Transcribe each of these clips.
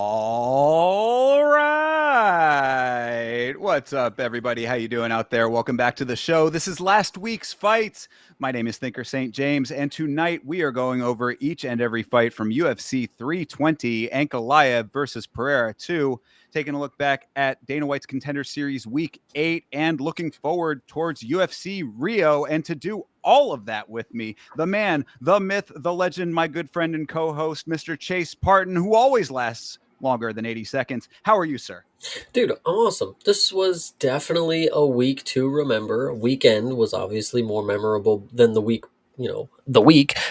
All right. What's up, everybody? How you doing out there? Welcome back to the show. This is last week's fights. My name is Thinker St. James, and tonight we are going over each and every fight from UFC 320, Ankalaev versus Pereira 2, taking a look back at Dana White's Contender Series Week 8, and looking forward towards UFC Rio. And to do all of that with me, the man, the myth, the legend, my good friend and co-host, Mr. Chase Parton, who always lasts longer than 80 seconds. How are you, sir? Dude, awesome. This was definitely a week to remember. Weekend was obviously more memorable than the week,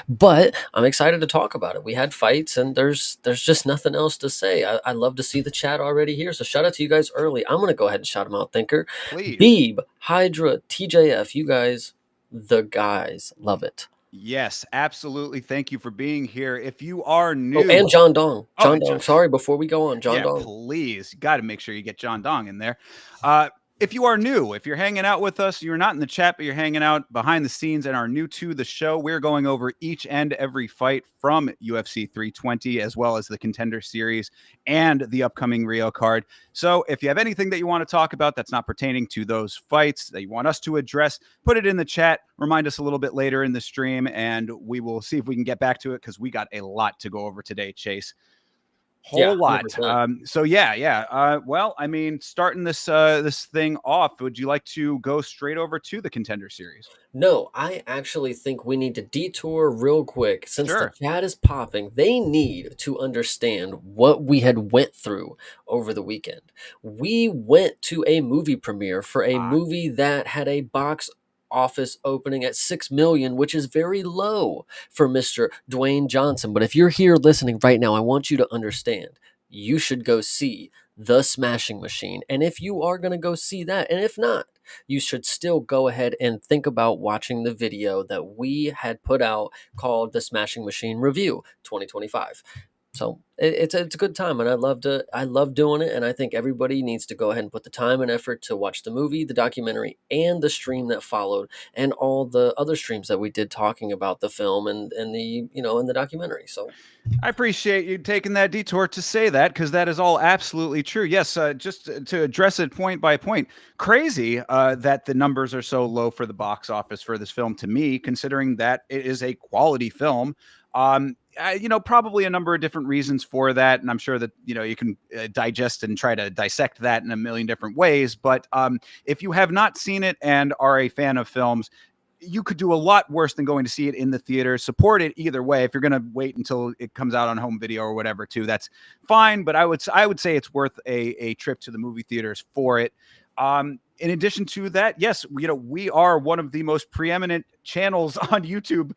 but I'm excited to talk about it. We had fights and there's just nothing else to say. I love to see the chat already here. So shout out to you guys early. I'm gonna go ahead and shout them out, Thinker. Please. Beeb, Hydra, TJF, you guys, the guys. Love it. Yes, absolutely. Thank you for being here. If you are Oh, and new, John Dong. oh, John Dong. Sorry, before we go on, John yeah, Dong. please. Got to make sure you get John Dong in there. Uh, if you are new, if you're hanging out with us, you're not in the chat, but you're hanging out behind the scenes and are new to the show, we're going over each and every fight from UFC 320, as well as the Contender Series and the upcoming Rio card. So if you have anything that you want to talk about that's not pertaining to those fights that you want us to address, put it in the chat. Remind us a little bit later in the stream, and we will see if we can get back to it because we got a lot to go over today, Chase. Yeah, Whole lot. 100%. So yeah. Well, I mean, starting this thing off, would you like to go straight over to the Contender Series? No, I actually think we need to detour real quick since the Sure. chat is popping. They need to understand what we had went through over the weekend. We went to a movie premiere for a Ah, movie that had a box office opening at 6 million, which is very low for Mr. Dwayne Johnson. But if you're here listening right now, I want you to understand you should go see The Smashing Machine. And if you are going to go see that, and if not, you should still go ahead and think about watching the video that we had put out called the Smashing Machine Review 2025. So it's a good time, and I love doing it, and I think everybody needs to go ahead and put the time and effort to watch the movie, the documentary, and the stream that followed, and all the other streams that we did talking about the film and the and the documentary. So I appreciate you taking that detour to say that because that is all absolutely true. Yes, just to address it point by point, crazy that the numbers are so low for the box office for this film to me, considering that it is a quality film. Probably a number of different reasons for that, and I'm sure that you can digest and try to dissect that in a million different ways. But if you have not seen it and are a fan of films, you could do a lot worse than going to see it in the theater. Support it either way. If you're going to wait until it comes out on home video or whatever, too, that's fine. But I would say it's worth a trip to the movie theaters for it. In addition to that, yes, we are one of the most preeminent channels on YouTube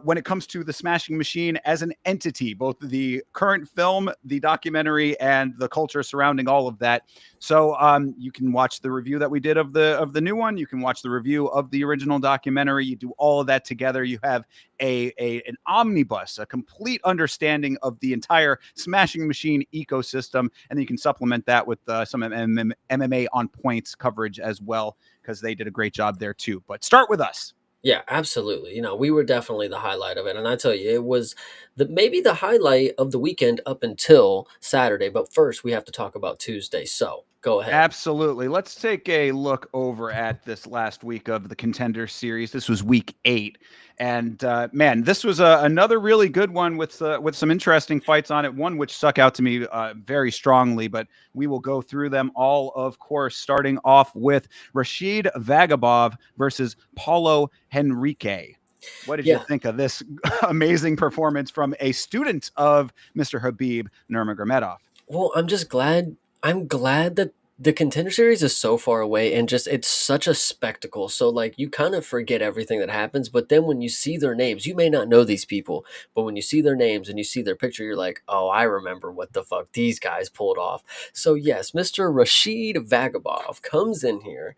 when it comes to the Smashing Machine as an entity, both the current film, the documentary, and the culture surrounding all of that. So you can watch the review that we did of the new one. You can watch the review of the original documentary. You do all of that together. You have an omnibus, a complete understanding of the entire Smashing Machine ecosystem, and then you can supplement that with some MMA on points coverage as well, because they did a great job there too. But start with us. yeah, absolutely. We were definitely the highlight of it, and I tell you, it was maybe the highlight of the weekend up until Saturday. But first, we have to talk about Tuesday. So go ahead. Absolutely. Let's take a look over at this last week of the Contender Series. This was week 8, and man, this was another really good one with some interesting fights on it. One which stuck out to me very strongly, but we will go through them all, of course. Starting off with Rashid Vagabov versus Paulo Henrique. What did you Yeah, think of this amazing performance from a student of Mr. Habib Nurmagomedov? well, I'm just glad. I'm glad that the Contender Series is so far away, and just it's such a spectacle. So like you kind of forget everything that happens, but then when you see their names, you may not know these people, but when you see their names and you see their picture, you're like, oh, I remember what the fuck these guys pulled off. So yes, Mr. Rashid Vagabov comes in here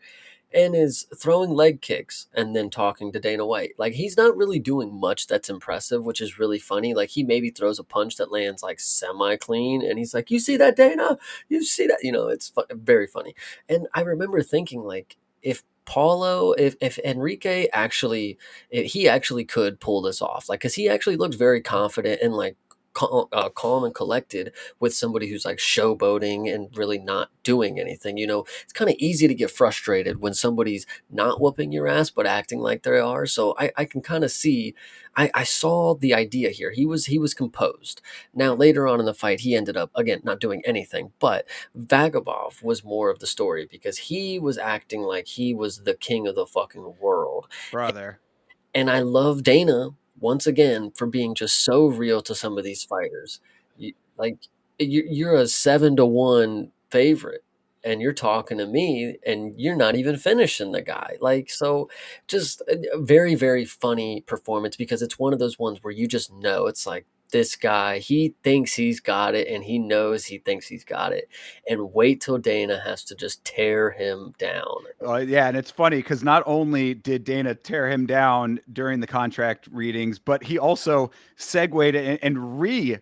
and is throwing leg kicks and then talking to Dana White. Like he's not really doing much that's impressive, which is really funny. Like he maybe throws a punch that lands like semi clean, and he's like, "You see that, Dana? You see that?" It's very funny. And I remember thinking like, if Enrique actually, if he actually could pull this off, like, because he actually looked very confident and like calm and collected with somebody who's like showboating and really not doing anything. It's kind of easy to get frustrated when somebody's not whooping your ass but acting like they are. So I can kind of see. I saw the idea here. He was composed. Now later on in the fight, he ended up again not doing anything. But Vagabov was more of the story because he was acting like he was the king of the fucking world. Brother. And I love Dana once again for being just so real to some of these fighters. Like you're a 7-1 favorite, and you're talking to me, and you're not even finishing the guy. Like so, just a very very funny performance because it's one of those ones where you just know it's like this guy. He thinks he's got it, and he knows he thinks he's got it. And wait till Dana has to just tear him down. Yeah, and it's funny because not only did Dana tear him down during the contract readings, but he also segued and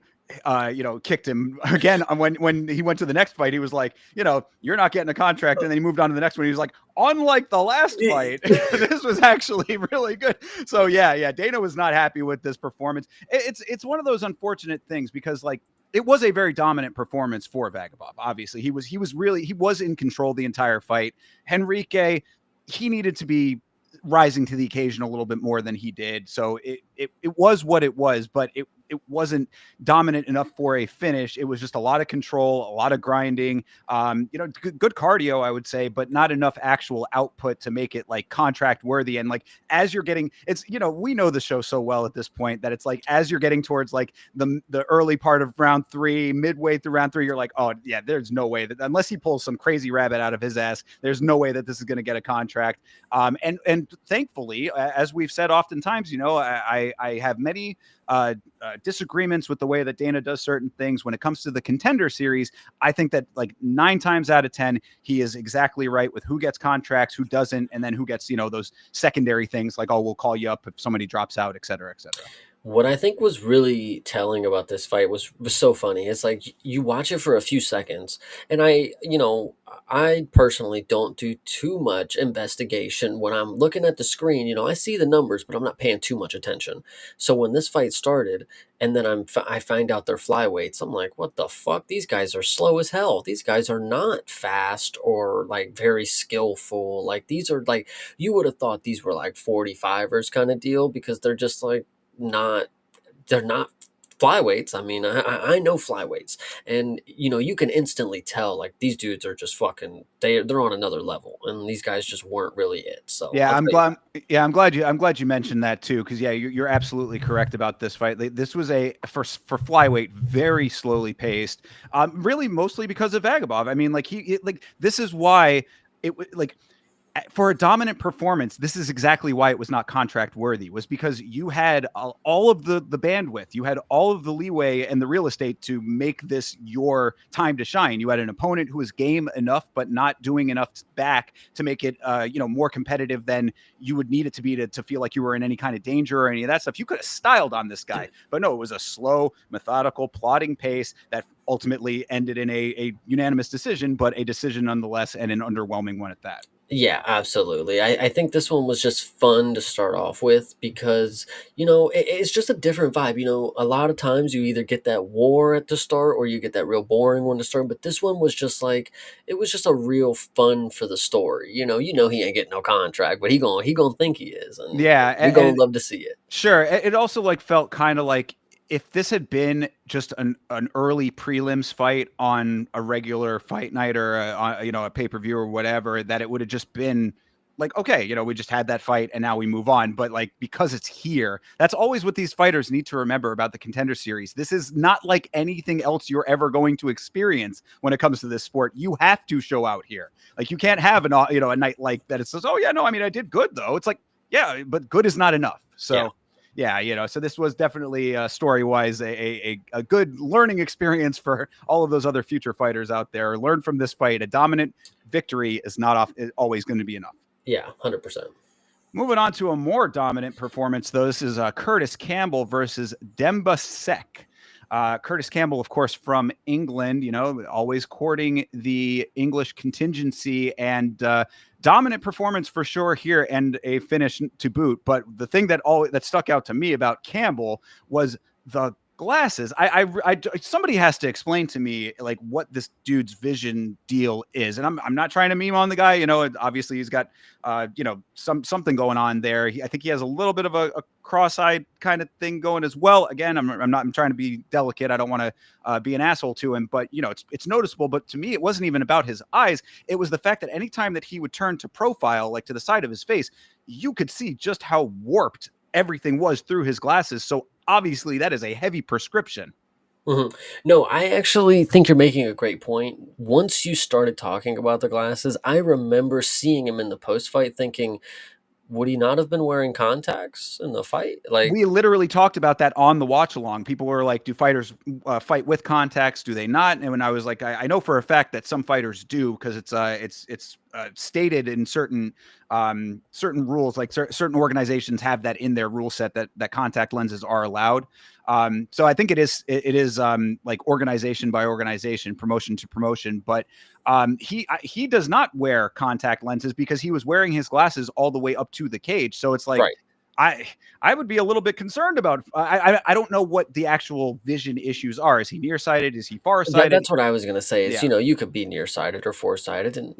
kicked him again when he went to the next fight. He was like, you're not getting a contract, and then he moved on to the next one. He was like, unlike the last fight, this was actually really good. So yeah, Dana was not happy with this performance. It's one of those unfortunate things because like it was a very dominant performance for Vagabov. Obviously, he was in control the entire fight. Henrique, he needed to be rising to the occasion a little bit more than he did. So it was what it was, but it wasn't dominant enough for a finish. It was just a lot of control, a lot of grinding, good cardio, I would say, but not enough actual output to make it like contract worthy. And like, as you're getting, we know the show so well at this point that it's like, as you're getting towards like the early part of round 3, midway through round 3, you're like, oh yeah, there's no way that unless he pulls some crazy rabbit out of his ass, there's no way that this is going to get a contract. And thankfully, as we've said oftentimes, I have many disagreements with the way that Dana does certain things. When it comes to the Contender series, I think that like 9 times out of 10, he is exactly right with who gets contracts, who doesn't, and then who gets, those secondary things like, oh, we'll call you up if somebody drops out, et cetera, et cetera. What I think was really telling about this fight was so funny. It's like you watch it for a few seconds, and I personally don't do too much investigation when I'm looking at the screen. I see the numbers, but I'm not paying too much attention. So when this fight started, and then I find out they're flyweights, I'm like, what the fuck? These guys are slow as hell. These guys are not fast or like very skillful. Like these are like you would have thought these were like 45ers kind of deal because they're just like not they're not flyweights. I mean, I know flyweights, and you can instantly tell like these dudes are just fucking they're on another level, and these guys just weren't really it. So yeah, I'm glad you mentioned that too, because yeah, you're absolutely correct about this fight. This was for flyweight very slowly paced, really mostly because of Vagabov. I mean, like this is why it like. For a dominant performance, this is exactly why it was not contract worthy, was because you had all of the bandwidth, you had all of the leeway and the real estate to make this your time to shine. You had an opponent who was game enough, but not doing enough back to make it, more competitive than you would need it to be to feel like you were in any kind of danger or any of that stuff. You could have styled on this guy, but no, it was a slow, methodical, plodding pace that ultimately ended in a unanimous decision, but a decision nonetheless, and an underwhelming one at that. Yeah, absolutely. I think this one was just fun to start off with because, it's just a different vibe. A lot of times you either get that war at the start or you get that real boring one to start. But this one was just like, it was just a real fun for the story. He ain't getting no contract, but he gonna think he is. And yeah, we gonna love to see it. Sure. It also like felt kind of like if this had been just an early prelims fight on a regular fight night or a pay-per-view or whatever, that it would have just been like, okay, we just had that fight and now we move on. But like, because it's here, that's always what these fighters need to remember about the Contender series. This is not like anything else you're ever going to experience when it comes to this sport. You have to show out here. Like you can't have a night like that. It says, oh yeah, no, I mean, I did good though. It's like, yeah, but good is not enough. So yeah, so this was definitely story-wise a good learning experience for all of those other future fighters out there. Learn from this fight. A dominant victory is always going to be enough. Yeah, 100%. Moving on to a more dominant performance, though, this is Curtis Campbell versus Demba Sek. Curtis Campbell, of course, from England, always courting the English contingency, and dominant performance for sure here, and a finish to boot. But the thing that stuck out to me about Campbell was the Glasses. Somebody has to explain to me like what this dude's vision deal is, and I'm not trying to meme on the guy. You know, obviously he's got something going on there. I think he has a little bit of a cross-eyed kind of thing going as well. Again, I'm trying to be delicate. I don't want to be an asshole to him, but it's noticeable. But to me, it wasn't even about his eyes. It was the fact that anytime that he would turn to profile, like to the side of his face, you could see just how warped everything was through his glasses. So obviously that is a heavy prescription. Mhm. No, I actually think you're making a great point. Once you started talking about the glasses, I remember seeing him in the post fight thinking, would he not have been wearing contacts in the fight? Like, We literally talked about that on the watch along. People were like, do fighters fight with contacts? Do they not? And when I was like, I know for a fact that some fighters do, because it's stated in certain rules, like certain organizations have that in their rule set that contact lenses are allowed. So I think it is like organization by organization, promotion to promotion. But he does not wear contact lenses because he was wearing his glasses all the way up to the cage. So it's like right. I I would be a little bit concerned about. I don't know what the actual vision issues are. Is he nearsighted? Is he farsighted? That's what I was gonna say is, Yeah. you could be nearsighted or foresighted, and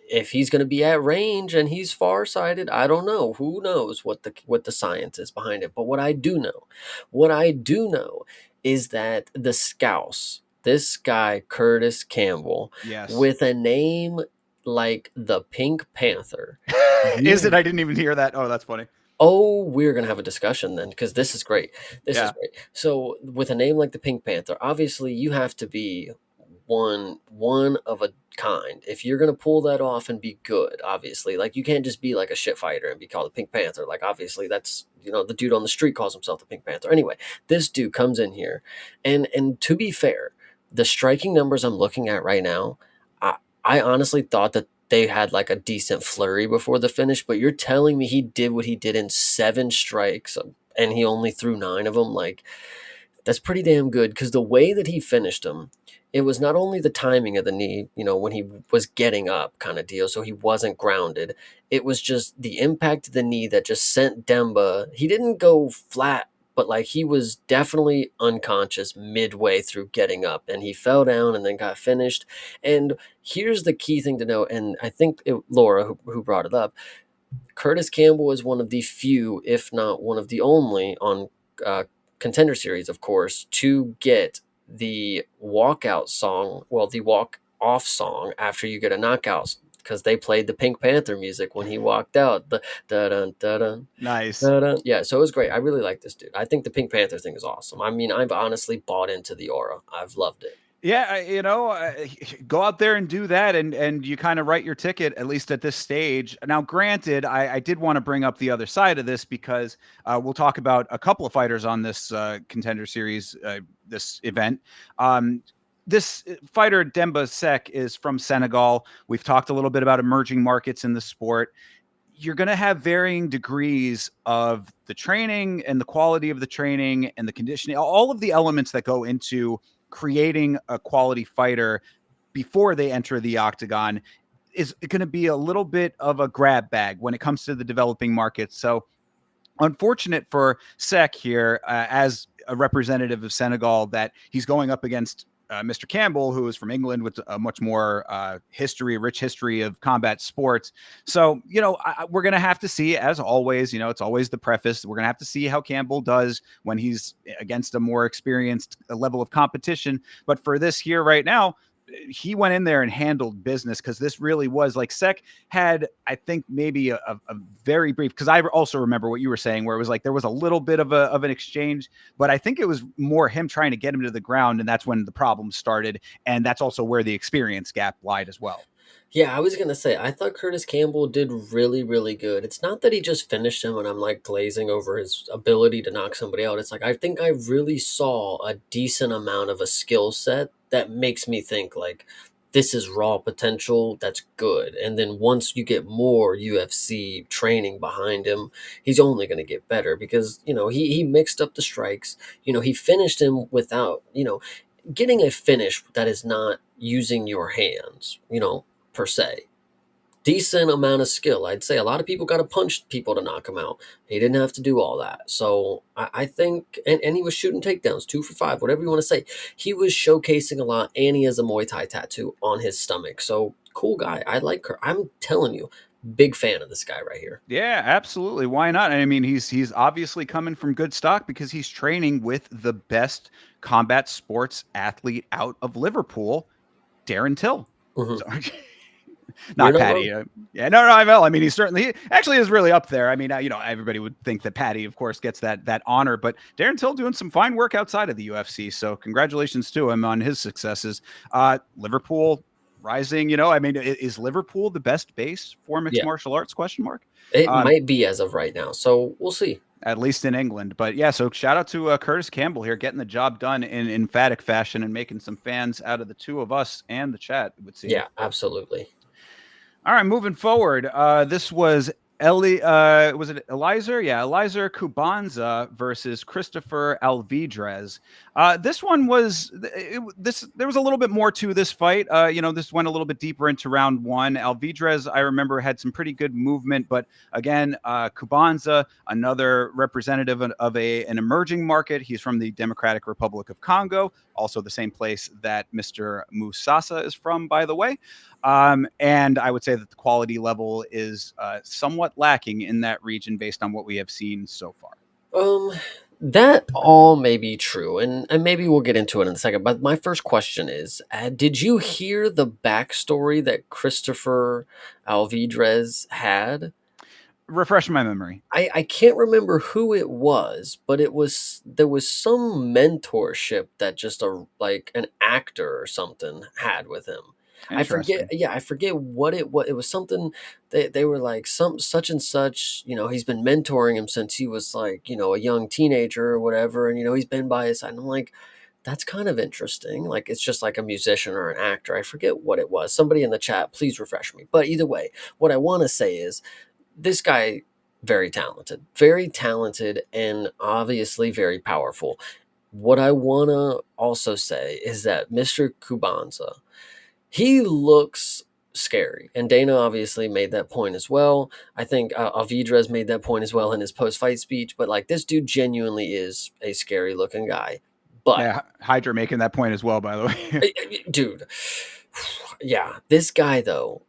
if he's gonna be at range and he's farsighted, I don't know. Who knows what the science is behind it? But what I do know is that the Scouse, this guy Curtis Campbell, Yes. with a name like the Pink Panther, Is it? you I didn't even hear that. Oh, that's funny. Oh, we're gonna have a discussion then, because this is great. This is Yeah. great. So, with a name like the Pink Panther, obviously you have to be one of a kind. If you're gonna pull that off and be good, obviously, like you can't just be like a shit fighter and be called the Pink Panther. Like obviously, that's the dude on the street calls himself the Pink Panther. Anyway, this dude comes in here, and to be fair, the striking numbers I'm looking at right now, I honestly thought that they had like a decent flurry before the finish, but you're telling me he did what he did in 7 strikes, and he only threw 9 of them? Like, that's pretty damn good, because the way that he finished him, it was not only the timing of the knee, when he was getting up kind of deal, so he wasn't grounded. It was just the impact of the knee that just sent Demba. He didn't go flat, but like he was definitely unconscious midway through getting up, and he fell down and then got finished. And here's the key thing to know, and I think Laura, who brought it up, Curtis Campbell is one of the few, if not one of the only, on uh, Contender Series, of course, to get the walkout song, well, the walk off song after you get a knockout, because they played the Pink Panther music when he walked out. The da dun da dun. Nice. Da-da. Yeah, so it was great. I really like this dude. I think the Pink Panther thing is awesome. I mean, I've honestly bought into the aura. I've loved it. Yeah, go out there and do that, and you kind of write your ticket at least at this stage. Now, granted, I did want to bring up the other side of this because we'll talk about a couple of fighters on this Contender Series, this event. This fighter Demba Sek is from Senegal. We've talked a little bit about emerging markets in the sport. You're going to have varying degrees of the training and the quality of the training and the conditioning, all of the elements that go into creating a quality fighter before they enter the octagon is going to be a little bit of a grab bag when it comes to the developing markets. So unfortunate for Sek here, as a representative of Senegal, that he's going up against Mr. Campbell, who is from England with a much more rich history of combat sports. So, we're going to have to see, as always, it's always the preface. We're going to have to see how Campbell does when he's against a more experienced level of competition. But for this here right now, he went in there and handled business, because this really was like Sek had, I think, maybe a very brief, because I also remember what you were saying, where it was like there was a little bit of an exchange, but I think it was more him trying to get him to the ground, and that's when the problem started, and that's also where the experience gap lied as well. Yeah, I was gonna say, I thought Curtis Campbell did really, really good. It's not that he just finished him and I'm like glazing over his ability to knock somebody out. It's like I think I really saw a decent amount of a skill set that makes me think like this is raw potential that's good. And then once you get more UFC training behind him, he's only gonna get better, because he mixed up the strikes. He finished him without, getting a finish that is not using your hands, per se, decent amount of skill. I'd say a lot of people got to punch people to knock him out. He didn't have to do all that. So I think, and he was shooting takedowns, 2 for 5, whatever you want to say. He was showcasing a lot, and he has a Muay Thai tattoo on his stomach. So cool guy. I like her. I'm telling you, big fan of this guy right here. Yeah, absolutely. Why not? I mean, he's obviously coming from good stock because he's training with the best combat sports athlete out of Liverpool, Darren Till. Hmm. So, You're not not Patty. wrong. Yeah, no, I will. I mean, he actually is really up there. I mean, everybody would think that Patty, of course, gets that honor, but Darren Till doing some fine work outside of the UFC. So congratulations to him on his successes. Liverpool rising. I mean, is Liverpool the best base for mixed Yeah, martial arts? Question mark. it Um, might be as of right now. So we'll see. at least in England. But yeah, so shout out to Curtis Campbell here, getting the job done in emphatic fashion and making some fans out of the two of us and the chat, it would seem. Yeah, absolutely. All right, moving forward. This was was it Eliezer? Yeah, Eliezer Kubanza versus Christopher Alvidrez. This one was there was a little bit more to this fight. This went a little bit deeper into round one. Alvidrez, I remember, had some pretty good movement, but again, Kubanza, another representative of an emerging market. He's from the Democratic Republic of Congo, also the same place that Mr. Musasa is from, by the way. And I would say that the quality level is somewhat lacking in that region based on what we have seen so far. Um, that all may be true, and maybe we'll get into it in a second. But my first question is: did you hear the backstory that Christopher Alvidrez had? Refresh my memory. I can't remember who it was, but there was some mentorship that just like an actor or something had with him. I forget, Interesting. yeah, I forget what it was. It was something they were like some such and such, he's been mentoring him since he was like, a young teenager or whatever, and he's been by his side. And I'm like, that's kind of interesting. Like it's just like a musician or an actor. I forget what it was. Somebody in the chat, please refresh me. But either way, what I want to say is this guy very talented and obviously very powerful. What I want to also say is that Mr. Kubanza, he looks scary, and Dana obviously made that point as well. I think Avidrez made that point as well in his post-fight speech, but like this dude genuinely is a scary looking guy. But Yeah, Hydra making that point as well, by the way. dude, yeah, this guy though,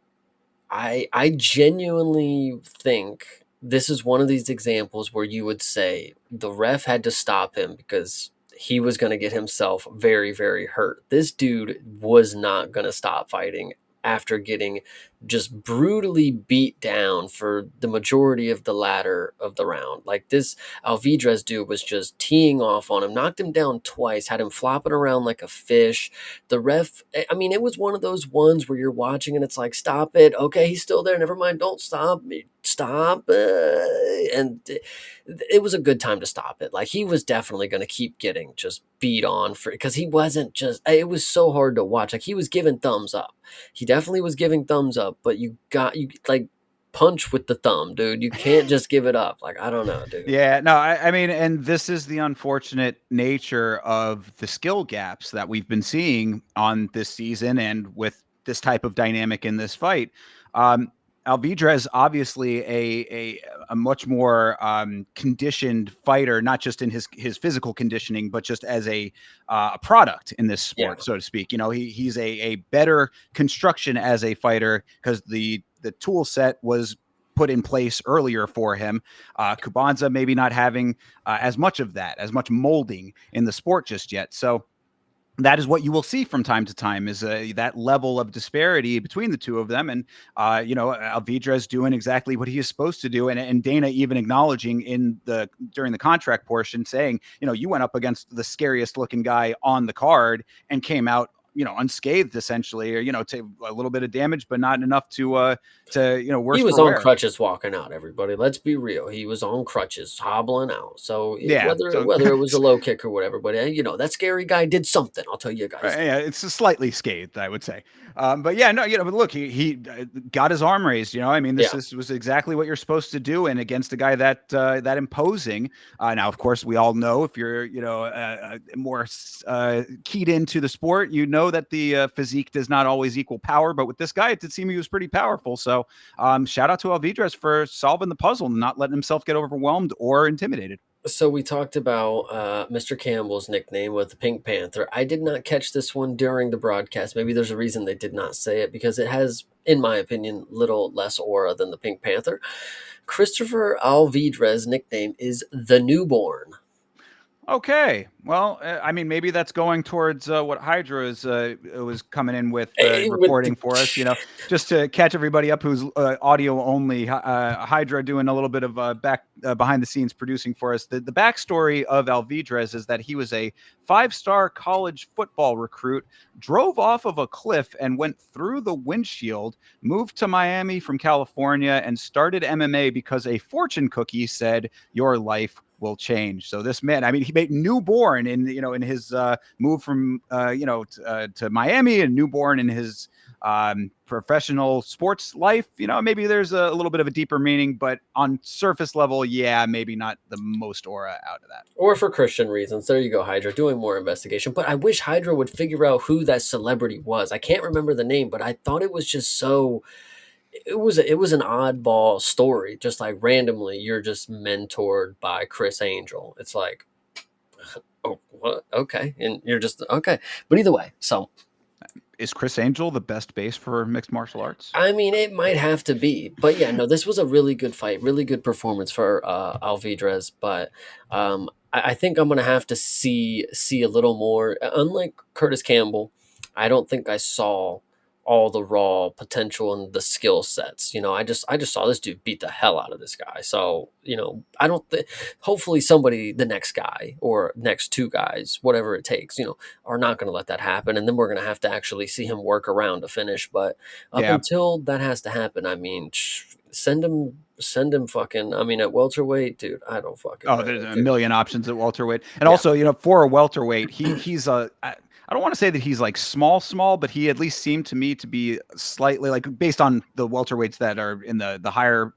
I genuinely think this is one of these examples where you would say the ref had to stop him because he was going to get himself very, very hurt. This dude was not going to stop fighting after getting just brutally beat down for the majority of the latter of the round. Like this Alvidrez dude was just teeing off on him, knocked him down twice, had him flopping around like a fish. The ref, I mean, it was one of those ones where you're watching and it's like, stop it. Okay, he's still there. Never mind. Don't stop. Stop. And it was a good time to stop it. Like he was definitely going to keep getting just beat on for because he wasn't just, it was so hard to watch. Like he was giving thumbs up. He definitely was giving thumbs up, but you like punch with the thumb, dude. You can't just give it up. Like, I don't know, dude. Yeah, no, I mean, and this is the unfortunate nature of the skill gaps that we've been seeing on this season and with this type of dynamic in this fight. Alvidrez obviously a much more conditioned fighter, not just in his physical conditioning, but just as a product in this Yeah. sport, so to speak. He's a better construction as a fighter because the tool set was put in place earlier for him. Kubanza maybe not having as much of that, as much molding in the sport just yet. So that is what you will see from time to time is that level of disparity between the two of them. And, Alvidrez doing exactly what he is supposed to do. And Dana even acknowledging during the contract portion saying, you went up against the scariest looking guy on the card and came out, unscathed essentially, or, take a little bit of damage, but not enough to worse He was for on wear. crutches walking out, everybody. Let's be real. He was on crutches, hobbling out. So Yeah. whether it was a low kick or whatever, but that scary guy did something. I'll tell you guys. Yeah, it's a slightly scathed, I would say. But yeah, no, but look, he got his arm raised. I mean, this was exactly what you're supposed to do, and against a guy that imposing. Now, of course, we all know if you're more keyed into the sport, know that the physique does not always equal power, but with this guy, it did seem he was pretty powerful. So shout out to Alvidrez for solving the puzzle and not letting himself get overwhelmed or intimidated. So we talked about Mr. Campbell's nickname with the Pink Panther. I did not catch this one during the broadcast. Maybe there's a reason they did not say it because it has, in my opinion, little less aura than the Pink Panther. Christopher Alvidrez's nickname is the Newborn. Okay. Well, I mean, maybe that's going towards what Hydra is was coming in with With reporting the for us. Just to catch everybody up who's audio only. Hydra doing a little bit of back behind the scenes producing for us. The backstory of Alvidrez is that he was a 5-star college football recruit, drove off of a cliff and went through the windshield, moved to Miami from California, and started MMA because a fortune cookie said your life will change. So this man, I mean, he made newborn in his move from to Miami, and newborn in his professional sports life. Maybe there's a little bit of a deeper meaning, but on surface level, yeah, maybe not the most aura out of that. Or for Christian reasons. There you go, Hydra, doing more investigation. But I wish Hydra would figure out who that celebrity was. I can't remember the name, but I thought it was just so. It was an oddball story. Just like randomly, you're just mentored by Chris Angel. It's like, oh, what? Okay, and you're just okay. But either way, so Is Chris Angel the best base for mixed martial arts? I mean, it might have to be, but yeah, no, this was a really good fight, really good performance for Alvidrez. But I think I'm gonna have to see a little more. Unlike Curtis Campbell, I don't think I saw all the raw potential and the skill sets. I just saw this dude beat the hell out of this guy. So I don't think. Hopefully, somebody, the next guy or next two guys, whatever it takes, are not going to let that happen, and then we're going to have to actually see him work around to finish. But up Yeah. until that has to happen, I mean, send him fucking. I mean, at welterweight, dude, I don't fucking Oh, know, there's a dude. million options at welterweight, and Yeah, also, for a welterweight, he's a. I don't want to say that he's like small, but he at least seemed to me to be slightly like based on the welterweights that are in the higher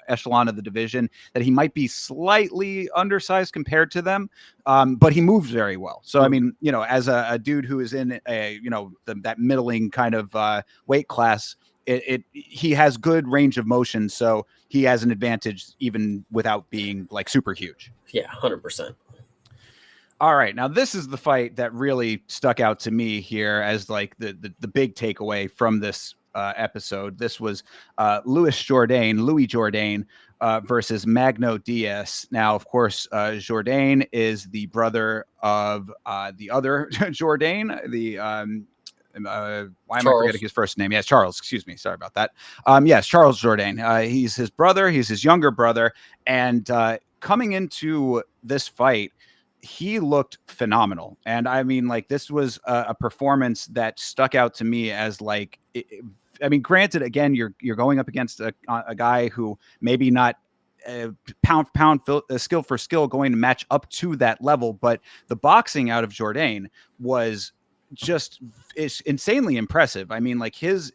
echelon of the division, that he might be slightly undersized compared to them. But he moves very well. So I mm, mean, as a dude who is in that middling kind of weight class, he has good range of motion, so he has an advantage even without being like super huge. yeah, 100%. All right, now this is the fight that really stuck out to me here as like the big takeaway from this episode. This was Louis Jourdain versus Magno Diaz. Now, of course, Jourdain is the brother of the other Jourdain, the why am I forgetting Charles. his first name? Yes, Charles. Excuse me. Sorry about that. Yes, Charles Jourdain. He's his brother. He's his younger brother. And coming into this fight, he looked phenomenal. And I mean, like, this was a performance that stuck out to me as like, I mean, granted, again, you're going up against a guy who maybe not pound for pound, skill for skill going to match up to that level, but the boxing out of Jourdain was just is insanely impressive. I mean, like his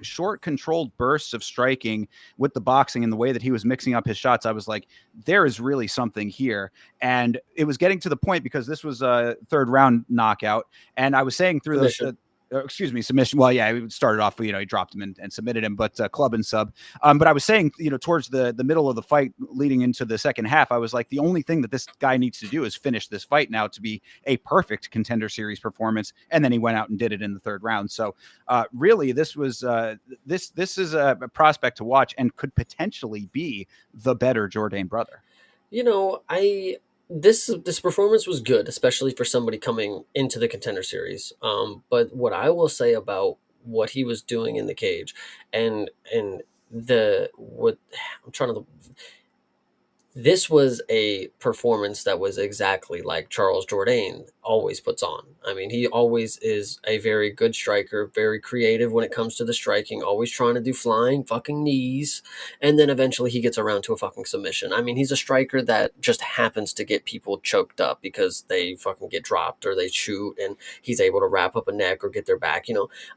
short controlled bursts of striking with the boxing and the way that he was mixing up his shots, I was like, there is really something here. And it was getting to the point because this was a third round knockout, and I was saying through those Submission. excuse me, submission. Well, yeah, he started off, he dropped him and submitted him, but club and sub. But I was saying, towards the middle of the fight leading into the second half, I was like, the only thing that this guy needs to do is finish this fight now to be a perfect Contender Series performance. And then he went out and did it in the third round. So really, this was this is a prospect to watch and could potentially be the better Jourdain brother. I this performance was good, especially for somebody coming into the Contender Series. But what I will say about what he was doing in the cage, and the what I'm trying to this was a performance that was exactly like Charles Jourdain always puts on. I mean, he always is a very good striker, very creative when it comes to the striking, always trying to do flying fucking knees, and then eventually he gets around to a fucking submission. I mean, he's a striker that just happens to get people choked up because they fucking get dropped or they shoot, and he's able to wrap up a neck or get their back.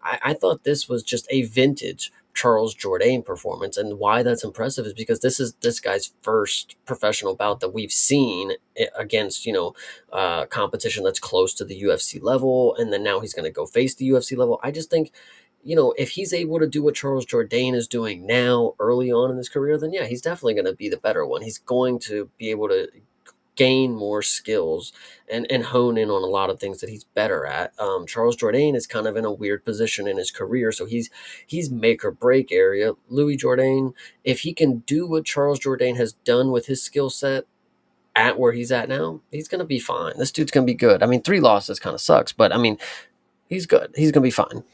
I thought this was just a vintage Charles Jourdain performance. And why that's impressive is because this is this guy's first professional bout that we've seen against, competition that's close to the UFC level. And then now he's going to go face the UFC level. I just think, if he's able to do what Charles Jourdain is doing now early on in his career, then yeah, he's definitely going to be the better one. He's going to be able to gain more skills and hone in on a lot of things that he's better at. Charles Jourdain is kind of in a weird position in his career, so he's make or break area. Louis Jourdain, if he can do what Charles Jourdain has done with his skill set at where he's at now, he's gonna be fine. This dude's gonna be good. I mean, 3 losses kind of sucks, but I mean, he's good. He's gonna be fine.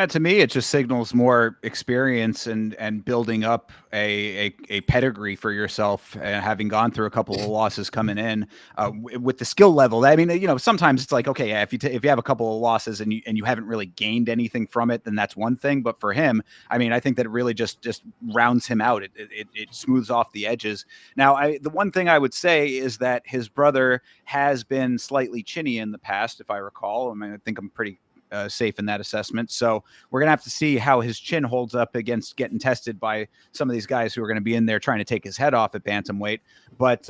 To me, it just signals more experience and building up a pedigree for yourself, having gone through a couple of losses coming in with the skill level. I mean, sometimes it's like, okay, yeah, if you have a couple of losses and you haven't really gained anything from it, then that's one thing. But for him, I mean, I think that it really just rounds him out. It smooths off the edges. Now, the one thing I would say is that his brother has been slightly chinny in the past, if I recall. I mean, I think I'm pretty safe in that assessment. So we're going to have to see how his chin holds up against getting tested by some of these guys who are going to be in there trying to take his head off at bantamweight. But,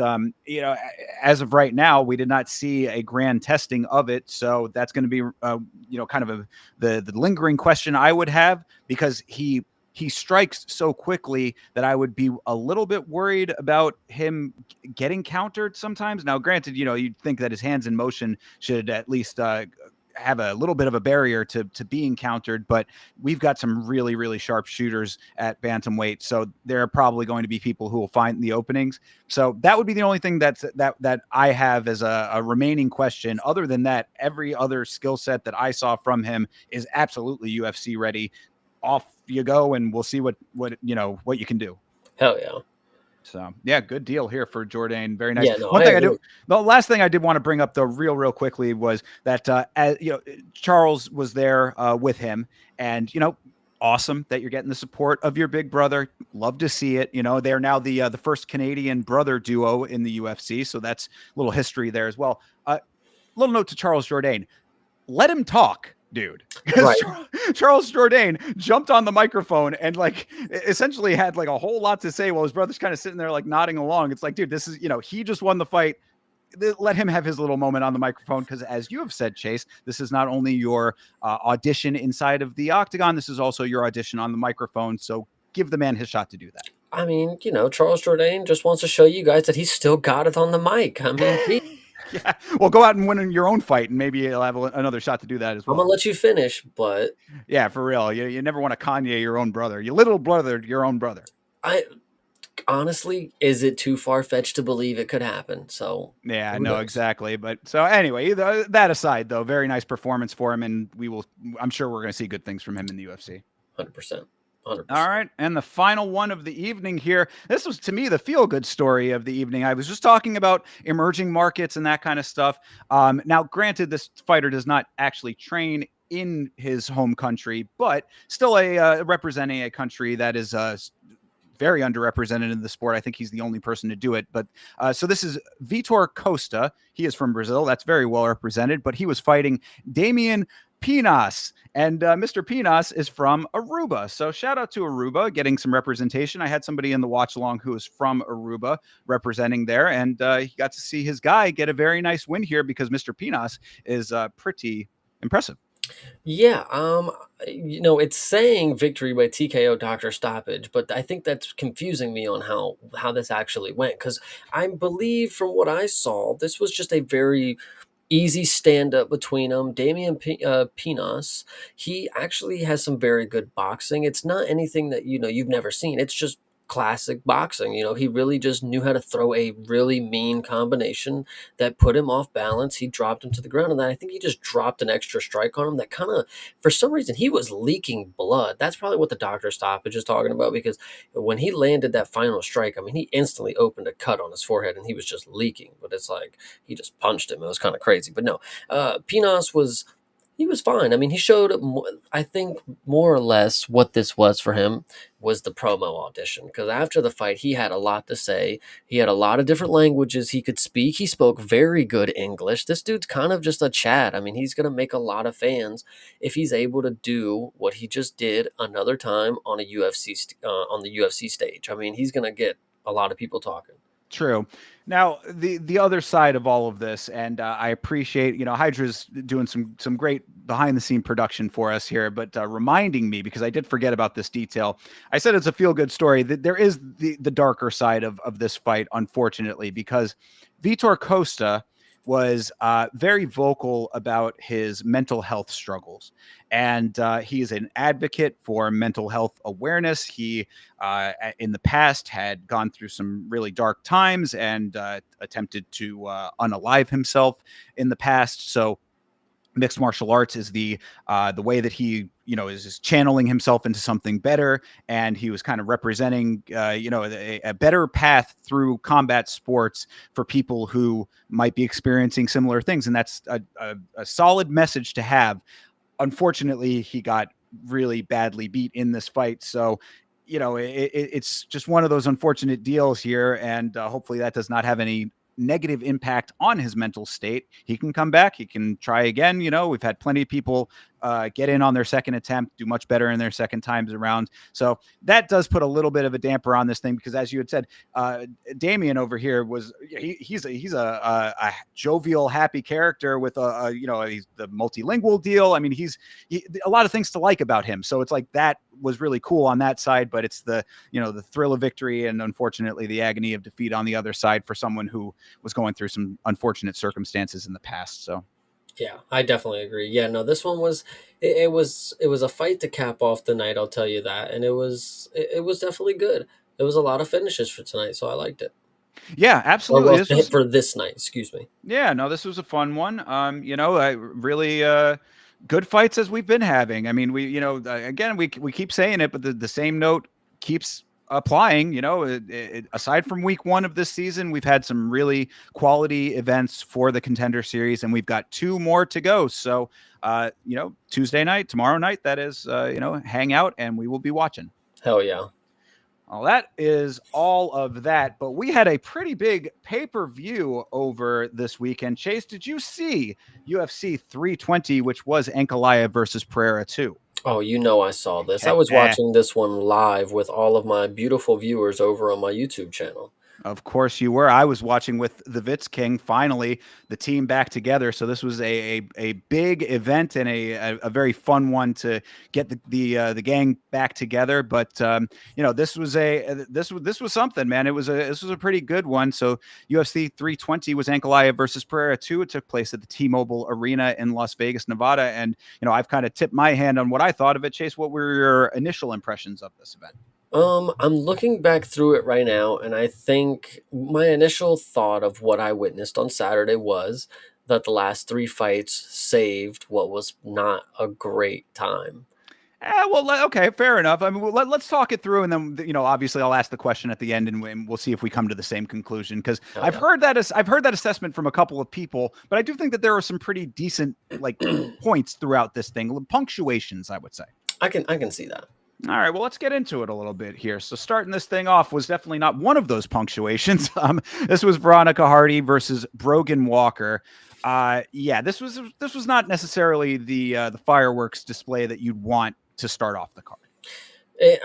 as of right now, we did not see a grand testing of it. So that's going to be, kind of the lingering question I would have, because he strikes so quickly that I would be a little bit worried about him getting countered sometimes. Now, granted, you'd think that his hands in motion should at least have a little bit of a barrier to being countered, but we've got some really, really sharp shooters at bantamweight. So there are probably going to be people who will find the openings. So that would be the only thing that I have as a remaining question. Other than that, every other skill set that I saw from him is absolutely UFC ready. Off you go, and we'll see what you can do. Hell yeah. So yeah, good deal here for Jourdain. Very nice. Yeah, no, One I thing agree. the last thing I did want to bring up though, real quickly, was that Charles was there with him, and awesome that you're getting the support of your big brother. Love to see it. They're now the first Canadian brother duo in the UFC, so that's a little history there as well. Little note to Charles Jourdain: let him talk, dude. Because Right. Charles Jourdain jumped on the microphone and essentially had a whole lot to say while his brother's kind of sitting there nodding along. It's like, dude, this is, he just won the fight. Let him have his little moment on the microphone, because as you have said, Chase, this is not only your audition inside of the octagon, this is also your audition on the microphone. So give the man his shot to do that. I mean, Charles Jourdain just wants to show you guys that he's still got it on the mic. I mean, Yeah. Well, go out and win your own fight, and maybe you'll have another shot to do that as I'm gonna well. let you finish, but Yeah, for real. You never want to Kanye your own brother. You little brother, your own brother. I honestly, is it too far fetched to believe it could happen? So Yeah, who no, knows? exactly. But so anyway, that aside, though, very nice performance for him, and I'm sure we're going to see good things from him in the UFC. 100%. 100%. All right. And the final one of the evening here. This was, to me, the feel good story of the evening. I was just talking about emerging markets and that kind of stuff. Now, granted, this fighter does not actually train in his home country, but still representing a country that is very underrepresented in the sport. I think he's the only person to do it. But so this is Vitor Costa. He is from Brazil. That's very well represented. But he was fighting Damian Pinas. And Mr. Pinas is from Aruba. So shout out to Aruba, getting some representation. I had somebody in the watch along who was from Aruba representing there. And he got to see his guy get a very nice win here, because Mr. Pinas is pretty impressive. Yeah, it's saying victory by TKO doctor stoppage, but I think that's confusing me on how this actually went, because I believe from what I saw, this was just a very easy stand up between them. Damian Pinas, he actually has some very good boxing. It's not anything that you've never seen. It's just classic boxing. He really just knew how to throw a really mean combination that put him off balance. He dropped him to the ground, and then I think he just dropped an extra strike on him that kind of, for some reason, he was leaking blood. That's probably what the doctor stoppage is talking about, because when he landed that final strike, I mean, he instantly opened a cut on his forehead and he was just leaking. But it's like he just punched him. It was kind of crazy. But no, Pinas was He was fine. I mean, he showed, I think, more or less what this was for him was the promo audition. Because after the fight, he had a lot to say. He had a lot of different languages he could speak. He spoke very good English. This dude's kind of just a Chad. I mean, he's going to make a lot of fans if he's able to do what he just did another time on a on the UFC stage. I mean, he's going to get a lot of people talking. True. Now, the other side of all of this, and I appreciate, Hydra's doing some great behind the scene production for us here, but reminding me, because I did forget about this detail. I said it's a feel good story. That there is the darker side of this fight, unfortunately, because Vitor Costa was very vocal about his mental health struggles, and he is an advocate for mental health awareness. He in the past had gone through some really dark times and attempted to unalive himself in the past. So mixed martial arts is the way that he is channeling himself into something better, and he was kind of representing a better path through combat sports for people who might be experiencing similar things, and that's a solid message to have. Unfortunately, he got really badly beat in this fight, so it's just one of those unfortunate deals here, and hopefully that does not have any negative impact on his mental state. He can come back. He can try again. We've had plenty of people get in on their second attempt, do much better in their second times around. So that does put a little bit of a damper on this thing, because as you had said, Damien over here he's a jovial, happy character with he's the multilingual deal. I mean, he a lot of things to like about him. So it's like that was really cool on that side, but it's the thrill of victory and unfortunately the agony of defeat on the other side for someone who was going through some unfortunate circumstances in the past. So Yeah, I definitely agree. Yeah, no, this one was it was a fight to cap off the night. I'll tell you that, and it was definitely good. There was a lot of finishes for tonight, so I liked it. yeah, Or absolutely. well, This was for this night, excuse me. Yeah, no, this was a fun one. I really good fights as we've been having. I mean, again, we keep saying it, but the same note keeps applying. Aside from week one of this season, we've had some really quality events for the Contender Series, and we've got two more to go. So, Tuesday night, tomorrow night, that is, hang out, and we will be watching. Hell yeah. Well, that is all of that. But we had a pretty big pay-per-view over this weekend. Chase, did you see UFC 320, which was Ankalaev versus Pereira 2? Oh, I saw this. I was watching this one live with all of my beautiful viewers over on my YouTube channel. Of course you were. I was watching with the Vitz King. Finally, the team back together. So this was a big event and a very fun one to get the gang back together. But this was this was something, man. This was a pretty good one. So UFC 320 was Ankalaev versus Pereira 2. It took place at the T-Mobile Arena in Las Vegas, Nevada. And I've kind of tipped my hand on what I thought of it. Chase, what were your initial impressions of this event? I'm looking back through it right now, and I think my initial thought of what I witnessed on Saturday was that the last three fights saved what was not a great time. Okay, fair enough. I mean, let's talk it through, and then obviously, I'll ask the question at the end, and we'll see if we come to the same conclusion. Because Hell I've heard that assessment from a couple of people, but I do think that there are some pretty decent points throughout this thing, punctuations, I would say. I can see that. All right, well, let's get into it a little bit here. So, starting this thing off was definitely not one of those punctuations. This was Veronica Hardy versus Brogan Walker. Yeah, this was not necessarily the fireworks display that you'd want to start off the card.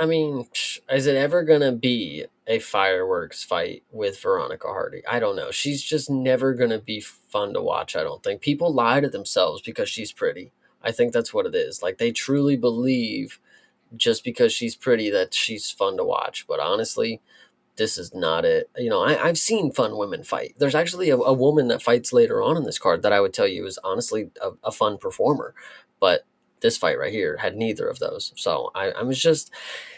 I mean, is it ever gonna be a fireworks fight with Veronica Hardy? I don't know. She's just never gonna be fun to watch. I don't think people lie to themselves because she's pretty. I think that's what it is. Like they truly believe just because she's pretty that she's fun to watch. But honestly, this is not it. I've seen fun women fight. There's actually a woman that fights later on in this card that I would tell you is honestly a fun performer. But this fight right here had neither of those. So I was just,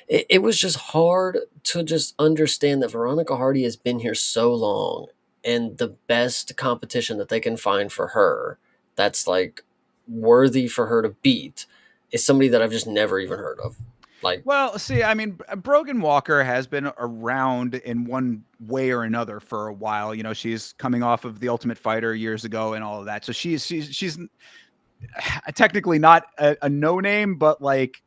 it was just hard to just understand that Veronica Hardy has been here so long and the best competition that they can find for her that's like worthy for her to beat is somebody that I've just never even heard of. Like, Well, see, I mean, Brogan Walker has been around in one way or another for a while. She's coming off of The Ultimate Fighter years ago and all of that. So she's technically not a no name, but like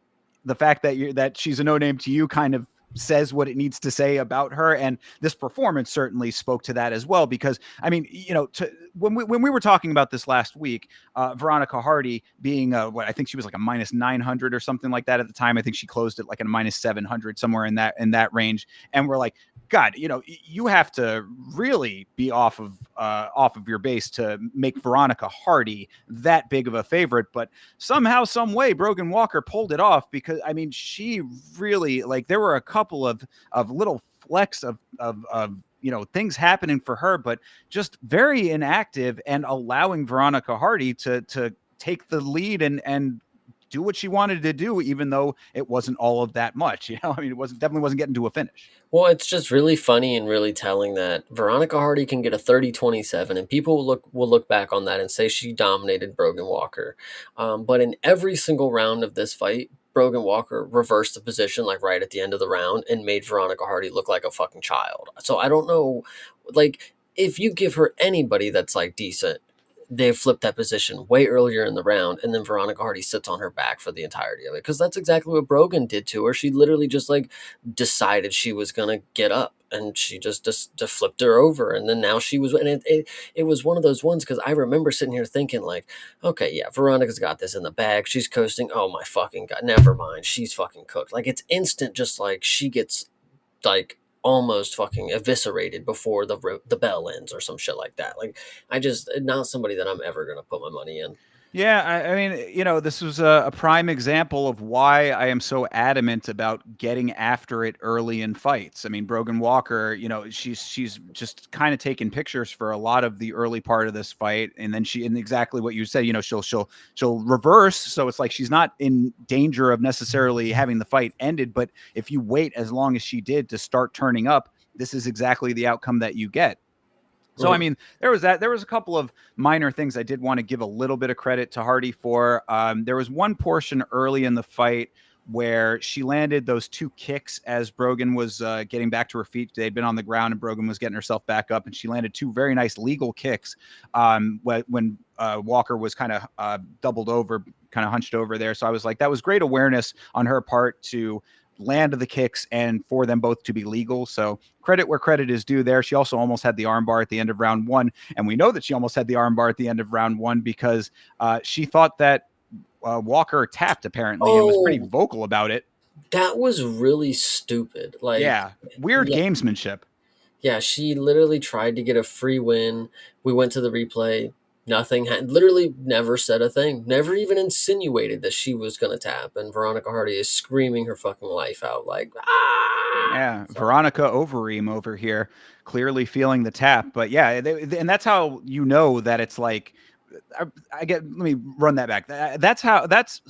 the fact that she's a no name to you kind of says what it needs to say about her. And this performance certainly spoke to that as well, because I mean, when we were talking about this last week, Veronica Hardy being what I think she was like a minus 900 or something like that at the time. I think she closed it like a minus 700, somewhere in that range. And we're like, God, you have to really be off of your base to make Veronica Hardy that big of a favorite. But somehow, some way, Brogan Walker pulled it off, because I mean, she really, like, there were a couple of little flecks of things happening for her, but just very inactive, and allowing Veronica Hardy to take the lead and do what she wanted to do, even though it wasn't all of that much. I mean, definitely wasn't getting to a finish. Well, it's just really funny and really telling that Veronica Hardy can get a 30-27, and people will look back on that and say she dominated Brogan Walker. But in every single round of this fight, Brogan Walker reversed the position like right at the end of the round and made Veronica Hardy look like a fucking child. So I don't know, like, if you give her anybody that's like decent, they flip that position way earlier in the round, and then Veronica Hardy sits on her back for the entirety of it. Because that's exactly what Brogan did to her. She literally just like decided she was gonna get up, and she just flipped her over, and then now she was, and it was one of those ones, because I remember sitting here thinking like, okay, yeah, Veronica's got this in the bag. She's coasting. Oh my fucking god, never mind. She's fucking cooked. Like, it's instant. Just like she gets like almost fucking eviscerated before the bell ends or some shit like that. Like, I just, not somebody that I'm ever gonna put my money in. Yeah, I mean, this was a prime example of why I am so adamant about getting after it early in fights. I mean, Brogan Walker, she's just kind of taking pictures for a lot of the early part of this fight, and then and exactly what you said, she'll reverse, so it's like she's not in danger of necessarily having the fight ended, but if you wait as long as she did to start turning up, this is exactly the outcome that you get. So, I Mhm. mean, there was that. There was a couple of minor things I did want to give a little bit of credit to Hardy for. There was one portion early in the fight where she landed those two kicks as Brogan was getting back to her feet. They'd been on the ground, and Brogan was getting herself back up, and she landed two very nice legal kicks when Walker was kind of doubled over, kind of hunched over there. So I was like, that was great awareness on her part to land the kicks and for them both to be legal. So credit where credit is due there. She also almost had the armbar at the end of round one. And we know that she almost had the armbar at the end of round one because she thought that Walker tapped, apparently, and was pretty Oh, vocal about it. that was really stupid. Like, Yeah. Weird yeah, gamesmanship. yeah, she literally tried to get a free win. We went to the replay. Nothing had, literally never said a thing. Never even insinuated that she was gonna tap. And Veronica Hardy is screaming her fucking life out, like, ah. Yeah, So, Veronica Overeem over here, clearly feeling the tap. But yeah, and that's how that it's like. I get. Let me run that back. That's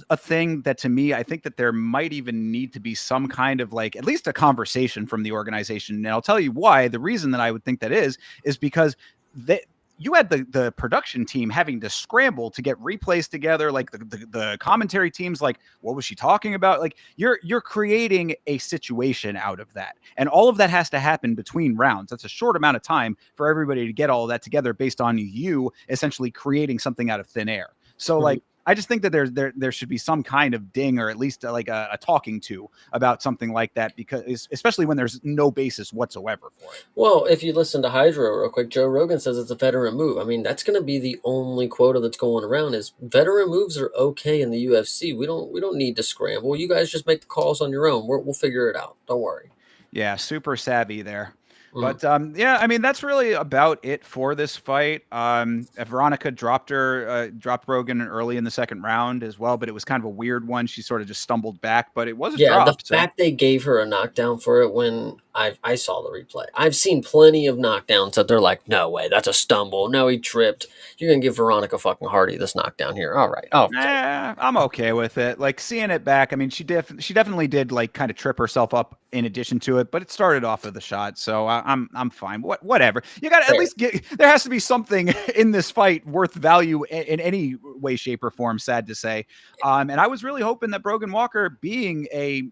a thing that, to me, I think that there might even need to be some kind of, like, at least a conversation from the organization. And I'll tell you why. The reason that I would think that is because they. You had the production team having to scramble to get replays together, like the commentary teams, like, what was she talking about? Like, you're creating a situation out of that, and all of that has to happen between rounds. That's a short amount of time for everybody to get all of that together based on you essentially creating something out of thin air. So, mhm. like, I just think that there should be some kind of ding, or at least like a talking to about something like that, because especially when there's no basis whatsoever for it. Well, if you listen to Hydro real quick, Joe Rogan says it's a veteran move. I mean, that's going to be the only quota that's going around is veteran moves are okay in the UFC. We don't need to scramble. You guys just make the calls on your own. We'll figure it out. Don't worry. Yeah, super savvy there. Mhm. But yeah, I mean, that's really about it for this fight. Veronica dropped Rogan early in the second round as well, but it was kind of a weird one. She sort of just stumbled back, but it was a Yeah, the drop. So fact they gave her a knockdown for it, when I saw the replay. I've seen plenty of knockdowns that they're like, no way, that's a stumble. No, he tripped. You're gonna give Veronica fucking Hardy this knockdown here. All right. Oh, okay. I'm okay with it. Like, seeing it back, I mean, she definitely did, like, kind of trip herself up in addition to it, but it started off with a shot, so I'm fine. Whatever. You got to at Fair. least get. There has to be something in this fight worth value in any way, shape, or form. Sad to say, and I was really hoping that Brogan Walker, being a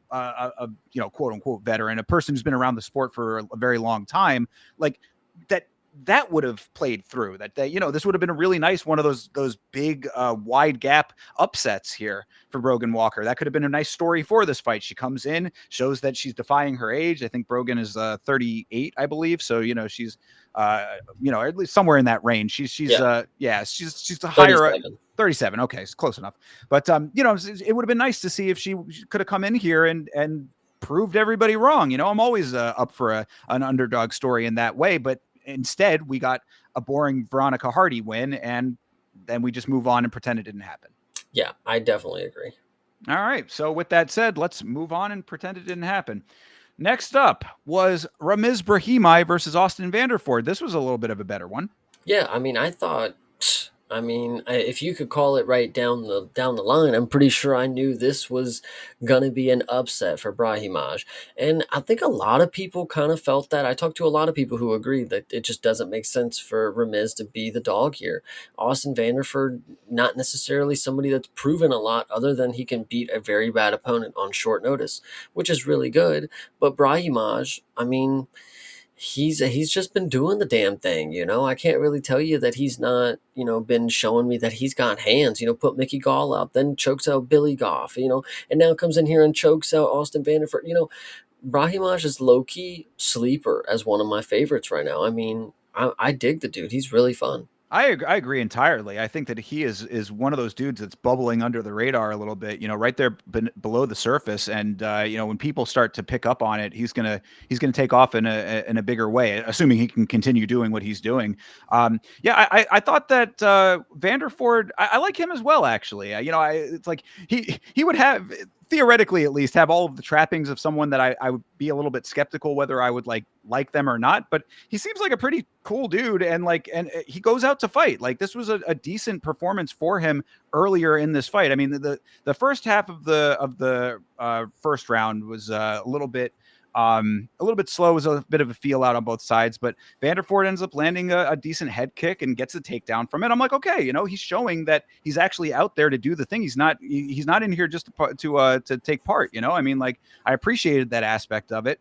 quote unquote veteran, a person who's been around the sport for a very long time, like that. that would have played through. That you know, this would have been a really nice one of those big wide gap upsets here for Brogan Walker. That could have been a nice story for this fight. She comes in, shows that she's defying her age. I think Brogan is 38, I believe. So you know, she's you know, at least somewhere in that range. Yeah, Yeah, she's a higher 37. 37. Okay, it's close enough. But you know, it would have been nice to see if she could have come in here and proved everybody wrong. You know, I'm always up for an underdog story in that way, but instead we got a boring Veronica Hardy win, and then we just move on and pretend it didn't happen. Yeah, I definitely agree. All right. So with that said, let's move on and pretend it didn't happen. Next up was Ramiz Brahimaj versus Austin Vanderford. This was a little bit of a better one. Yeah, I mean, I thought, I mean, if you could call it right down the line, I'm pretty sure I knew this was gonna be an upset for Brahimaj, and I think a lot of people kind of felt that. I talked to a lot of people who agreed that it just doesn't make sense for Ramiz to be the dog here. Austin Vanderford, not necessarily somebody that's proven a lot, other than he can beat a very bad opponent on short notice, which is really good. But Brahimaj, I mean, he's just been doing the damn thing, you know. I can't really tell you that he's not, you know, been showing me that he's got hands. You know, put Mickey Gall out, then chokes out Billy Goff, you know, and now comes in here and chokes out Austin Vanderford. You know, Brahimaj is low key sleeper as one of my favorites right now. I mean, I dig the dude. He's really fun. I agree entirely. I think that he is one of those dudes that's bubbling under the radar a little bit, you know, right there below the surface. And you know, when people start to pick up on it, he's gonna take off in a bigger way, assuming he can continue doing what he's doing. Yeah, I thought that Vanderford, I like him as well. Actually, you know, it's like he would have, theoretically at least, have all of the trappings of someone that I would be a little bit skeptical whether I would like them or not. But he seems like a pretty cool dude, and he goes out to fight. Like, this was a decent performance for him earlier in this fight. I mean, the first half of the first round was a little bit slow. It was a bit of a feel out on both sides, but Vanderford ends up landing a decent head kick and gets a takedown from it. I'm like, okay, you know, he's showing that he's actually out there to do the thing. He's not in here just to take part. You know, I mean, like, I appreciated that aspect of it.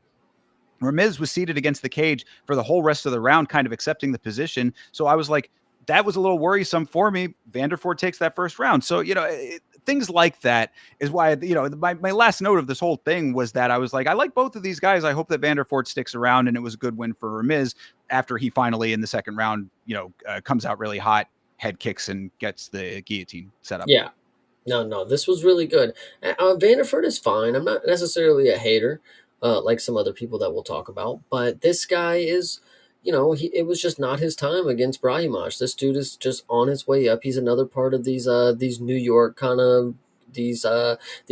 Ramiz was seated against the cage for the whole rest of the round, kind of accepting the position. So I was like, that was a little worrisome for me. Vanderford takes that first round. So, you know, things like that is why, you know, my last note of this whole thing was that I was like, I like both of these guys. I hope that Vanderford sticks around, and it was a good win for Ramiz after he finally in the second round, you know, comes out really hot, head kicks, and gets the guillotine set up. Yeah, no, this was really good. Vanderford is fine. I'm not necessarily a hater, like some other people that we'll talk about, but this guy is, you know, it was just not his time against Brahimaj. This dude is just on his way up. He's another part of these New York kind of these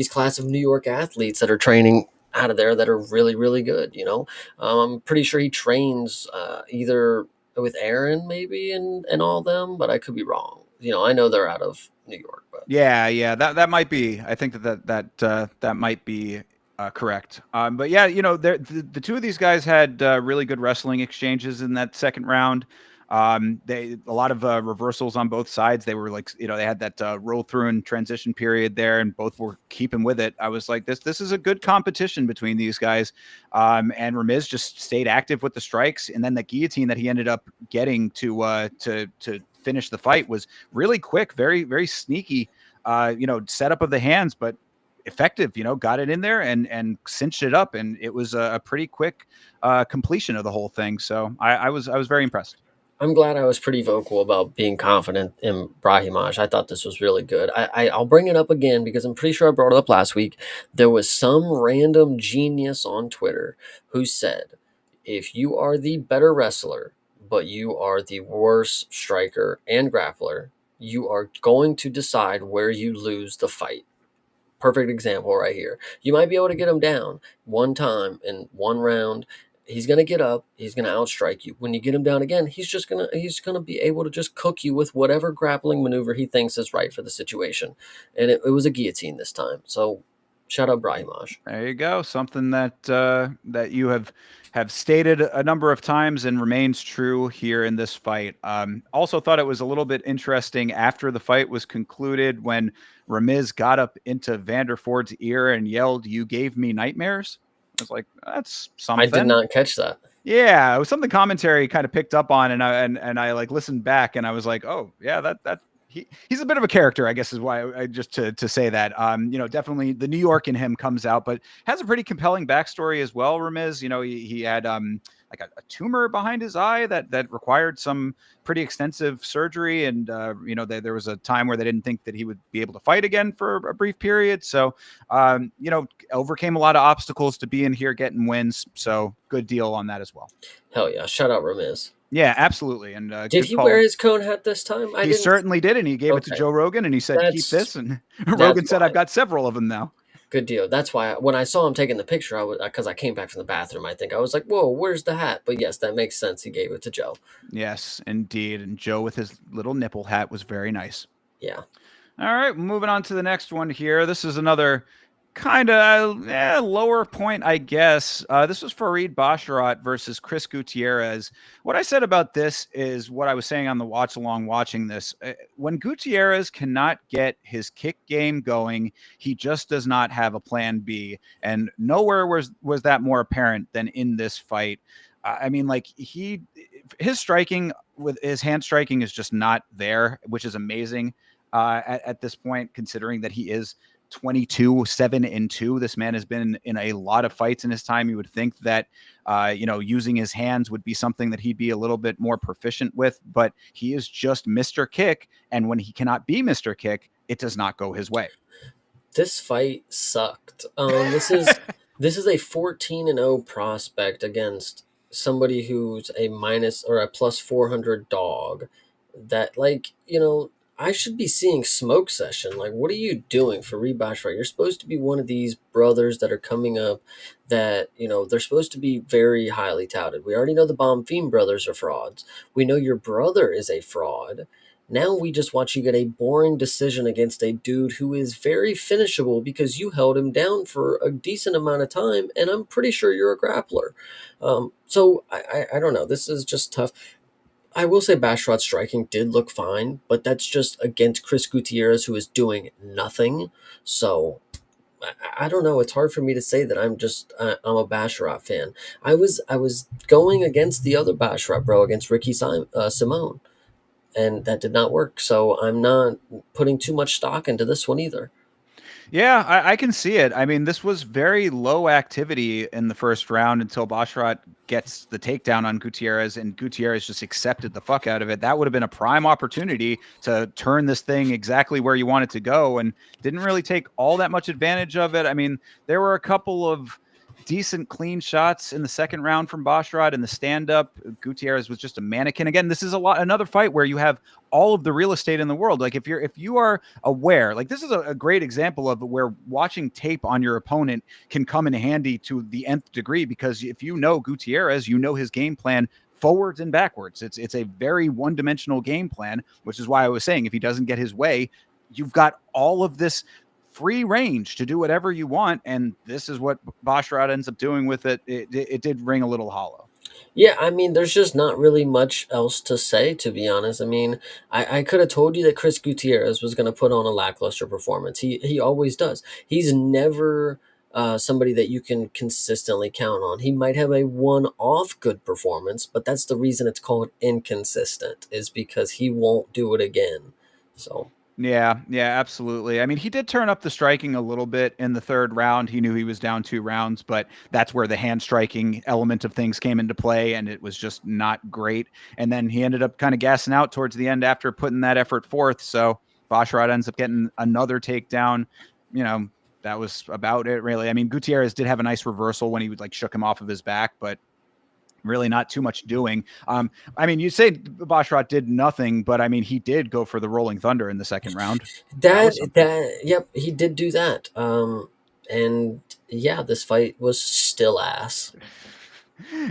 class of New York athletes that are training out of there that are really really good. You know, I'm pretty sure he trains either with Aaron maybe and all them, but I could be wrong. You know, I know they're out of New York, but Yeah, that might be. I think that might be correct. But yeah, you know, the two of these guys had really good wrestling exchanges in that second round. They a lot of reversals on both sides. They were like, you know, they had that roll through and transition period there, and both were keeping with it. I was like, this is a good competition between these guys. And Ramiz just stayed active with the strikes, and then the guillotine that he ended up getting to finish the fight was really quick, very very sneaky. You know, setup of the hands, but effective. You know, got it in there and cinched it up, and it was a pretty quick completion of the whole thing. So I was very impressed. I'm glad I was pretty vocal about being confident in Brahimaj. I thought this was really good. I'll bring it up again because I'm pretty sure I brought it up last week. There was some random genius on Twitter who said, if you are the better wrestler, but you are the worst striker and grappler, you are going to decide where you lose the fight. Perfect example right here. You might be able to get him down one time in one round. He's gonna get up. He's gonna outstrike you. When you get him down again, he's gonna be able to just cook you with whatever grappling maneuver he thinks is right for the situation. And it was a guillotine this time. So shout out Brahimaj. There you go. Something that you have stated a number of times and remains true here in this fight. Also thought it was a little bit interesting after the fight was concluded when Ramiz got up into Vanderford's ear and yelled, "You gave me nightmares." I was like, that's I did something. not catch that. Yeah, it was something commentary kind of picked up on, and I like listened back, and I was like, oh yeah, that he's a bit of a character, I guess is why I just to say that. Definitely the New York in him comes out, but has a pretty compelling backstory as well. Ramiz, he had like a tumor behind his eye that required some pretty extensive surgery, and there was a time where they didn't think that he would be able to fight again for a brief period. So overcame a lot of obstacles to be in here getting wins. So good deal on that as well. Hell yeah! Shout out Ramiz. Yeah, absolutely. And Did good he wear call. his cone hat this time? I He didn't. certainly did. And he gave it to Okay, Joe Rogan and he said, keep that's this. And that's Rogan said, I've why. got several of them now. Good deal. That's why when I saw him taking the picture, I was because I came back from the bathroom. I was like, "Whoa, where's the hat?" But yes, that makes sense. He gave it to Joe. Yes, indeed. And Joe with his little nipple hat was very nice. Yeah. All right, moving on to the next one here. This is another kind of lower point, I guess. This was Farid Basharat versus Chris Gutierrez. What I said about this is what I was saying on the watch along watching this. When Gutierrez cannot get his kick game going, he just does not have a plan B. And nowhere was that more apparent than in this fight. I mean, like his striking with his hand striking is just not there, which is amazing at this point, considering that he is 22, 7-2. This man has been in a lot of fights in his time. You would think that, using his hands would be something that he'd be a little bit more proficient with, but he is just Mr. Kick. And when he cannot be Mr. Kick, it does not go his way. This fight sucked. This is a 14-0 prospect against somebody who's a minus or a plus 400 dog. That I should be seeing smoke session. Like, what are you doing for Rebash? Right, you're supposed to be one of these brothers that are coming up. That they're supposed to be very highly touted. We already know the Bonfim brothers are frauds. We know your brother is a fraud. Now we just watch you get a boring decision against a dude who is very finishable because you held him down for a decent amount of time, and I'm pretty sure you're a grappler. So I don't know. This is just tough. I will say Basharat's striking did look fine, but that's just against Chris Gutierrez, who is doing nothing. So I don't know. It's hard for me to say that I'm a Basharat fan. I was going against the other Basharat bro, against Simone, and that did not work. So I'm not putting too much stock into this one either. Yeah, I can see it. I mean, this was very low activity in the first round until Basharat gets the takedown on Gutierrez, and Gutierrez just accepted the fuck out of it. That would have been a prime opportunity to turn this thing exactly where you want it to go, and didn't really take all that much advantage of it. I mean, there were a couple of decent clean shots in the second round from Basharat in the stand-up. Gutierrez was just a mannequin. Again, this is another fight where you have all of the real estate in the world. Like if you are aware, like this is a great example of where watching tape on your opponent can come in handy to the nth degree, because if you know Gutierrez, you know his game plan forwards and backwards. It's a very one-dimensional game plan, which is why I was saying if he doesn't get his way, you've got all of this free range to do whatever you want, and this is what Basharat ends up doing with it. It did ring a little hollow. Yeah, I mean, there's just not really much else to say, to be honest. I mean, I could have told you that Chris Gutierrez was going to put on a lackluster performance. He always does. He's never somebody that you can consistently count on. He might have a one-off good performance, but that's the reason it's called inconsistent, is because he won't do it again. So. Yeah, absolutely. I mean, he did turn up the striking a little bit in the third round. He knew he was down 2 rounds, but that's where the hand striking element of things came into play, and it was just not great. And then he ended up kind of gassing out towards the end after putting that effort forth. So Basharat ends up getting another takedown. That was about it, really. I mean, Gutierrez did have a nice reversal when he would shook him off of his back, but really not too much doing. I mean, you say Basharat did nothing, but I mean, he did go for the Rolling Thunder in the second round. That was something. Yep, he did do that. And yeah, this fight was still ass.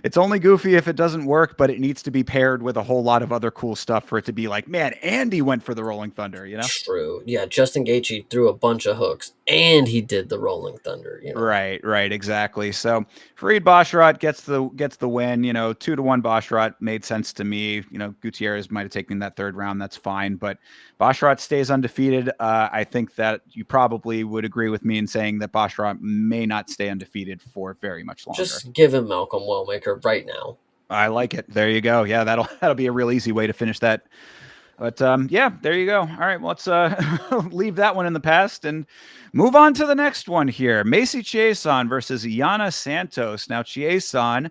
It's only goofy if it doesn't work, but it needs to be paired with a whole lot of other cool stuff for it to be like, man, Andy went for the Rolling Thunder, True. Yeah, Justin Gaethje threw a bunch of hooks, and he did the Rolling Thunder. Right, exactly. So Fareed Basharat gets the win. 2-1 Basharat made sense to me. Gutierrez might have taken that third round. That's fine, but Basharat stays undefeated. I think that you probably would agree with me in saying that Basharat may not stay undefeated for very much longer. Just give him Malcolm Wellmaker right now. I like it. There you go. Yeah, that'll be a real easy way to finish that. But yeah, there you go. All right, well, let's leave that one in the past and move on to the next one here. Macy Chiasson versus Yana Santos. Now, Chiasson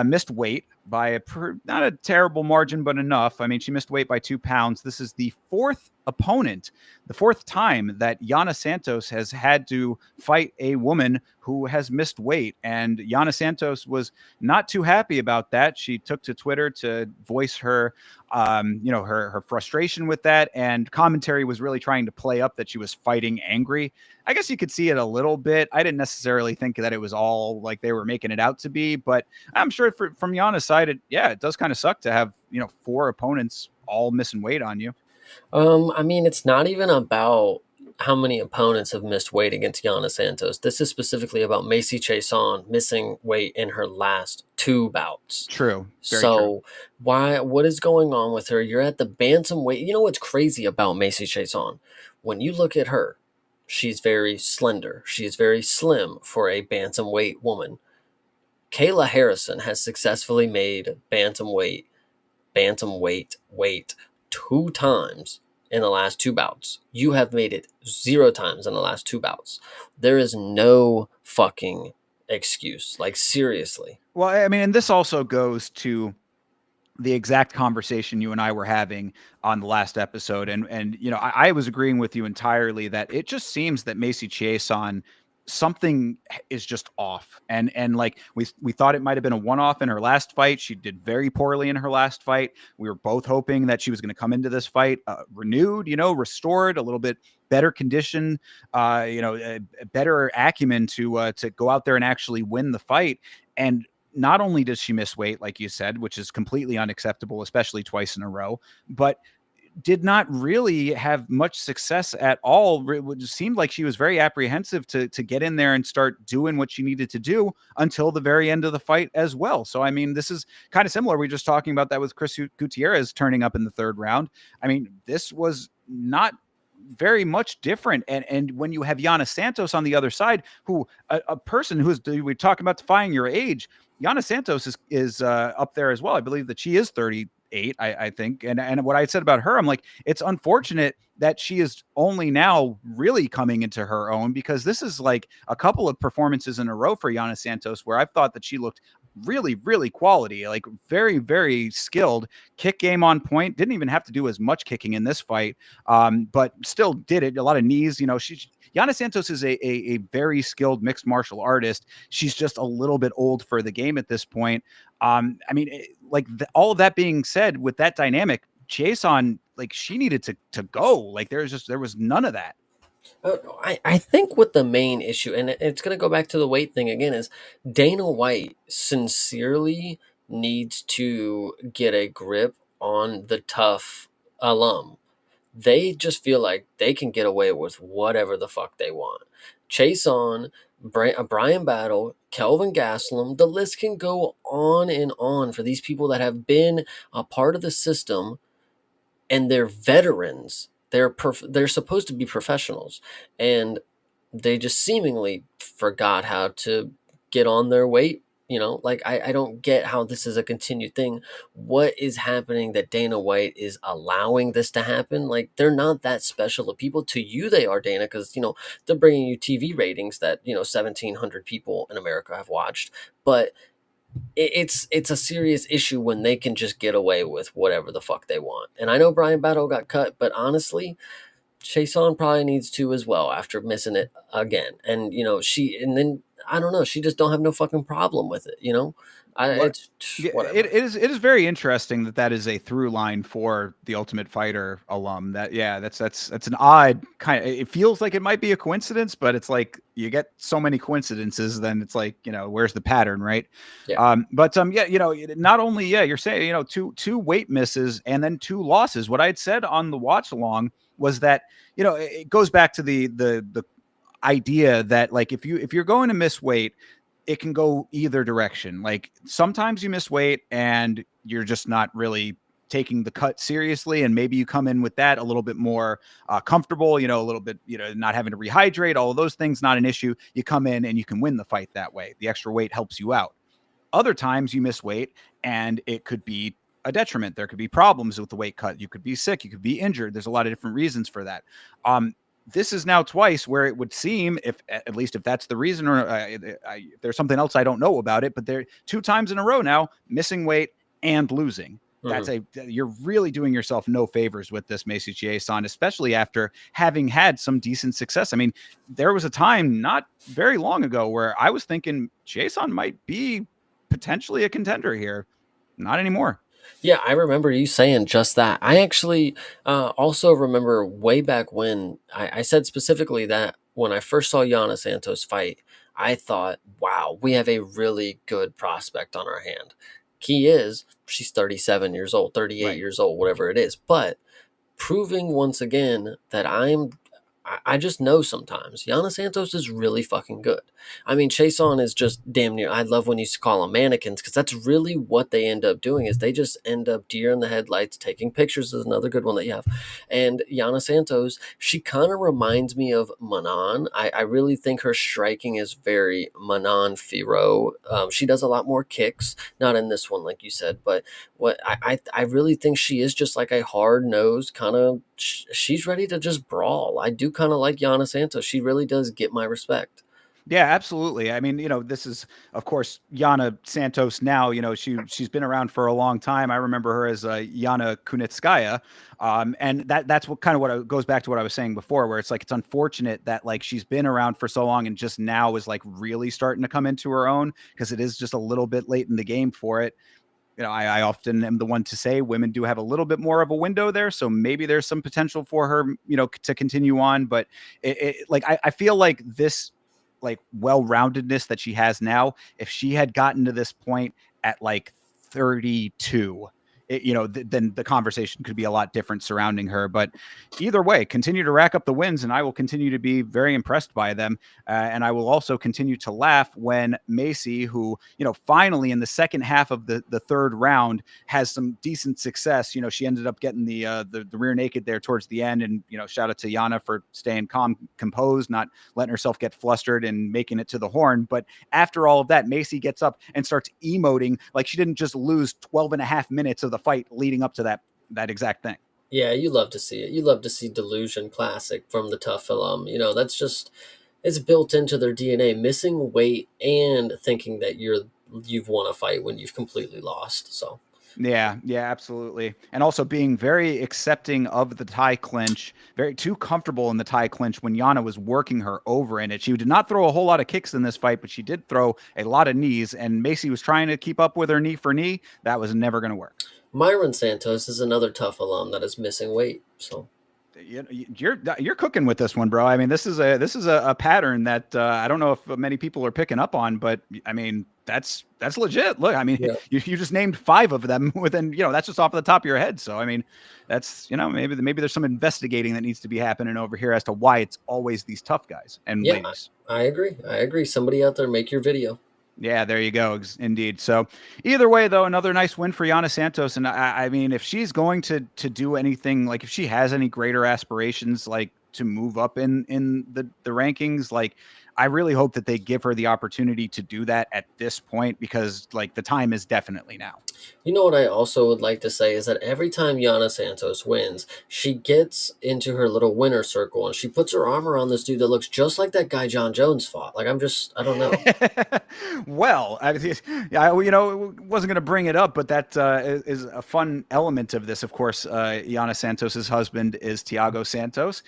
missed weight by not a terrible margin, but enough. I mean, she missed weight by 2 pounds. This is the fourth time that Yana Santos has had to fight a woman who has missed weight. And Yana Santos was not too happy about that. She took to Twitter to voice her, her frustration with that. And commentary was really trying to play up that she was fighting angry. I guess you could see it a little bit. I didn't necessarily think that it was all like they were making it out to be, but I'm sure from Yana's side, it does kind of suck to have, 4 opponents all missing weight on you. I mean, it's not even about how many opponents have missed weight against Yana Santos. This is specifically about Macy Chiasson missing weight in her last 2 bouts. True. Very So true. what is going on with her? You're at the bantamweight. You know what's crazy about Macy Chiasson? When you look at her, she's very slender. She is very slim for a bantamweight woman. Kayla Harrison has successfully made bantamweight weight 2 times in the last 2 bouts. You have made it 0 times in the last 2 bouts. There is no fucking excuse. Like, seriously. Well, I mean, and this also goes to the exact conversation you and I were having on the last episode. And I was agreeing with you entirely that it just seems that Macy Chiasson, something is just off. And like we thought it might have been a one-off in her last fight. She did very poorly in her last fight. We were both hoping that she was going to come into this fight renewed, restored, a little bit better condition, a better acumen to go out there and actually win the fight. And not only does she miss weight, like you said, which is completely unacceptable, especially twice in a row, but did not really have much success at all. It seemed like she was very apprehensive to get in there and start doing what she needed to do until the very end of the fight as well. So, I mean, this is kind of similar. We were just talking about that with Chris Gutierrez turning up in the third round. I mean, this was not very much different. And when you have Yana Santos on the other side, who a person who's, we talk about defying your age, Yana Santos is up there as well. I believe that she is 38, I think. And what I said about her, I'm like, it's unfortunate that she is only now really coming into her own, because this is like a couple of performances in a row for Yana Santos where I've thought that she looked really, really quality, like very, very skilled, kick game on point. Didn't even have to do as much kicking in this fight, but still did it. A lot of knees. Yana Santos is a very skilled mixed martial artist. She's just a little bit old for the game at this point. I mean, all of that being said, with that dynamic, Chiasson, like, she needed to go. Like, there was none of that. I think what the main issue, and it's going to go back to the weight thing again, is Dana White sincerely needs to get a grip on the tough alum. They just feel like they can get away with whatever the fuck they want. Chiasson, Brian Battle, Kelvin Gastelum, the list can go on and on for these people that have been a part of the system, and they're veterans. They're supposed to be professionals, and they just seemingly forgot how to get on their weight. Like, I don't get how this is a continued thing. What is happening that Dana White is allowing this to happen? Like, they're not that special of people. To you, they are, Dana, because, they're bringing you TV ratings that, 1,700 people in America have watched. But it's a serious issue when they can just get away with whatever the fuck they want. And I know Brian Battle got cut, but honestly, Chiasson probably needs to as well after missing it again. And then I don't know, she just don't have no fucking problem with it. It's whatever. It is very interesting that is a through line for the Ultimate Fighter alum. That's an odd kind of, it feels like it might be a coincidence, but it's like you get so many coincidences, then it's like, where's the pattern, right? Yeah. Not only, you're saying, two weight misses and then 2 losses. What I had said on the watch along was that, it goes back to the idea that like if you're going to miss weight, it can go either direction. Like sometimes you miss weight and you're just not really taking the cut seriously, and maybe you come in with that a little bit more comfortable, a little bit, not having to rehydrate, all of those things, not an issue. You come in and you can win the fight that way. The extra weight helps you out. Other times you miss weight and it could be a detriment. There could be problems with the weight cut. You could be sick. You could be injured. There's a lot of different reasons for that. This is now twice where it would seem, if at least if that's the reason, or there's something else I don't know about it, but there 2 times in a row now, missing weight and losing. You're really doing yourself no favors with this, Macy Chiasson, especially after having had some decent success. I mean, there was a time not very long ago where I was thinking Chiasson might be potentially a contender here. Not anymore. Yeah, I remember you saying just that. I actually also remember way back when I said specifically that when I first saw Yana Santos fight, I thought, wow, we have a really good prospect on our hand. Key is she's 37 years old, 38 Right. years old, whatever it is. But proving once again that I just know sometimes Yana Santos is really fucking good. I mean, Chason is just damn near. I love when you used to call them mannequins, because that's really what they end up doing. Is they just end up deer in the headlights, taking pictures. Is another good one that you have. And Yana Santos, she kind of reminds me of Manon. I really think her striking is very Manon Firo. She does a lot more kicks, not in this one, like you said, but I really think she is just like a hard nosed kind of. She's ready to just brawl. I do kind of like Yana Santos. She really does get my respect. Yeah, absolutely. I mean, this is, of course, Yana Santos now. She's been around for a long time. I remember her as Yana Kunitskaya, and that's what goes back to what I was saying before, where it's like it's unfortunate that like she's been around for so long and just now is like really starting to come into her own, because it is just a little bit late in the game for it. I often am the one to say women do have a little bit more of a window there, so maybe there's some potential for her, to continue on. But I feel like this like well-roundedness that she has now, if she had gotten to this point at like 32, then the conversation could be a lot different surrounding her. But either way, continue to rack up the wins, and I will continue to be very impressed by them. And I will also continue to laugh when Macy, who, finally in the second half of the third round has some decent success. She ended up getting the rear naked there towards the end. And, shout out to Yana for staying calm, composed, not letting herself get flustered and making it to the horn. But after all of that, Macy gets up and starts emoting like she didn't just lose 12 and a half minutes of the fight leading up to that exact thing. Yeah, you love to see it. You love to see delusion classic from the tough alum. That's just it's built into their DNA. Missing weight and thinking that you've won a fight when you've completely lost. So Yeah, absolutely. And also being very accepting of the tie clinch, very too comfortable in the tie clinch when Yana was working her over in it. She did not throw a whole lot of kicks in this fight, but she did throw a lot of knees, and Macy was trying to keep up with her knee for knee. That was never going to work. Myron Santos is another tough alum that is missing weight. So You're cooking with this one, bro. I mean, this is a pattern that I don't know if many people are picking up on, but I mean, that's legit. Look, I mean, yeah. you just named 5 of them within, that's just off the top of your head. So I mean, that's, maybe there's some investigating that needs to be happening over here as to why it's always these tough guys and Yeah, ladies. I agree. Somebody out there, make your video. Yeah, there you go. Indeed. So either way, though, another nice win for Yana Santos. And I mean, if she's going to do anything, like if she has any greater aspirations, like to move up in the rankings, like I really hope that they give her the opportunity to do that at this point, because like the time is definitely now. You know what I also would like to say is that every time Yana Santos wins, she gets into her little winner circle and she puts her arm around this dude that looks just like that guy John Jones fought. Like I don't know. Well, wasn't going to bring it up, but that is a fun element of this. Of course, Yana Santos's husband is Thiago Santos.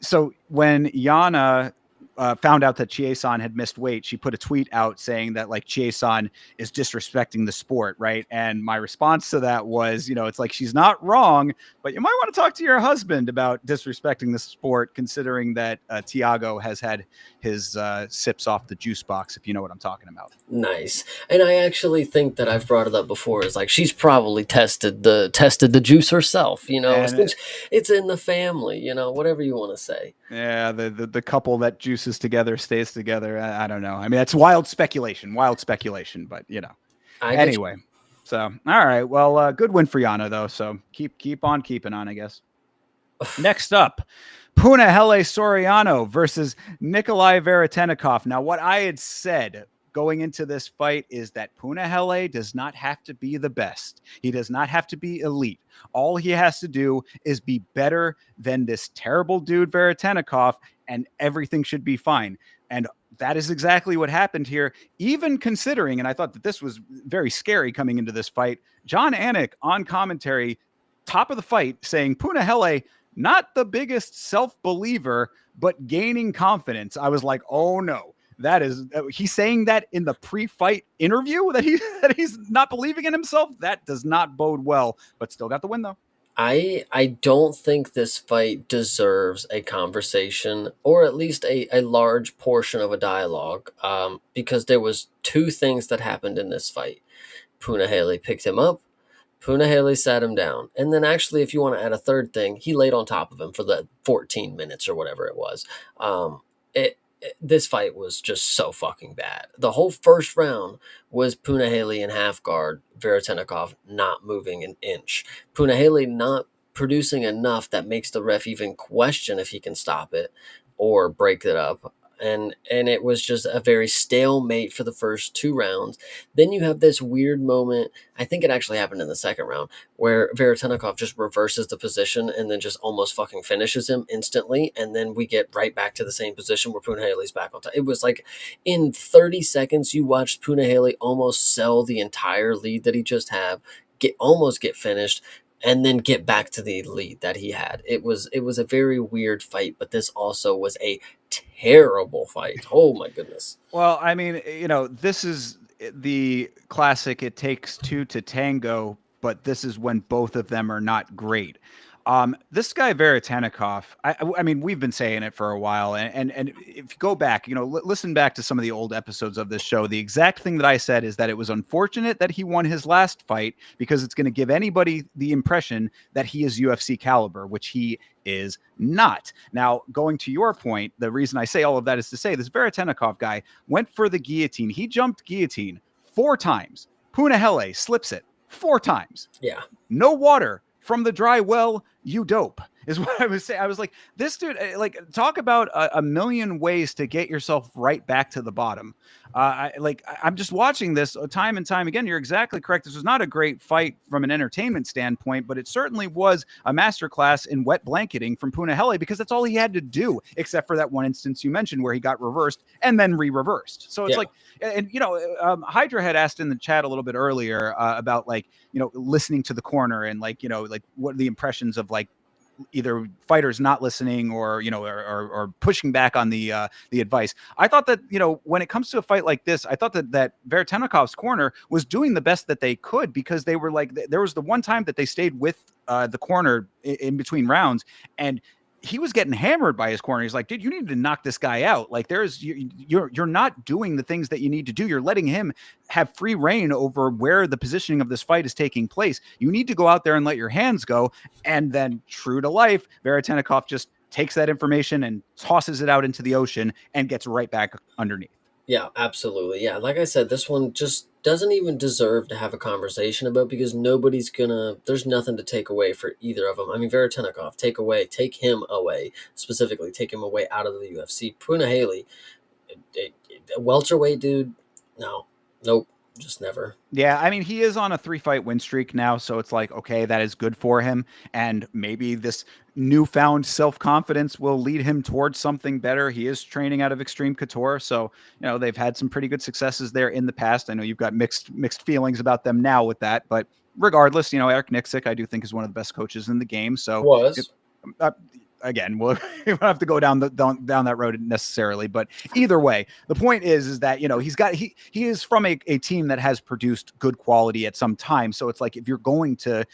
So when Yana found out that Chieson had missed weight, she put a tweet out saying that like Chieson is disrespecting the sport, right? And my response to that was, it's like she's not wrong, but you might want to talk to your husband about disrespecting the sport, considering that Tiago has had his sips off the juice box, if you know what I'm talking about. Nice. And I actually think that I've brought it up before. It's like she's probably tested the juice herself, And since it's in the family, whatever you want to say. yeah, the couple that juices together stays together. I don't know. I mean, that's wild speculation, but I get you. anyway. So, all right. Well, good win for Yana though. So keep on keeping on, I guess. Next up, Punahele Soriano versus Nikolai Veretennikov. Now, what I had said going into this fight is that Punahele does not have to be the best. He does not have to be elite. All he has to do is be better than this terrible dude Veretennikov, and everything should be fine. And that is exactly what happened here, even considering, and I thought that this was very scary coming into this fight, John Anik on commentary, top of the fight, saying Punahele, not the biggest self-believer, but gaining confidence. I was like, oh no. That is, he's saying that in the pre-fight interview that he's not believing in himself. That does not bode well, but still got the win though. I don't think this fight deserves a conversation, or at least a large portion of a dialogue, because there was two things that happened in this fight. Punahele picked him up. Punahele sat him down. And then actually, if you want to add a third thing, he laid on top of him for the 14 minutes or whatever it was. This fight was just so fucking bad. The whole first round was Punahele in half guard, Veretennikov not moving an inch. Punahele not producing enough that makes the ref even question if he can stop it or break it up. And it was just a very stalemate for the first two rounds. Then you have this weird moment. I think it actually happened in the second round where Veretennikov just reverses the position and then just almost fucking finishes him instantly. And then we get right back to the same position where Punahele's back on top. It was like in 30 seconds, you watched Punahele almost sell the entire lead that he just had, almost get finished, and then get back to the lead that he had. It was a very weird fight, but this also was a terrible fight. Oh my goodness. Well, I mean, this is the classic it takes two to tango, but this is when both of them are not great. This guy Veretennikov, I mean, we've been saying it for a while, and if you go back, listen back to some of the old episodes of this show. The exact thing that I said is that it was unfortunate that he won his last fight because it's going to give anybody the impression that he is UFC caliber, which he is not. Now, going to your point, the reason I say all of that is to say this Veretennikov guy went for the guillotine. He jumped guillotine 4 times. Punahele slips it 4 times. Yeah. No water from the dry well, you dope, is what I was saying. I was like, this dude, like, talk about a million ways to get yourself right back to the bottom. I'm just watching this time and time again. You're exactly correct. This was not a great fight from an entertainment standpoint, but it certainly was a masterclass in wet blanketing from Punahele, because that's all he had to do, except for that one instance you mentioned where he got reversed and then re-reversed. So it's like, and Hydra had asked in the chat a little bit earlier about listening to the corner and like what are the impressions of like either fighters not listening or or pushing back on the advice. I thought that when it comes to a fight like this, I thought that Veretennikov's corner was doing the best that they could, because they were like, there was the one time that they stayed with the corner in between rounds, and he was getting hammered by his corner. He's like, dude, you need to knock this guy out. Like, you're not doing the things that you need to do. You're letting him have free reign over where the positioning of this fight is taking place. You need to go out there and let your hands go. And then, true to life, Veretennikov just takes that information and tosses it out into the ocean and gets right back underneath. Yeah, absolutely. Yeah, like I said, this one just doesn't even deserve to have a conversation about, because there's nothing to take away for either of them. I mean, Veretennikov, take him away, specifically, take him away out of the UFC. Punahele, a welterweight dude, nope, just never. Yeah, I mean, he is on a 3-fight win streak now, so it's like, okay, that is good for him, and maybe this newfound self-confidence will lead him towards something better. He is training out of Extreme Couture, so they've had some pretty good successes there in the past. I know you've got mixed feelings about them now with that, but regardless, Eric Nixick, I do think, is one of the best coaches in the game. So Was again, we don't have to go down that road necessarily, but either way, the point is that he is from a team that has produced good quality at some time. So it's like if you're going to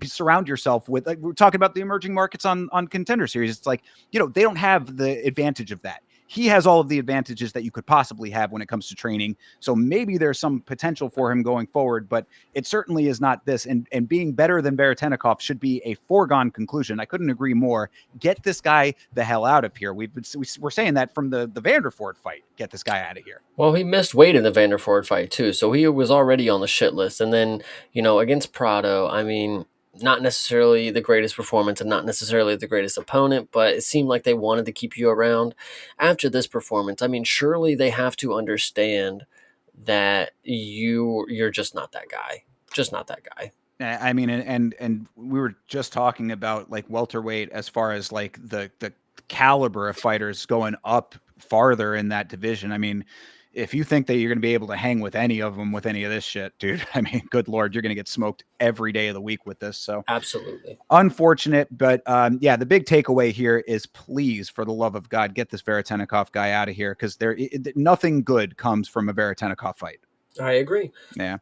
surround yourself with, like we're talking about the emerging markets on Contender Series, it's like they don't have the advantage of that. He has all of the advantages that you could possibly have when it comes to training. So maybe there's some potential for him going forward, but it certainly is not this. And being better than Veretennikov should be a foregone conclusion. I couldn't agree more. Get this guy the hell out of here. We're saying that from the Vanderford fight. Get this guy out of here. Well, he missed weight in the Vanderford fight too, so he was already on the shit list. And then, against Prado, I mean, not necessarily the greatest performance and not necessarily the greatest opponent, but it seemed like they wanted to keep you around. After this performance, I mean, surely they have to understand that you're just not that guy. Just not that guy. I mean, and we were just talking about like welterweight as far as like the caliber of fighters going up farther in that division. I mean, if you think that you're going to be able to hang with any of them with any of this shit, dude, I mean, good Lord, you're going to get smoked every day of the week with this. So Absolutely. unfortunate, but yeah, the big takeaway here is please, for the love of God, get this Veretennikov guy out of here because nothing good comes from a Veretennikov fight. I agree. Yeah.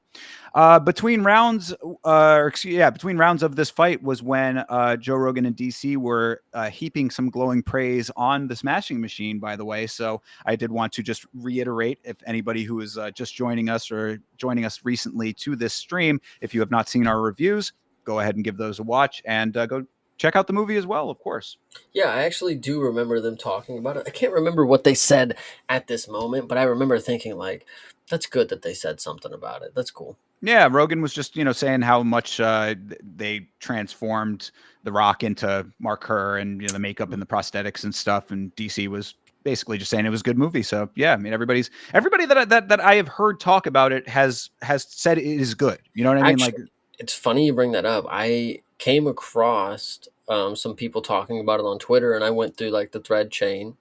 Between rounds of this fight was when Joe Rogan and DC were heaping some glowing praise on the Smashing Machine, by the way. So I did want to just reiterate, if anybody who is just joining us or joining us recently to this stream, if you have not seen our reviews, go ahead and give those a watch and go check out the movie as well, of course. Yeah, I actually do remember them talking about it. I can't remember what they said at this moment, but I remember thinking like, that's good that they said something about it. That's cool. Yeah, Rogan was just, saying how much they transformed The Rock into Mark Kerr and the makeup and the prosthetics and stuff, and DC was basically just saying it was a good movie. So yeah, I mean everybody that I have heard talk about it has said it is good. You know what I mean? Actually, it's funny you bring that up. I came across some people talking about it on Twitter, and I went through like the thread chain.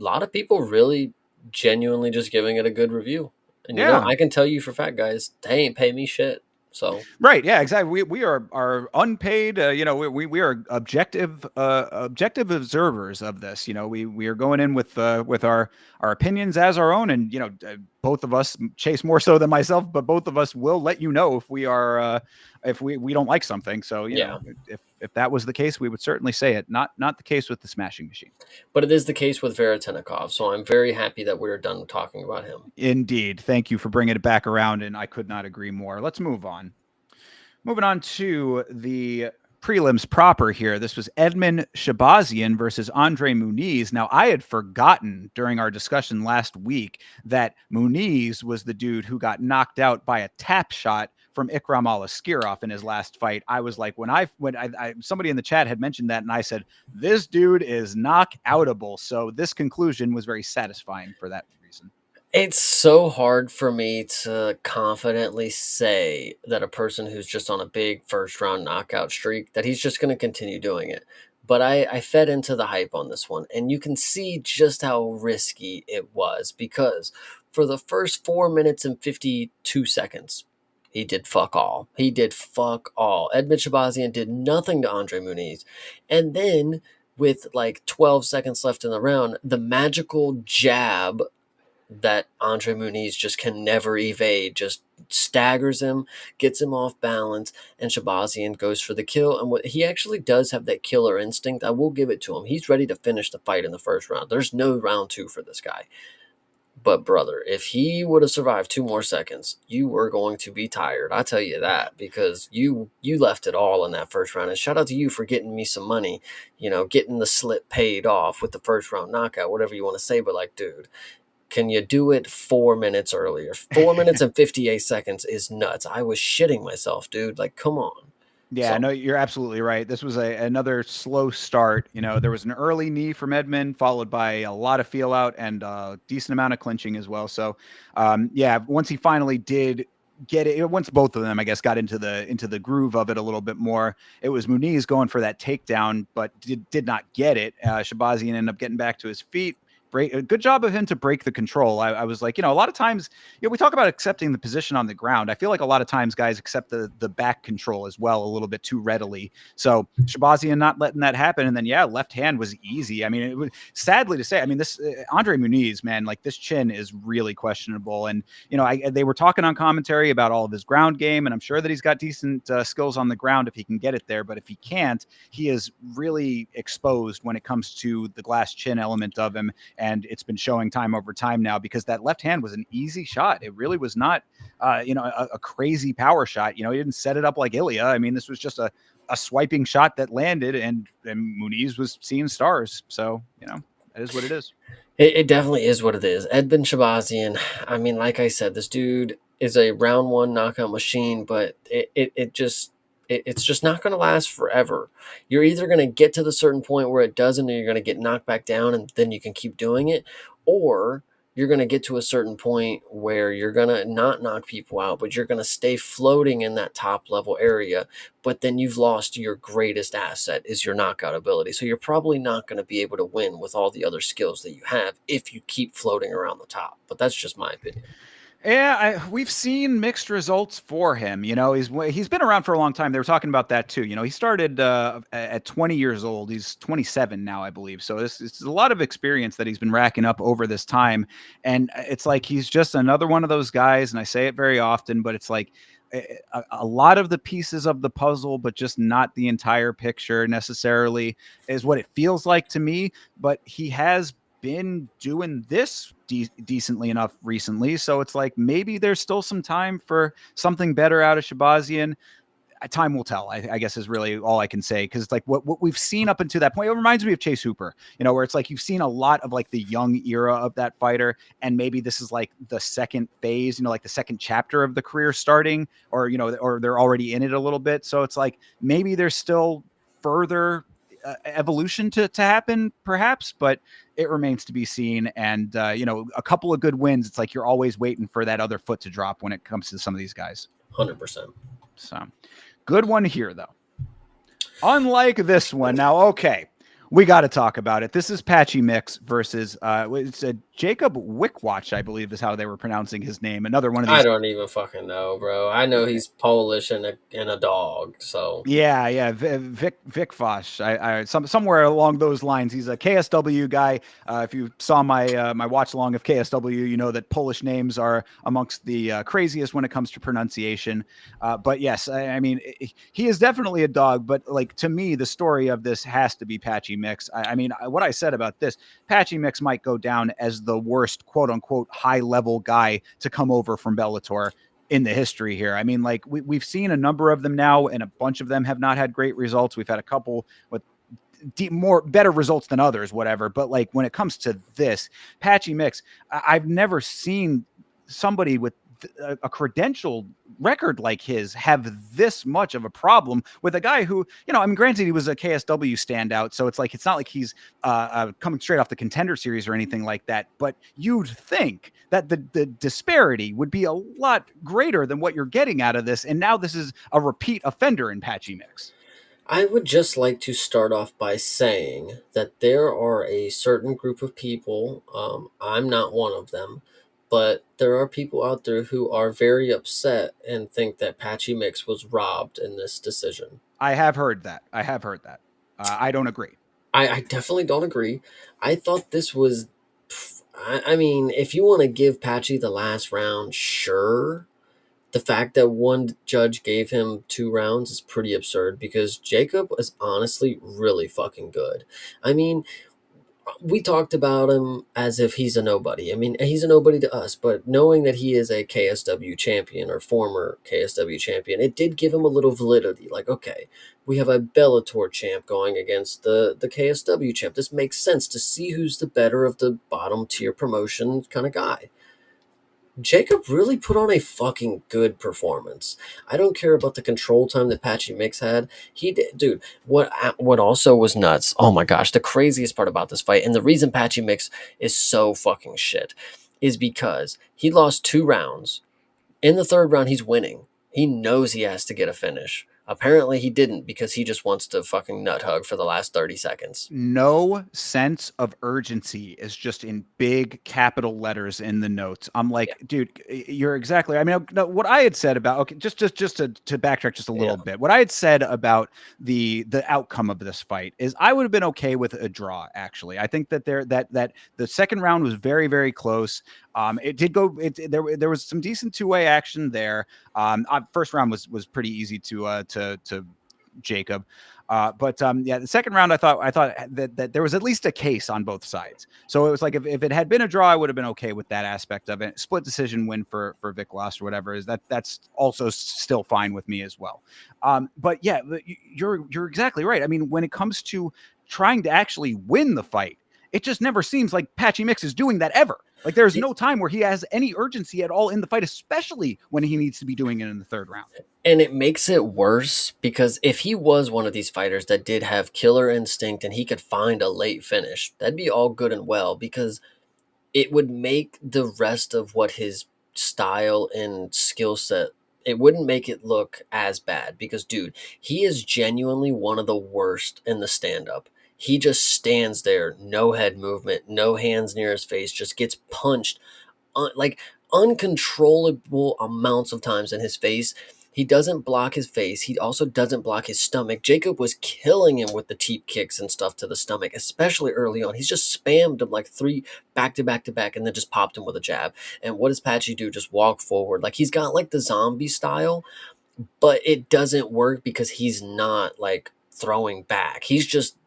A lot of people really genuinely just giving it a good review. And I can tell you for a fact, guys, they ain't pay me shit. So right, yeah, exactly. We are unpaid. We are objective observers of this. We are going in with our opinions as our own, and both of us, Chase more so than myself, but both of us will let you know if we are if we don't like something. So yeah, if that was the case, we would certainly say it. Not the case with the Smashing Machine, but it is the case with Veretennikov. So I'm very happy that we're done talking about him. Indeed, thank you for bringing it back around, and I could not agree more. Let's move on. Moving on to the prelims proper here. This was Edmen Shahbazyan versus Andre Muniz. Now, I had forgotten during our discussion last week that Muniz was the dude who got knocked out by a tap shot from Ikram Aliskerov in his last fight. I was like, when somebody in the chat had mentioned that, and I said, this dude is knockoutable. So this conclusion was very satisfying for that reason. It's so hard for me to confidently say that a person who's just on a big first round knockout streak, that he's just going to continue doing it. But I fed into the hype on this one, and you can see just how risky it was because for the first 4 minutes and 52 seconds, he did fuck all. He did fuck all. Edmen Shahbazyan did nothing to Andre Muniz. And then with like 12 seconds left in the round, the magical jab that Andre Muniz just can never evade, just staggers him, gets him off balance, and Shahbazyan goes for the kill. And he actually does have that killer instinct. I will give it to him. He's ready to finish the fight in the first round. There's no round two for this guy. But brother, if he would have survived 2 more seconds, you were going to be tired. I tell you that, because you left it all in that first round. And shout out to you for getting me some money, getting the slip paid off with the first round knockout, whatever you want to say. But like, dude, can you do it 4 minutes earlier? 4 minutes and 58 seconds is nuts. I was shitting myself, dude. Like, come on. Yeah, no, you're absolutely right. This was another slow start. There was an early knee from Edmen, followed by a lot of feel out and a decent amount of clinching as well. So, yeah, once he finally did get it, once both of them, I guess, got into the groove of it a little bit more, it was Muniz going for that takedown, but did not get it. Shahbazyan ended up getting back to his feet, a good job of him to break the control. I was like, a lot of times, we talk about accepting the position on the ground. I feel like a lot of times guys accept the back control as well a little bit too readily. So Shabazian not letting that happen, and then left hand was easy. I mean, it was sadly to say. I mean, this Andre Muniz, man, like this chin is really questionable, and they were talking on commentary about all of his ground game, and I'm sure that he's got decent skills on the ground if he can get it there. But if he can't, he is really exposed when it comes to the glass chin element of him. And it's been showing time over time now, because that left hand was an easy shot. It really was not, a crazy power shot. He didn't set it up like Ilya. I mean, this was just a swiping shot that landed, and Muniz was seeing stars. So, that is what it is. It definitely is what it is. Edben Shabazian, I mean, like I said, this dude is a round one knockout machine, but it's just not going to last forever. You're either going to get to the certain point where it doesn't, or you're going to get knocked back down and then you can keep doing it, or you're going to get to a certain point where you're going to not knock people out, but you're going to stay floating in that top level area. But then you've lost your greatest asset, is your knockout ability. So you're probably not going to be able to win with all the other skills that you have if you keep floating around the top. But that's just my opinion. Yeah, we've seen mixed results for him. He's been around for a long time. They were talking about that too. He started at 20 years old. He's 27 now, I believe. So it's a lot of experience that he's been racking up over this time. And it's like he's just another one of those guys. And I say it very often, but it's like a lot of the pieces of the puzzle, but just not the entire picture necessarily, is what it feels like to me. But he has been doing this decently enough recently, so it's like maybe there's still some time for something better out of Shabazian. Time will tell, I guess, is really all I can say, because it's like what we've seen up until that point. It reminds me of Chase Hooper, where it's like you've seen a lot of like the young era of that fighter, and maybe this is like the second phase, like the second chapter of the career starting, or or they're already in it a little bit. So it's like maybe there's still further evolution to happen, perhaps, but it remains to be seen. And a couple of good wins, it's like you're always waiting for that other foot to drop when it comes to some of these guys. 100%. So good one here, though. Unlike this one. Now, okay, we got to talk about it. This is Patchy Mix versus it's a Jacob Wickwatch, I believe is how they were pronouncing his name. Another one of these. I don't even fucking know, bro. I know he's Polish and a dog. So Yeah, Vic Fosh. Somewhere along those lines. He's a KSW guy. If you saw my my watch along of KSW, you know that Polish names are amongst the craziest when it comes to pronunciation. But yes, I mean he is definitely a dog. But like, to me, the story of this has to be Patchy Mix. I mean, what I said about this, Patchy Mix might go down as the worst quote unquote high level guy to come over from Bellator in the history here. I mean, like we've seen a number of them now, and a bunch of them have not had great results. We've had a couple with better results than others, whatever. But like when it comes to this Patchy Mix, I've never seen somebody with a credentialed record like his have this much of a problem with a guy who, I mean, granted, he was a KSW standout, so it's like it's not like he's coming straight off the Contender series or anything like that. But you'd think that the disparity would be a lot greater than what you're getting out of this, and now this is a repeat offender in Patchy Mix. I would just like to start off by saying that there are a certain group of people, I'm not one of them, but there are people out there who are very upset and think that Patchy Mix was robbed in this decision. I have heard that. I don't agree. I definitely don't agree. I thought this was, I mean, if you want to give Patchy the last round, sure. The fact that one judge gave him 2 rounds is pretty absurd, because Jacob is honestly really fucking good. I mean, we talked about him as if he's a nobody. I mean, he's a nobody to us, but knowing that he is a KSW champion or former KSW champion, it did give him a little validity. Like, okay, we have a Bellator champ going against the KSW champ. This makes sense to see who's the better of the bottom tier promotion kind of guy. Jacob really put on a fucking good performance. I don't care about the control time that Patchy Mix had. He did, dude. What also was nuts? Oh my gosh, the craziest part about this fight, and the reason Patchy Mix is so fucking shit, is because he lost 2 rounds. In the third round, he's winning. He knows he has to get a finish. Apparently he didn't because he just wants to fucking nut hug for the last 30 seconds. No sense of urgency is just in big capital letters in the notes. I'm Yeah. like, dude, you're exactly. I mean, what I had said about, okay, just to backtrack just a Yeah. little bit. What I had said about the outcome of this fight is I would have been okay with a draw. Actually, I think that that the second round was very very close. It did go. There was some decent two-way action there. First round was pretty easy to Jacob. Yeah, the second round, I thought that there was at least a case on both sides. So it was like if it had been a draw, I would have been okay with that aspect of it. Split decision win for Vic Lost or whatever is that's also still fine with me as well. But yeah, you're exactly right. I mean, when it comes to trying to actually win the fight, it just never seems like Patchy Mix is doing that ever. Like there's no time where he has any urgency at all in the fight, especially when he needs to be doing it in the third round. And it makes it worse because if he was one of these fighters that did have killer instinct and he could find a late finish, that'd be all good and well because it would make the rest of what his style and skill set, it wouldn't make it look as bad because dude, he is genuinely one of the worst in the stand up. He just stands there, no head movement, no hands near his face, just gets punched like uncontrollable amounts of times in his face. He doesn't block his face. He also doesn't block his stomach. Jacob was killing him with the teep kicks and stuff to the stomach, especially early on. He's just spammed him like three back to back to back and then just popped him with a jab. And what does Patchy do? Just walk forward. Like he's got like the zombie style, but it doesn't work because he's not like throwing back. He's just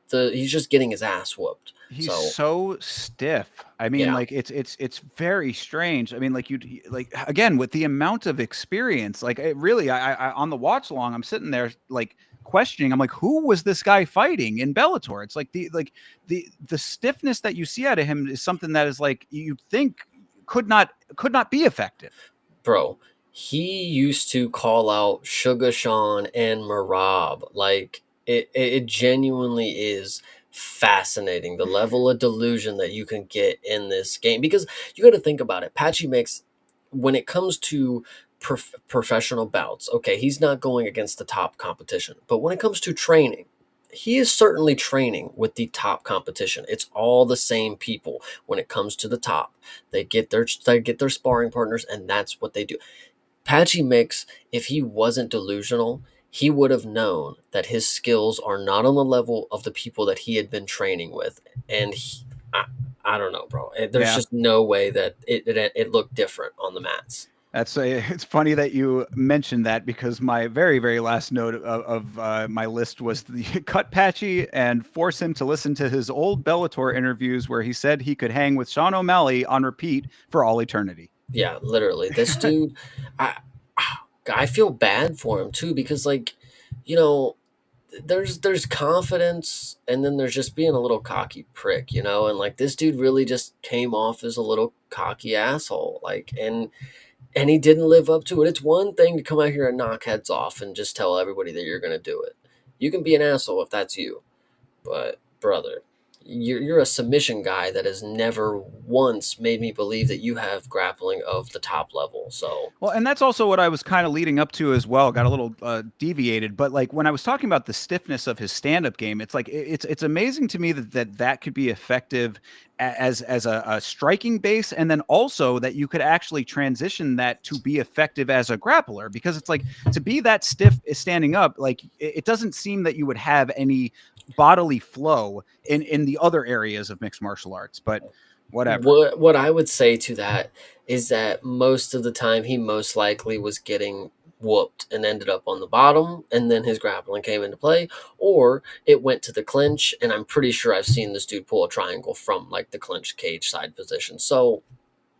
getting his ass whooped. He's So so stiff. I mean, yeah. like it's very strange. I mean, like you like again with the amount of experience, like it really, I on the watch along, I'm sitting there like questioning. I'm like, who was this guy fighting in Bellator? It's like the stiffness that you see out of him is something that is like you think could not be effective. Bro, he used to call out Sugar Sean and Marab. Like it genuinely is fascinating the level of delusion that you can get in this game because you got to think about it. Patchy Mix, when it comes to professional bouts, okay, he's not going against the top competition, but when it comes to training, he is certainly training with the top competition. It's all the same people when it comes to the top. They get their sparring partners, and that's what they do. Patchy Mix, if he wasn't delusional, he would have known that his skills are not on the level of the people that he had been training with, and I don't know, bro. There's Yeah. just no way that it looked different on the mats. It's funny that you mentioned that because my very very last note of my list was the cut Patchy and force him to listen to his old Bellator interviews where he said he could hang with Sean O'Malley on repeat for all eternity. Yeah, literally. This dude, I I feel bad for him too because like, you know, there's confidence and then there's just being a little cocky prick, and like this dude really just came off as a little cocky asshole. Like and he didn't live up to it. It's one thing to come out here and knock heads off and just tell everybody that you're gonna do it. You can be an asshole if that's you. But brother, you're a submission guy that has never once made me believe that you have grappling of the top level. So Well, and that's also what I was kind of leading up to as well. Got a little deviated, but like when I was talking about the stiffness of his stand-up game, it's like it's amazing to me that could be effective as a striking base, and then also that you could actually transition that to be effective as a grappler. Because it's like to be that stiff standing up, like it doesn't seem that you would have any bodily flow in the other areas of mixed martial arts. But whatever. what I would say to that is that most of the time he most likely was getting whooped and ended up on the bottom and then his grappling came into play, or it went to the clinch, and I'm pretty sure I've seen this dude pull a triangle from like the clinch cage side position. So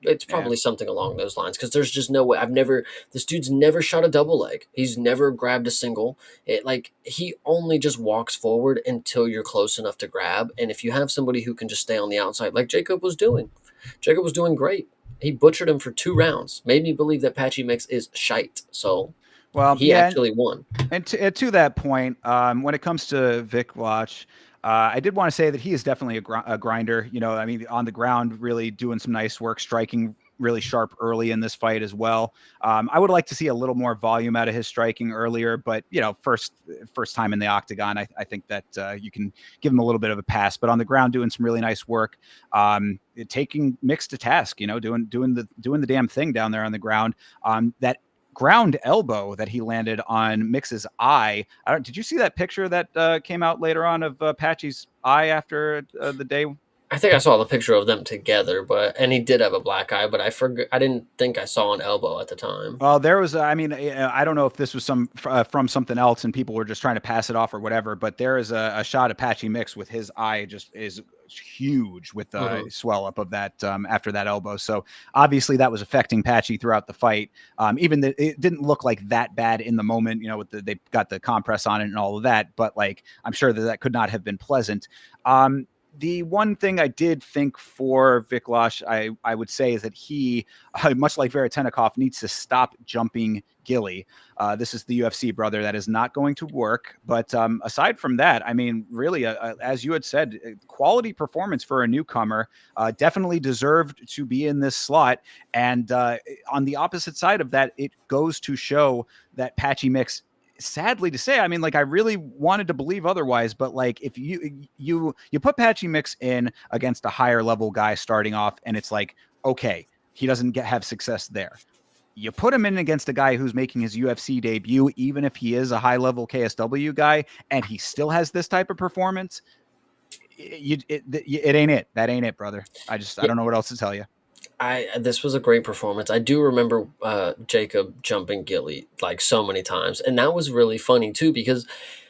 it's Yeah. probably something along those lines because there's just no way. This dude's never shot a double leg. He's never grabbed a single. He only just walks forward until you're close enough to grab. And if you have somebody who can just stay on the outside, like Jacob was doing great. He butchered him for 2 rounds, made me believe that Patchy Mix is shite. So Well, he yeah, actually won. and to that point, when it comes to Vic Watch, I did want to say that he is definitely a grinder. I mean, on the ground, really doing some nice work, striking really sharp early in this fight as well. I would like to see a little more volume out of his striking earlier, but first time in the octagon, I think that you can give him a little bit of a pass. But on the ground, doing some really nice work, taking Mix to task, doing the damn thing down there on the ground. That ground elbow that he landed on Mix's eye. Did you see that picture that came out later on of Patchy's eye after the day? I think I saw the picture of them together, and he did have a black eye, but I didn't think I saw an elbow at the time. Well, there was, I mean, I don't know if this was from something else and people were just trying to pass it off or whatever, but there is a shot of Patchy Mix with his eye just is huge with the swell up of that after that elbow. So obviously that was affecting Patchy throughout the fight. It didn't look like that bad in the moment, they got the compress on it and all of that, but like, I'm sure that could not have been pleasant. The one thing I did think for Viklash, I would say, is that he, much like Veretennikov, needs to stop jumping Gilly. This is the UFC, brother. That is not going to work. But aside from that, I mean, really, as you had said, quality performance for a newcomer, definitely deserved to be in this slot. And on the opposite side of that, it goes to show that Patchy Mix, sadly to say, I mean, like, I really wanted to believe otherwise, but like, if you put Patchy Mix in against a higher level guy starting off, and it's like, okay, he doesn't have success there. You put him in against a guy who's making his UFC debut, even if he is a high level KSW guy, and he still has this type of performance. It ain't it. That ain't it, brother. I don't know what else to tell you. This was a great performance. I do remember Jacob jumping Gilly like so many times, and that was really funny too because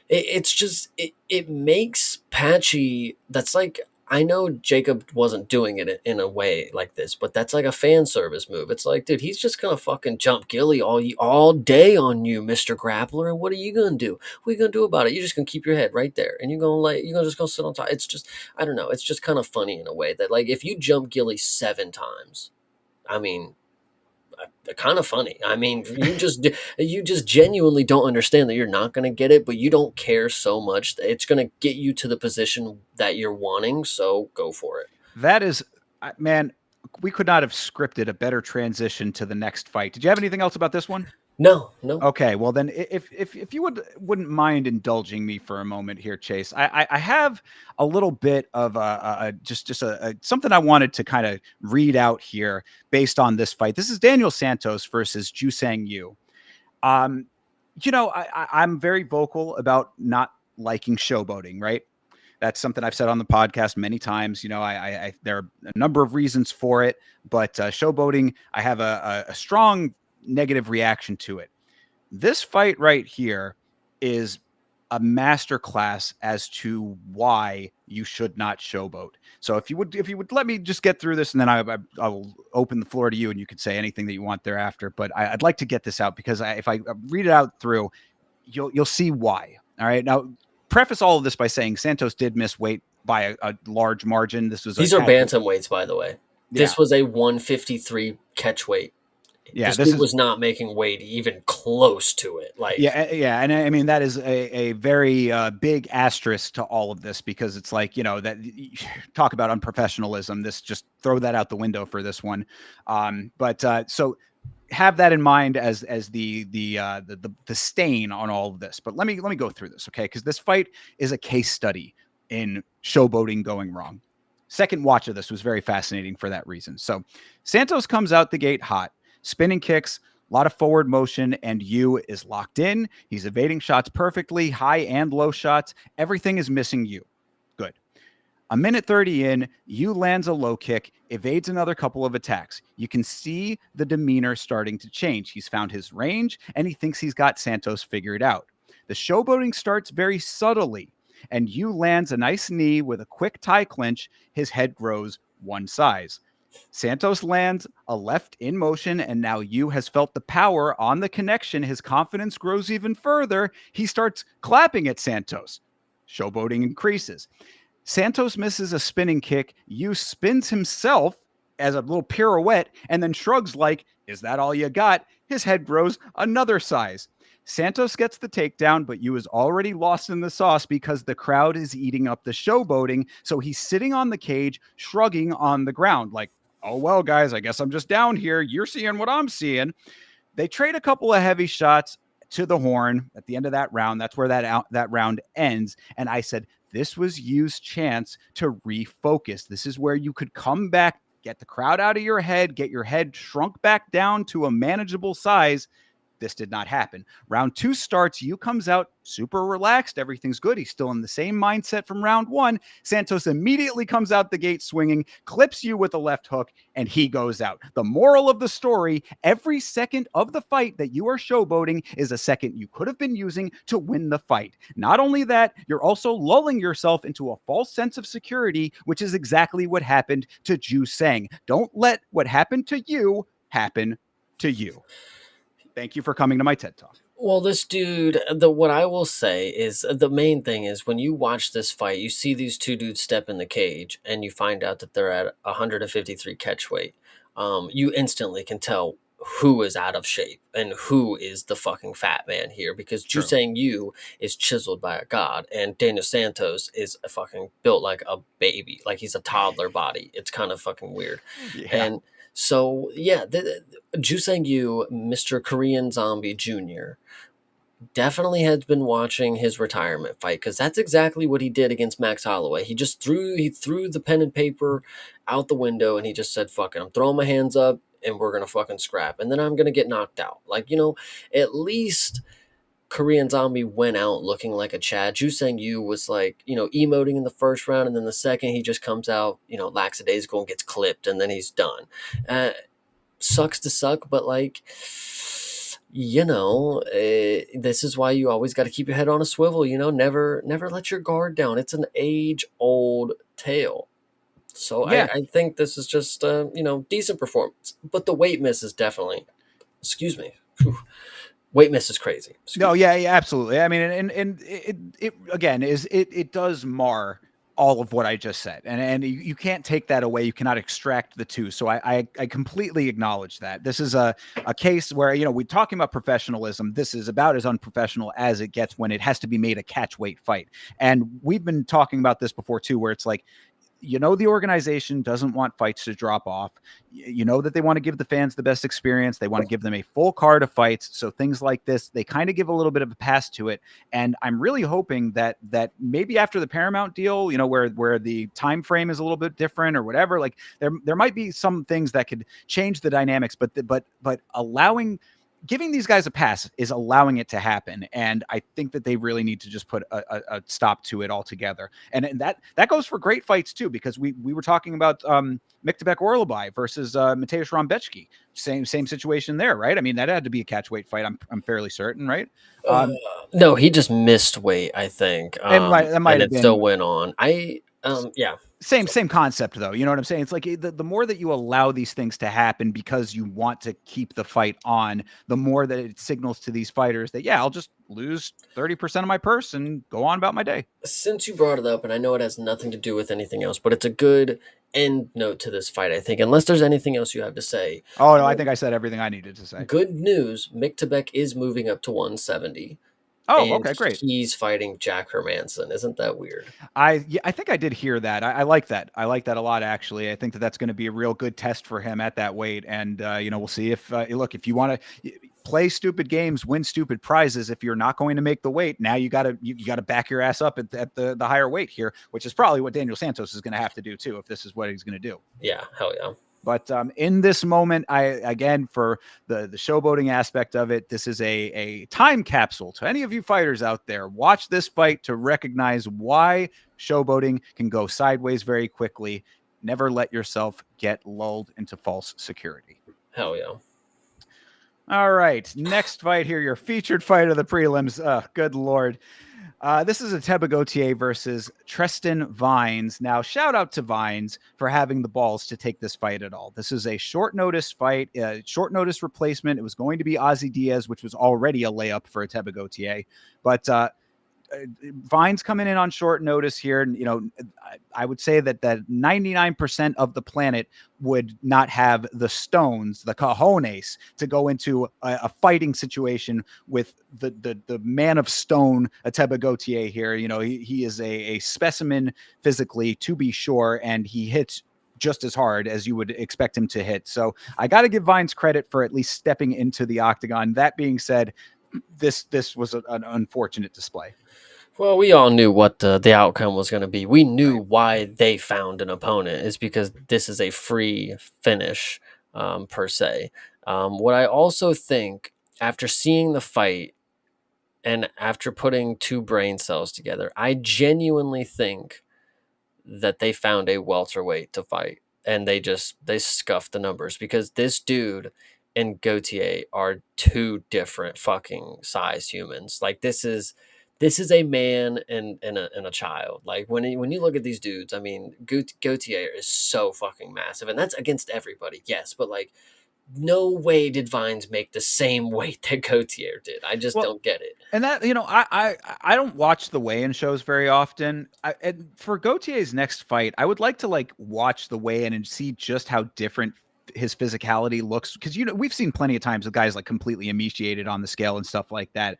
it makes Patchy. That's like, I know Jacob wasn't doing it in a way like this, but that's like a fan service move. It's like, dude, he's just gonna fucking jump Gilly all day on you, Mister Grappler, and what are you gonna do? What are you gonna do about it? You're just gonna keep your head right there, and you're just gonna sit on top. It's just, I don't know. It's just kind of funny in a way that, like, if you jump Gilly 7 times, I mean, kind of funny. I mean, you just genuinely don't understand that you're not going to get it, but you don't care so much. It's going to get you to the position that you're wanting, so go for it. That is, man, we could not have scripted a better transition to the next fight. Did you have anything else about this one? No. Okay, well then, if you wouldn't mind indulging me for a moment here, Chase, I have a little bit of just something I wanted to kind of read out here based on this fight. This is Daniel Santos versus Jusang Yu. I'm very vocal about not liking showboating, right? That's something I've said on the podcast many times. There are a number of reasons for it, but showboating, I have a strong negative reaction to it. This fight right here is a masterclass as to why you should not showboat. So if you would let me just get through this, and then I'll open the floor to you, and you could say anything that you want thereafter. But I'd like to get this out because if I read it out through, you'll see why. All right. Now, preface all of this by saying Santos did miss weight by a large margin. These are bantamweights, by the way. Yeah. This was a 153 catch weight. Yeah, this was not making weight even close to it. And I mean, that is a very big asterisk to all of this, because it's like, that talk about unprofessionalism. This, just throw that out the window for this one. So have that in mind as the stain on all of this. But let me go through this, okay? Because this fight is a case study in showboating going wrong. Second watch of this was very fascinating for that reason. So Santos comes out the gate hot. Spinning kicks, a lot of forward motion, and Yu is locked in. He's evading shots perfectly, high and low shots. Everything is missing Yu. Good. A minute 30 in, Yu lands a low kick, evades another couple of attacks. You can see the demeanor starting to change. He's found his range, and he thinks he's got Santos figured out. The showboating starts very subtly, and Yu lands a nice knee with a quick tie clinch. His head grows one size. Santos lands a left in motion, and now Yu has felt the power on the connection. His confidence grows even further. He starts clapping at Santos. Showboating increases. Santos misses a spinning kick. Yu spins himself as a little pirouette and then shrugs like, "Is that all you got?" His head grows another size. Santos gets the takedown, but Yu is already lost in the sauce because the crowd is eating up the showboating. So he's sitting on the cage, shrugging on the ground like, oh, well, guys, I guess I'm just down here. You're seeing what I'm seeing. They trade a couple of heavy shots to the horn at the end of that round. That's where that round ends. And I said, this was Yu's chance to refocus. This is where you could come back, get the crowd out of your head, get your head shrunk back down to a manageable size. This did not happen. Round 2 starts. Yu comes out super relaxed. Everything's good. He's still in the same mindset from round 1. Santos immediately comes out the gate swinging, clips Yu with a left hook, and he goes out. The moral of the story, every second of the fight that you are showboating is a second you could have been using to win the fight. Not only that, you're also lulling yourself into a false sense of security, which is exactly what happened to Ju Sang. Don't let what happened to you happen to you. Thank you for coming to my TED Talk. Well, this dude, what I will say is the main thing is when you watch this fight, you see these two dudes step in the cage, and you find out that they're at 153 catch weight. You instantly can tell who is out of shape and who is the fucking fat man here, because True. Jusang Yu is chiseled by a god, and Daniel Santos is a fucking built like a baby, like he's a toddler body. It's kind of fucking weird. Yeah. And so, yeah, Jusang Yu, Mr. Korean Zombie Jr., definitely has been watching his retirement fight, because that's exactly what he did against Max Holloway. He threw the pen and paper out the window, and he just said, fuck it, I'm throwing my hands up and we're gonna fucking scrap, and then I'm gonna get knocked out. Like, at least Korean Zombie went out looking like a Chad. Jusang Yu was like, emoting in the first round, and then the second he just comes out, lackadaisical and gets clipped, and then he's done. Sucks to suck, but like, this is why you always got to keep your head on a swivel. Never let your guard down. It's an age old tale. So Yeah. I think this is just decent performance, but the weight miss is definitely, excuse me, weight miss is crazy. No, yeah, absolutely. I mean, and it again it does mar all of what I just said, and you can't take that away. You cannot extract the two. So I completely acknowledge that. This is a case where we're talking about professionalism. This is about as unprofessional as it gets when it has to be made a catch weight fight. And we've been talking about this before too, where it's like, the organization doesn't want fights to drop off. That they want to give the fans the best experience. They want to give them a full card of fights. So things like this, they kind of give a little bit of a pass to it. And I'm really hoping that maybe after the Paramount deal, where the time frame is a little bit different or whatever, like there might be some things that could change the dynamics, but giving these guys a pass is allowing it to happen. And I think that they really need to just put a stop to it altogether. And that goes for great fights too, because we were talking about Miktabek Orlobai versus Mateusz Rambecki. Same situation there, right? I mean, that had to be a catch weight fight. I'm fairly certain, right? No, he just missed weight, I think. That might and have it been still went on. Yeah. Same concept though. You know what I'm saying? It's like the more that you allow these things to happen because you want to keep the fight on, the more that it signals to these fighters that, I'll just lose 30% of my purse and go on about my day. Since you brought it up, and I know it has nothing to do with anything else, but it's a good end note to this fight, I think, unless there's anything else you have to say. Oh, no, I think I said everything I needed to say. Good news, Mick Tebek is moving up to 170. Oh, okay, great. He's fighting Jack Hermanson. Isn't that weird? I think I did hear that. I like that. I like that a lot, actually. I think that's going to be a real good test for him at that weight. And, we'll see if you want to play stupid games, win stupid prizes. If you're not going to make the weight, now you got to back your ass up at the higher weight here, which is probably what Daniel Santos is going to have to do too, if this is what he's going to do. Yeah, hell yeah. But in this moment, for the showboating aspect of it, this is a time capsule to any of you fighters out there. Watch this fight to recognize why showboating can go sideways very quickly. Never let yourself get lulled into false security. Hell yeah. All right, next fight here, your featured fight of the prelims. Good Lord. This is Ateba Gautier versus Tristan Vines. Now, shout out to Vines for having the balls to take this fight at all. This is a short notice fight, short notice replacement. It was going to be Ozzy Diaz, which was already a layup for Ateba Gautier. But Vines coming in on short notice here. And, I would say that 99% of the planet would not have the stones, the cojones, to go into a fighting situation with the man of stone, Ateba Gautier here. He is a specimen physically, to be sure, and he hits just as hard as you would expect him to hit. So I got to give Vines credit for at least stepping into the octagon. That being said, this was an unfortunate display. Well, we all knew what the outcome was going to be. We knew Right. why they found an opponent is because this is a free finish, per se. What I also think, after seeing the fight and after putting two brain cells together, I genuinely think that they found a welterweight to fight, and they scuffed the numbers because this dude and Gautier are two different fucking size humans. Like this is a man and a child. Like when you look at these dudes, I mean, Gautier is so fucking massive, and that's against everybody. Yes, but like, no way did Vines make the same weight that Gautier did. I just Well, don't get it. and that, I don't watch the weigh-in shows very often. And for Gautier's next fight, I would like to like watch the weigh-in and see just how different his physicality looks, because we've seen plenty of times with guys like completely emaciated on the scale and stuff like that.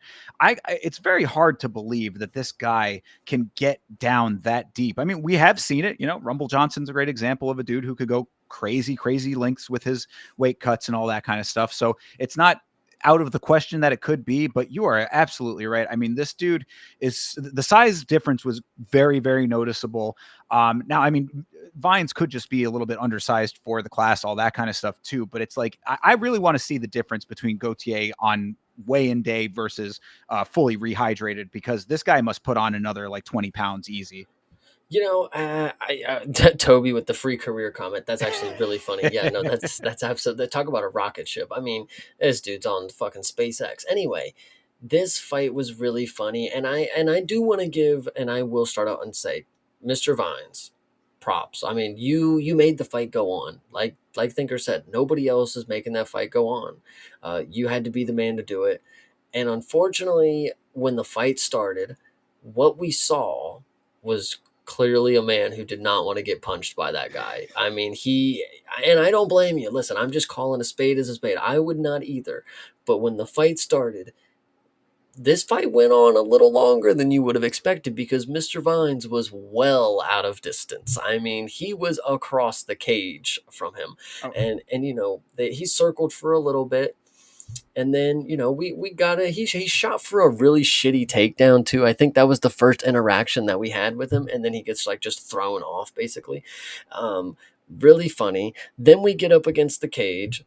It's very hard to believe that this guy can get down that deep. I mean, we have seen it. Rumble Johnson's a great example of a dude who could go crazy lengths with his weight cuts and all that kind of stuff. So it's not out of the question that it could be, but you are absolutely right. I mean, this dude is, the size difference was very noticeable. Now, I mean, Vines could just be a little bit undersized for the class, all that kind of stuff too. But it's like, I really want to see the difference between Gautier on weigh-in day versus fully rehydrated, because this guy must put on another like 20 pounds easy. Toby with the free career comment. That's actually really funny. Yeah, no, that's absolutely. Talk about a rocket ship. I mean, this dude's on fucking SpaceX. Anyway, this fight was really funny, and I do want to give, and I will start out and say, Mr. Vines, props. I mean, you made the fight go on. Like Thinker said, nobody else is making that fight go on. You had to be the man to do it, and unfortunately, when the fight started, what we saw was clearly a man who did not want to get punched by that guy. I mean, and I don't blame you. Listen, I'm just calling a spade as a spade. I would not either. But when the fight started, this fight went on a little longer than you would have expected because Mr. Vines was well out of distance. I mean, he was across the cage from him. Oh, And he circled for a little bit. And then, we got he shot for a really shitty takedown too. I think that was the first interaction that we had with him. And then he gets like just thrown off basically. Really funny. Then we get up against the cage.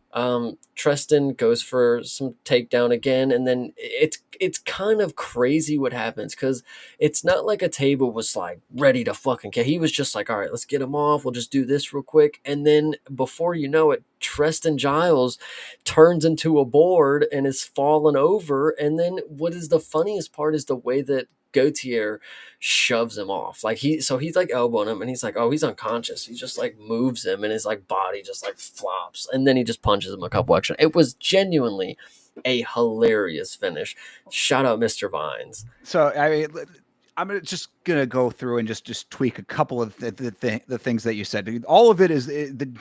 Tristan goes for some takedown again. And then it's kind of crazy what happens because it's not like a table was like ready to fucking get. He was just like, all right, let's get him off. We'll just do this real quick. And then before you know it, Tristan Giles turns into a board and is fallen over. And then what is the funniest part is the way that Gautier shoves him off. Like he's like elbowing him and he's like, oh, he's unconscious. He just like moves him and his like body just like flops. And then he just punches him a couple extra. It was genuinely a hilarious finish. Shout out Mr. Vines. so I mean, I'm just gonna go through and just tweak a couple of the things that you said. All of it is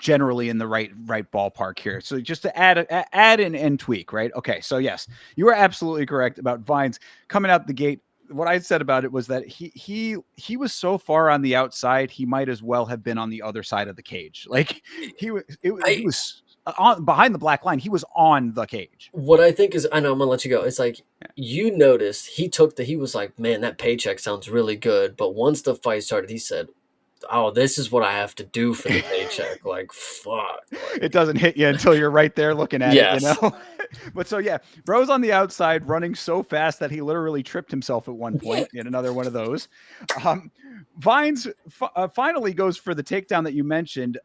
generally in the right ballpark here. So just to add in and tweak, right? Okay, so yes, you are absolutely correct about Vines coming out the gate. What I said about it was that he was so far on the outside, he might as well have been on the other side of the cage. Like he was on behind the black line. He was on the cage. What I think is, I know I'm gonna let you go. It's like you noticed he was like, man, that paycheck sounds really good. But once the fight started, he said, oh, this is what I have to do for the paycheck. Like, fuck. Like, It doesn't hit you until you're right there looking at yes. it. But so yeah, bro's on the outside running so fast that he literally tripped himself at one point. Yet another one of those. Vines finally goes for the takedown that you mentioned,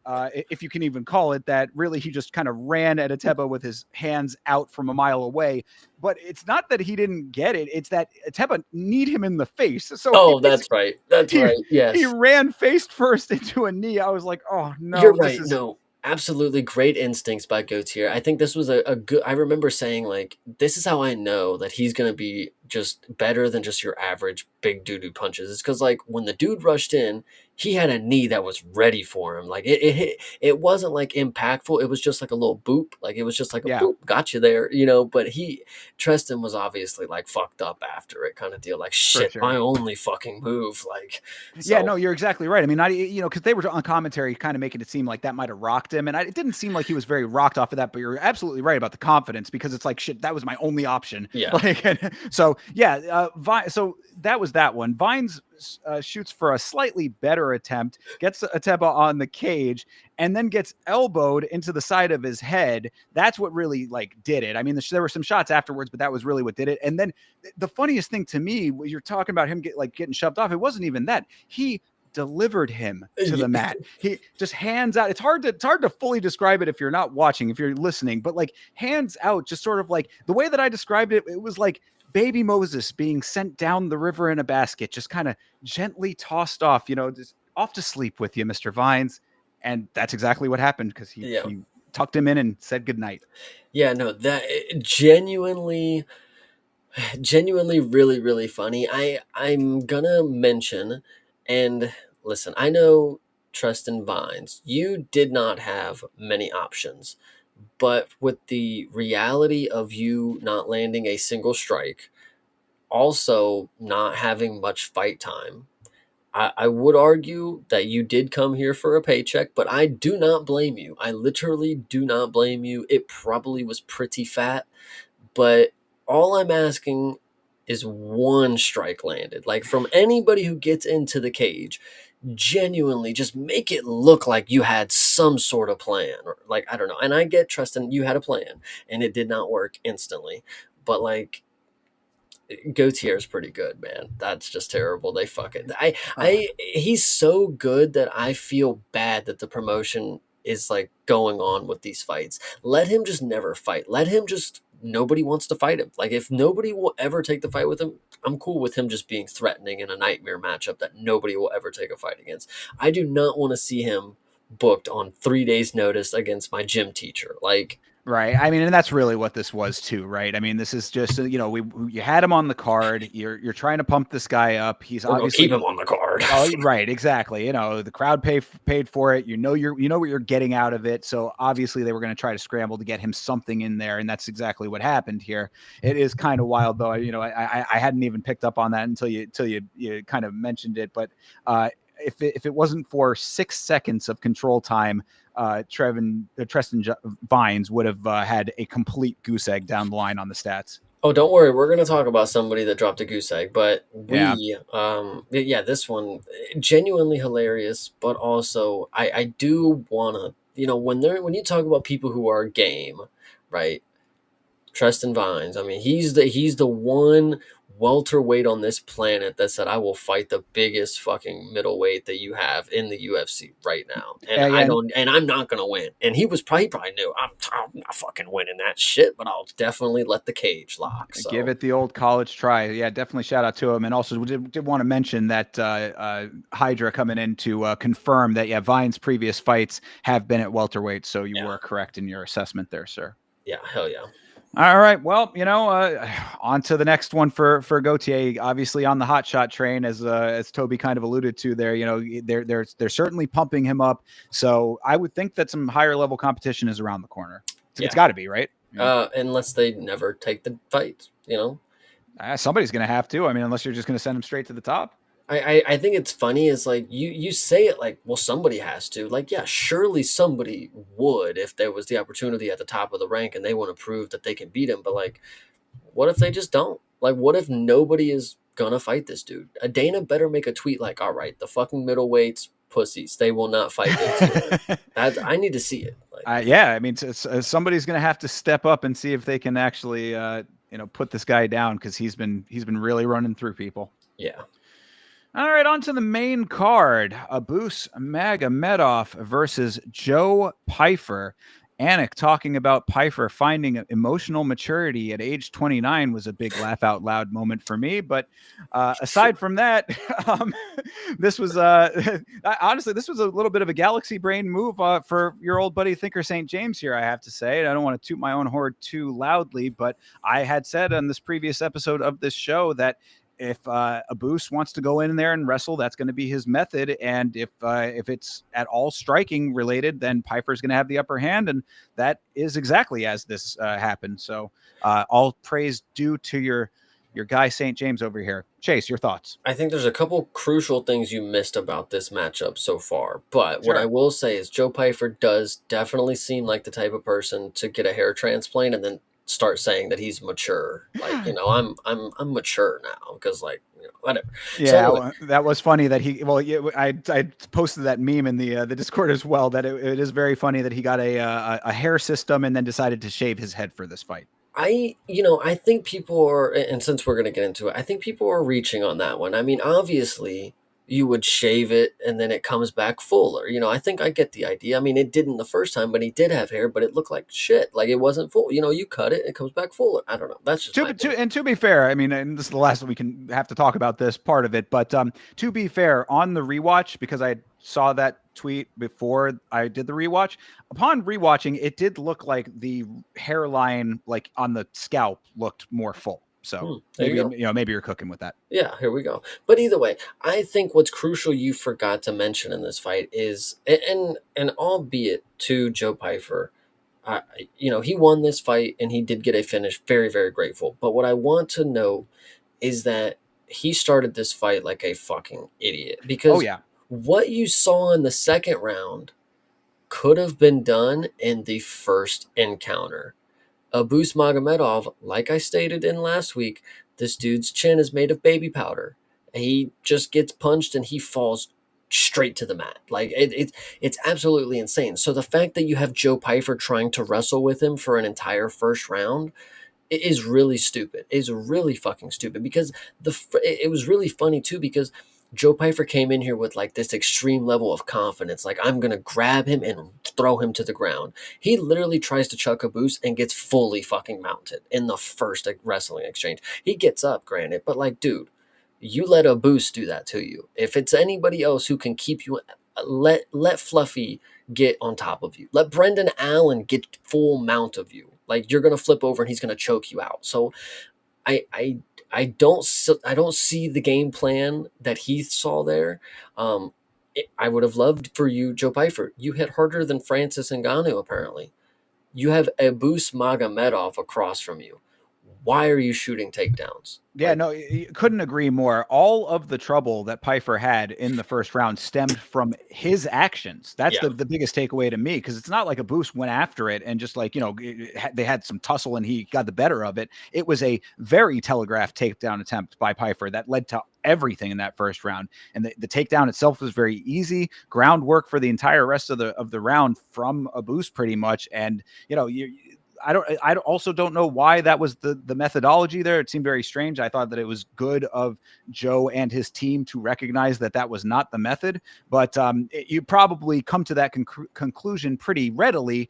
if you can even call it that. Really, he just kind of ran at Ateba with his hands out from a mile away. But it's not that he didn't get it; it's that Ateba kneed him in the face. So That's right. That's right. Yes, he ran face first into a knee. I was like, oh no, you're right. No, absolutely great instincts by Gautier. I think this was a good. I remember saying like, this is how I know that he's going to be just better than just your average big doo-doo punches. It's because like when the dude rushed in, he had a knee that was ready for him. Like it wasn't like impactful. It was just like a little boop. Like it was just like a Yeah, boop, got you there, you know. But Tristan was obviously like fucked up after it, kind of deal. Like for shit, my sure. only fucking move. Like Yeah, so, no, you're exactly right. I mean, because they were on commentary, kind of making it seem like that might have rocked him, and it didn't seem like he was very rocked off of that. But you're absolutely right about the confidence because it's like shit. That was my only option. yeah, Like, so yeah, so that was that one. Vines shoots for a slightly better attempt, gets Ateba on the cage, and then gets elbowed into the side of his head. That's what really like did it. I mean, there were some shots afterwards, but that was really what did it. And then the funniest thing to me was you're talking about him getting shoved off. It wasn't even that. He delivered him to the yeah, mat. He just hands out. It's hard to fully describe it if you're not watching, if you're listening, but like hands out, just sort of like the way that I described it, it was like baby Moses being sent down the river in a basket, just kind of gently tossed off, just off to sleep with you, Mr. Vines. And that's exactly what happened because he yeah. he tucked him in and said goodnight. Yeah, no, that genuinely, genuinely really, really funny. I'm gonna mention, and listen, I know Tristan Vines, you did not have many options, but with the reality of you not landing a single strike, also not having much fight time, I would argue that you did come here for a paycheck, but I do not blame you. I literally do not blame you. It probably was pretty fat, but all I'm asking is one strike landed. Like from anybody who gets into the cage, genuinely just make it look like you had some sort of plan. Or like, I don't know. And I get Tristan, you had a plan and it did not work instantly. But like Gautier is pretty good, man. That's just terrible. They fuck it. Uh, He's so good that I feel bad that the promotion is like going on with these fights. Let him just never fight. Let him just nobody wants to fight him. Like if nobody will ever take the fight with him, I'm cool with him just being threatening in a nightmare matchup that nobody will ever take a fight against. I do not want to see him booked on 3 days notice against my gym teacher. Like Right. I mean, and that's really what this was too, right? I mean, this is just you had him on the card. You're trying to pump this guy up. He's we're gonna keep obviously him on the card. oh right, exactly. The crowd paid for it. You know what you're getting out of it. So obviously they were going to try to scramble to get him something in there, and that's exactly what happened here. It is kind of wild though. I hadn't even picked up on that until you kind of mentioned it, but if it wasn't for 6 seconds of control time, Tristan Vines would have had a complete goose egg down the line on the stats. Oh, don't worry. We're going to talk about somebody that dropped a goose egg, but Yeah. yeah, this one genuinely hilarious, but also I do want to, when you talk about people who are game, right? Tristan Vines. I mean, he's the one welterweight on this planet that said, "I will fight the biggest fucking middleweight that you have in the UFC right now, and Yeah, yeah. I'm not gonna win." And he probably knew I'm not fucking winning that shit, but I'll definitely let the cage lock. Give So it the old college try. Yeah, definitely shout out to him. And also, we did want to mention that Hydra coming in to confirm that, yeah, Vine's previous fights have been at welterweight. So you yeah, were correct in your assessment there, sir. yeah, hell yeah, All right. Well, on to the next one for Gautier. Obviously, on the hot shot train, as Toby kind of alluded to there. They're certainly pumping him up. So I would think that some higher level competition is around the corner. It's yeah. got to be, right? Unless they never take the fight, Somebody's going to have to. I mean, unless you're just going to send him straight to the top. I think it's funny is like you say it like, well, somebody has to. Like, yeah, surely somebody would if there was the opportunity at the top of the rank and they want to prove that they can beat him. But like, what if they just don't? Like, what if nobody is gonna fight this dude? A Dana better make a tweet like, all right, the fucking middleweights pussies, they will not fight Gautier. That I need to see it. Like, Yeah, I mean, somebody's going to have to step up and see if they can actually, put this guy down because he's been really running through people. yeah, All right, on to the main card. Abus Magomedov versus Joe Pyfer. Anik talking about Piper finding emotional maturity at age 29 was a big laugh out loud moment for me. But aside from that, um, this was honestly, this was a little bit of a galaxy brain move for your old buddy Thinker St. James here, I have to say. I don't want to toot my own horn too loudly, but I had said on this previous episode of this show that if Abus wants to go in there and wrestle, that's going to be his method. And if it's at all striking related, then Piper's going to have the upper hand, and that is exactly as this happened. So all praise due to your guy St. James over here. Chase, your thoughts? I think there's a couple crucial things you missed about this matchup so far. But what I Sure. will say is Joe Pyfer does definitely seem like the type of person to get a hair transplant and then start saying that he's mature. Like, I'm mature now because whatever. So Yeah, anyway, well, that was funny that he. Well, yeah, I posted that meme in the Discord as well. That it is very funny that he got a hair system and then decided to shave his head for this fight. I think people are, and since we're going to get into it, I think people are reaching on that one. I mean, obviously, you would shave it and then it comes back fuller. I think I get the idea. I mean, it didn't the first time, but he did have hair, but it looked like shit. Like it wasn't full. You cut it, it comes back fuller. I don't know. That's just my opinion. To be fair, I mean, and this is the last we can have to talk about this part of it, but to be fair, on the rewatch, because I saw that tweet before I did the rewatch, upon rewatching, it did look like the hairline, like on the scalp, looked more full. So There you maybe go. maybe you're cooking with that. Yeah, here we go. But either way, I think what's crucial you forgot to mention in this fight is, and albeit to Joe Pyfer, he won this fight and he did get a finish. Very, very grateful. But what I want to know is that he started this fight like a fucking idiot Oh because yeah. what you saw in the second round could have been done in the first encounter. Abus Magomedov, like I stated in last week, this dude's chin is made of baby powder. He just gets punched and he falls straight to the mat. Like it's absolutely insane. So the fact that you have Joe Pyfer trying to wrestle with him for an entire first round is really stupid. Is really fucking stupid because it was really funny too because Joe Pyfer came in here with like this extreme level of confidence, like I'm gonna grab him and throw him to the ground. He literally tries to chuck a boost and gets fully fucking mounted in the first wrestling exchange. He gets up, granted, but like, dude, you let a boost do that to you. If it's anybody else who can keep you, let Fluffy get on top of you. Let Brendan Allen get full mount of you. Like you're gonna flip over and he's gonna choke you out. So I I I don't see the game plan that he saw there. I would have loved for you, Joe Pyfer. You hit harder than Francis Ngannou. Apparently, you have Abus Magomedov across from you. Why are you shooting takedowns? Yeah, Like, no, couldn't agree more. All of the trouble that Piper had in the first round stemmed from his actions. That's yeah, the biggest takeaway to me because it's not like a boost went after it and just like, they had some tussle and he got the better of it. It was a very telegraphed takedown attempt by Piper that led to everything in that first round. And the takedown itself was very easy. Groundwork for the entire rest of the round from a boost pretty much. And, I also don't know why that was the methodology there. It seemed very strange. I thought that it was good of Joe and his team to recognize that that was not the method, but you probably come to that conclusion pretty readily,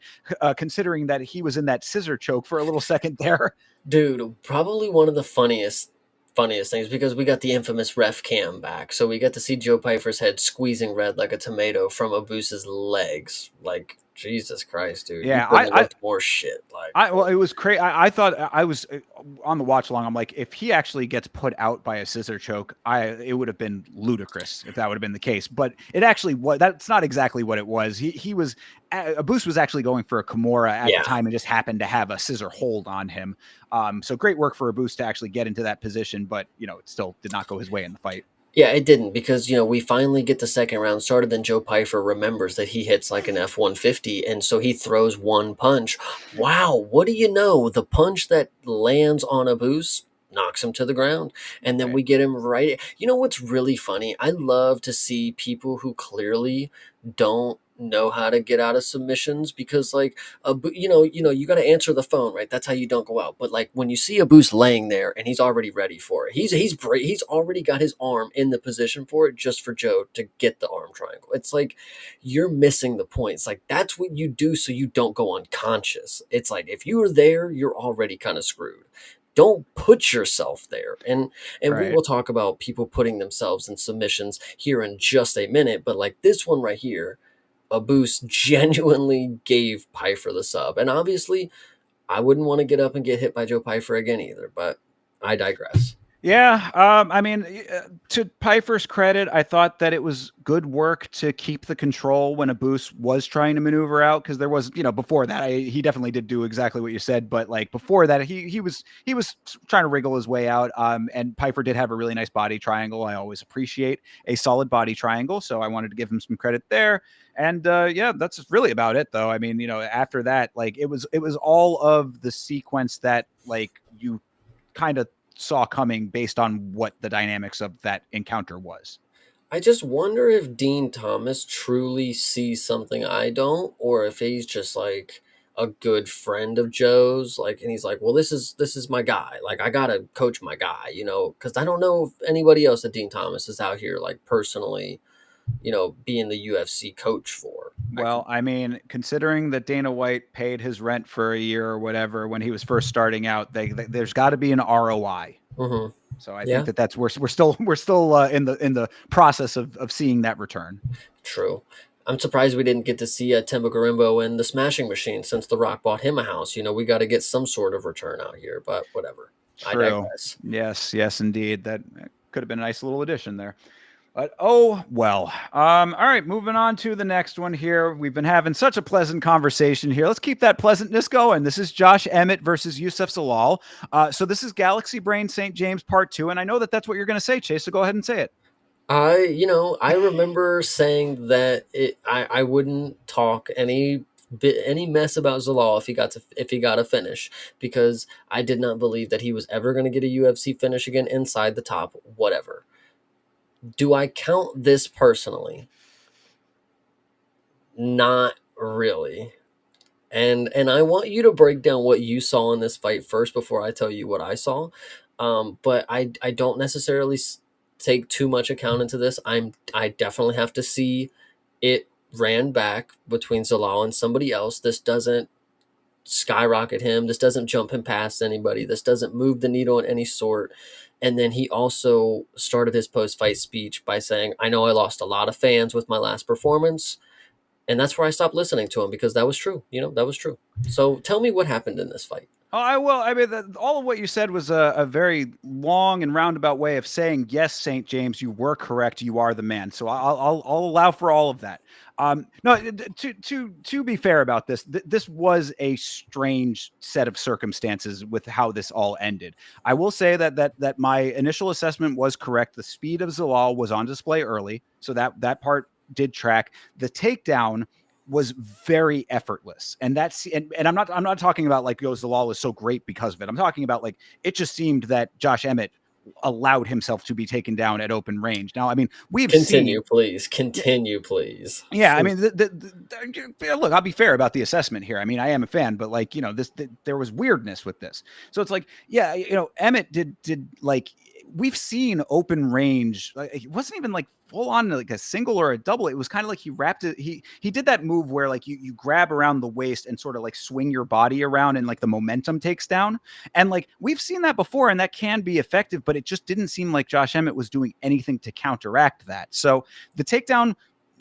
considering that he was in that scissor choke for a little second there. dude, probably one of the funniest things because we got the infamous ref cam back, so we got to see Joe Pyfer's head squeezing red like a tomato from Abus's legs. Like Jesus Christ, dude, you Yeah, couldn't have looked more shit. Like, well, it was crazy. I thought I was on the watch along. I'm like, if he actually gets put out by a scissor choke, it would have been ludicrous if that would have been the case. But it actually was. That's not exactly what it was. He was Abus was actually going for a Kimura at the yeah, time and just happened to have a scissor hold on him. So great work for Abus to actually get into that position, but it still did not go his way in the fight. yeah, it didn't because we finally get the second round started. Then Joe Pyfer remembers that he hits like an F-150, and so he throws one punch. Wow, what do you know? The punch that lands on Abus knocks him to the ground, and then Right. we get him right. You know what's really funny? I love to see people who clearly don't know how to get out of submissions because like you got to answer the phone, right? That's how you don't go out. But like when you see a boost laying there and he's already ready for it, he's already got his arm in the position for it just for Joe to get the arm triangle. It's like you're missing the point. It's like that's what you do so you don't go unconscious. It's like if you were there, you're already kind of screwed. Don't put yourself there. And we Right. will talk about people putting themselves in submissions here in just a minute, but like this one right here, a boost genuinely gave Pfeiffer the sub. And obviously, I wouldn't want to get up and get hit by Joe Pfeiffer again either, but I digress. Yeah, I mean, to Pfeiffer's credit, I thought that it was good work to keep the control when a boost was trying to maneuver out because there was, before that, he definitely did do exactly what you said, but like before that, he was trying to wriggle his way out. And Pfeiffer did have a really nice body triangle. I always appreciate a solid body triangle, so I wanted to give him some credit there. And yeah, that's really about it, though. I mean, after that, like it was all of the sequence that like you kind of saw coming based on what the dynamics of that encounter was. I just wonder if Dean Thomas truly sees something I don't, or if he's just like a good friend of Joe's, like, and he's like, well, this is my guy. Like, I gotta coach my guy, because I don't know if anybody else at Dean Thomas is out here like personally, being the UFC coach for. I Well, could. I mean, considering that Dana White paid his rent for a year or whatever when he was first starting out, there's got to be an ROI. Mm-hmm. So I think Yeah, that's we're still in the process of seeing that return. true. I'm surprised we didn't get to see Temba Garimbo and the Smashing Machine since The Rock bought him a house. We got to get some sort of return out here, but whatever. I True. digress. Yes, yes, indeed. That could have been a nice little addition there. But oh well. All right, moving on to the next one here. We've been having such a pleasant conversation here. Let's keep that pleasantness going. This is Josh Emmett versus Yusuf Zalal. So this is Galaxy Brain St. James Part 2, and I know that that's what you're going to say, Chase. So go ahead and say it. I remember saying that I wouldn't talk any mess about Zalal if he got a finish because I did not believe that he was ever going to get a UFC finish again inside the top whatever. Do I count this personally? Not really. And I want you to break down what you saw in this fight first before I tell you what I saw. But I don't necessarily take too much account into this. I definitely have to see it ran back between Zalal and somebody else. This doesn't skyrocket him. This doesn't jump him past anybody. This doesn't move the needle in any sort. And then he also started his post fight speech by saying, I know I lost a lot of fans with my last performance. And that's where I stopped listening to him because that was true. That was true. So tell me what happened in this fight. Oh, I will. I mean, all of what you said was a very long and roundabout way of saying, yes, St. James, you were correct. You are the man. So I'll allow for all of that. No, to be fair about this, this was a strange set of circumstances with how this all ended. I will say that my initial assessment was correct. The speed of Zalal was on display early, so that part did track. The takedown was very effortless. And I'm not talking about like Zalal was so great because of it. I'm talking about like it just seemed that Josh Emmett allowed himself to be taken down at open range. Now, I mean, we've Continue, seen please. Continue, please. yeah, I mean, look, I'll be fair about the assessment here. I mean, I am a fan, but like, there was weirdness with this. So it's like, yeah, Emmett did like we've seen open range. Like, it wasn't even like full on like a single or a double. It was kind of like he wrapped it. He did that move where like you grab around the waist and sort of like swing your body around and like the momentum takes down. And like we've seen that before, and that can be effective, but it just didn't seem like Josh Emmett was doing anything to counteract that. So the takedown,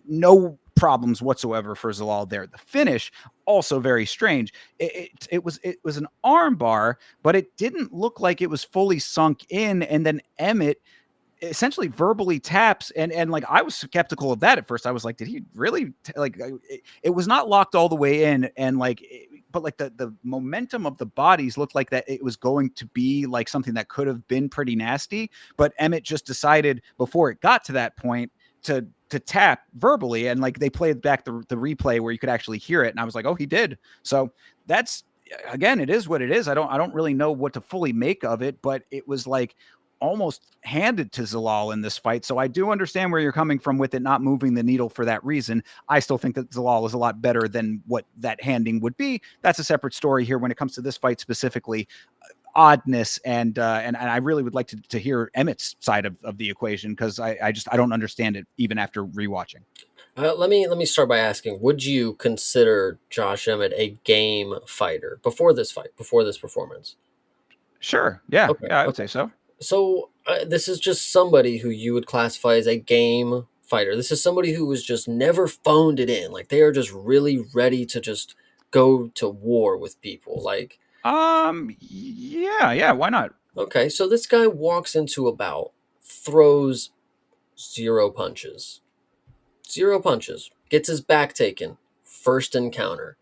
no problems whatsoever for Zalal there. The finish, also very strange. It was an arm bar, but it didn't look like it was fully sunk in. And then Emmett essentially verbally taps, and like I was skeptical of that at first. I was like, did he really like? It was not locked all the way in, and like. But like the momentum of the bodies looked like that it was going to be like something that could have been pretty nasty, but Emmett just decided before it got to that point to tap verbally, and like they played back the replay where you could actually hear it, and I was like, oh, he did. So that's again, it is what it is. I don't really know what to fully make of it, but it was like almost handed to Zalal in this fight. So I do understand where you're coming from with it not moving the needle for that reason. I still think that Zalal is a lot better than what that handing would be. That's a separate story here when it comes to this fight specifically. Oddness and I really would like to hear Emmett's side of the equation because I don't understand it even after rewatching. Let me start by asking: would you consider Josh Emmett a game fighter before this fight, before this performance? Sure, yeah, Okay, yeah, I would okay. say so. So this is just somebody who you would classify as a game fighter. This is somebody who was just never phoned it in. Like they are just really ready to just go to war with people. Like, Yeah, yeah, why not? okay, so this guy walks into a bout, throws zero punches. Zero punches. Gets his back taken. First encounter.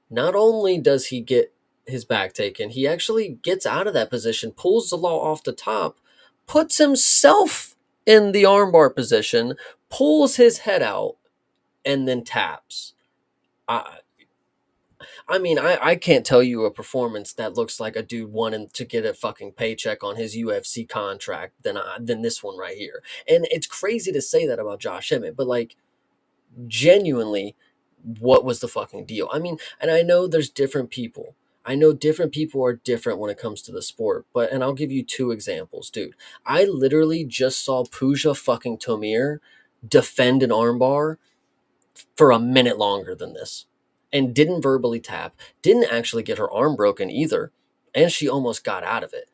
Not only does he get his back taken, he actually gets out of that position, pulls the law off the top, puts himself in the armbar position, pulls his head out, and then taps. I, I can't tell you a performance that looks like a dude wanting to get a fucking paycheck on his UFC contract than this one right here. And it's crazy to say that about Josh Emmett, but like genuinely, what was the fucking deal? I mean, and I know there's different people. I know different people are different when it comes to the sport, but and I'll give you two examples, dude. I literally just saw Pooja fucking Tomir defend an armbar for a minute longer than this and didn't verbally tap, didn't actually get her arm broken either, and she almost got out of it.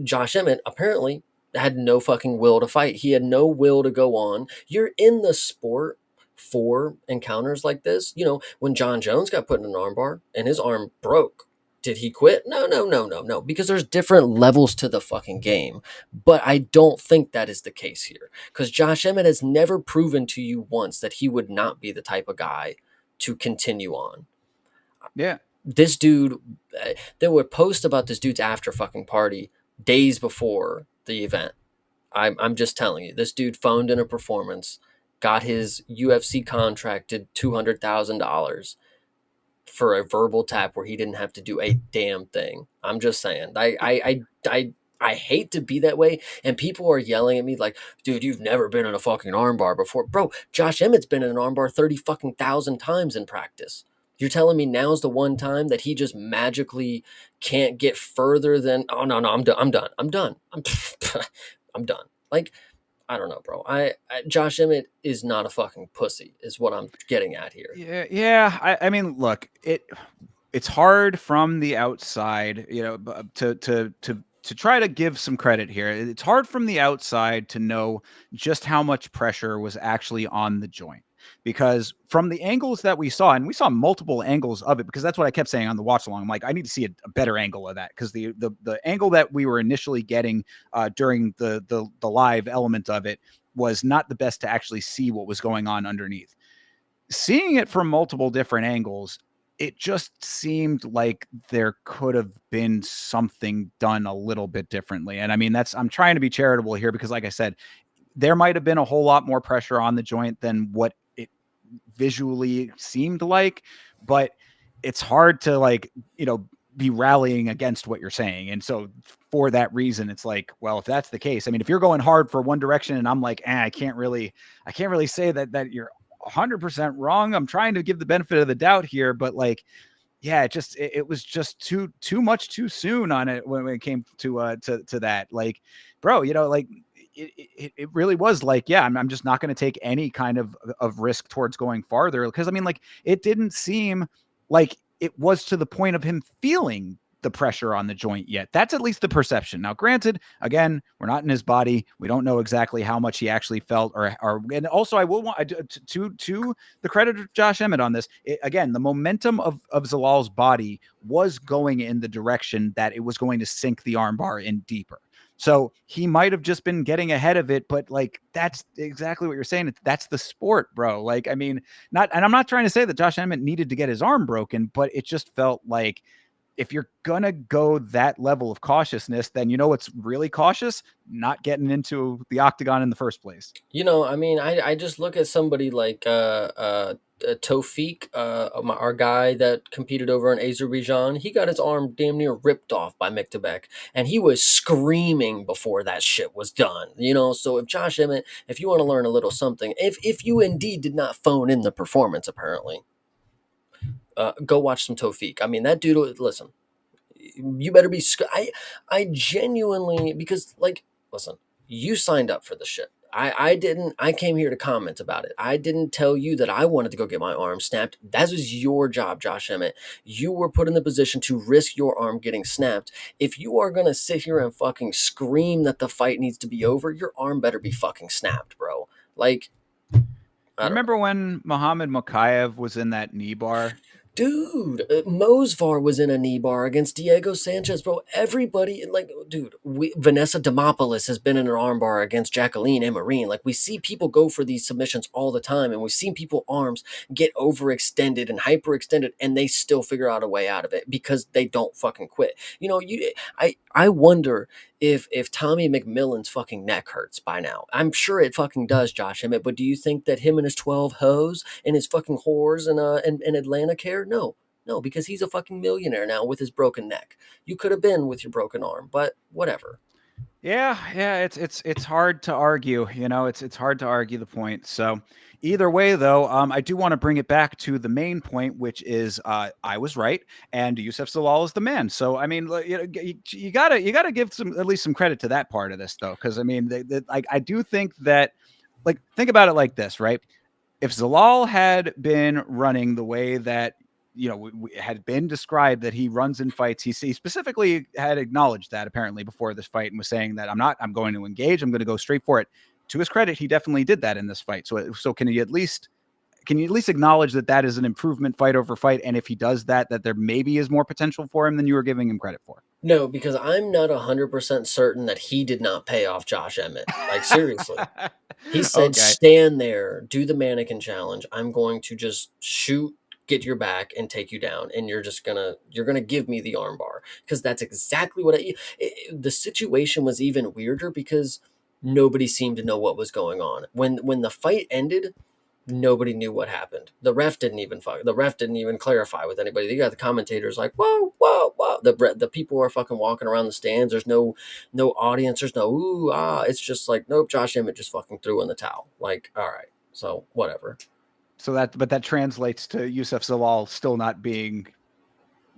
Josh Emmett apparently had no fucking will to fight. He had no will to go on. You're in the sport for encounters like this. You know, when John Jones got put in an armbar and his arm broke, did he quit? No, no, no, no, no. Because there's different levels to the fucking game. But I don't think that is the case here. Because Josh Emmett has never proven to you once that he would not be the type of guy to continue on. Yeah. This dude, there were posts about this dude's after fucking party days before the event. I'm just telling you, this dude phoned in a performance, got his UFC contract, did $200,000 for a verbal tap where he didn't have to do a damn thing. I'm just saying. I hate to be that way, and people are yelling at me like, "Dude, you've never been in a fucking armbar before, bro." Josh Emmett's been in an armbar 30 fucking thousand times in practice. You're telling me now's the one time that he just magically can't get further than? Oh no, no, I'm done. I'm done. I'm done. I'm done. Like I don't know, bro. Josh Emmett is not a fucking pussy, is what I'm getting at here. Yeah, yeah. I mean, look, it's hard from the outside, to try to give some credit here. It's hard from the outside to know just how much pressure was actually on the joint. Because from the angles that we saw, and we saw multiple angles of it, because that's what I kept saying on the watch along. I'm like, I need to see a better angle of that because the angle that we were initially getting during the live element of it was not the best to actually see what was going on underneath. Seeing it from multiple different angles, it just seemed like there could have been something done a little bit differently. And I mean, I'm trying to be charitable here because, like I said, there might have been a whole lot more pressure on the joint than what it visually seemed like, but it's hard to be rallying against what you're saying. And so for that reason, it's like, well, if that's the case, I mean, if you're going hard for one direction and I'm like, I can't really say that you're 100% wrong. I'm trying to give the benefit of the doubt here, but like, yeah, it was just too much too soon on it when it came to that. Like, bro, like it really was like, yeah, I'm just not going to take any kind of risk towards going farther because I mean, like, it didn't seem like it was to the point of him feeling the pressure on the joint yet. That's at least the perception. Now, granted, again, we're not in his body. We don't know exactly how much he actually felt and also I will want to the credit of Josh Emmett on this. Again, the momentum of Zalal's body was going in the direction that it was going to sink the armbar in deeper. So he might have just been getting ahead of it, but like that's exactly what you're saying. That's the sport, bro. Like, I mean, and I'm not trying to say that Josh Emmett needed to get his arm broken, but it just felt like if you're gonna go that level of cautiousness, then you know what's really cautious? Not getting into the octagon in the first place. I mean, I just look at somebody like Tofik, our guy that competed over in Azerbaijan, he got his arm damn near ripped off by Miktabek, and he was screaming before that shit was done. So if Josh Emmett, if you want to learn a little something, if you indeed did not phone in the performance, apparently, go watch some Tofik. I mean, that dude. Listen, you better be. I genuinely, because like, listen, you signed up for the shit. I didn't. I came here to comment about it. I didn't tell you that I wanted to go get my arm snapped. That was your job, Josh Emmett. You were put in the position to risk your arm getting snapped. If you are gonna sit here and fucking scream that the fight needs to be over, your arm better be fucking snapped, bro. Like, I You don't know. remember when Muhammad Mokaev was in that knee bar? Dude, Mosvar was in a knee bar against Diego Sanchez, bro. Everybody, like, dude, Vanessa Demopoulos has been in an armbar against Jacqueline and Marine. Like, we see people go for these submissions all the time, and we've seen people arms get overextended and hyperextended, and they still figure out a way out of it because they don't fucking quit. I wonder if Tommy McMillan's fucking neck hurts by now. I'm sure it fucking does, Josh Emmett. But do you think that him and his 12 hoes and his fucking whores and Atlanta care? No, no, because he's a fucking millionaire now with his broken neck. You could have been with your broken arm, but whatever. Yeah, it's hard to argue. It's hard to argue the point. So either way, though, I do want to bring it back to the main point, which is I was right, and Yusuf Zalal is the man. So I mean, you gotta give some at least some credit to that part of this, though, because I mean, like I do think that like think about it like this, right? If Zalal had been running the way that had been described that he runs in fights, he specifically had acknowledged that apparently before this fight and was saying that I'm going to engage, I'm going to go straight for it. To his credit, he definitely did that in this fight. So can you at least acknowledge that that is an improvement fight over fight? And if he does that, that there maybe is more potential for him than you were giving him credit for. No, because I'm not 100% certain that he did not pay off Josh Emmett. Like, seriously. He said, Okay. stand there, do the mannequin challenge. I'm going to just shoot, get your back, and take you down. And you're gonna give me the armbar. Because that's exactly what the situation was even weirder because nobody seemed to know what was going on. When the fight ended, nobody knew what happened. The ref didn't even clarify with anybody. You got the commentators like, whoa, whoa, whoa. The people are fucking walking around the stands. There's no audience. There's no ooh ah. It's just like, nope. Josh Emmett just fucking threw in the towel. Like, all right, so whatever. But that translates to Yusuf Zalal still not being,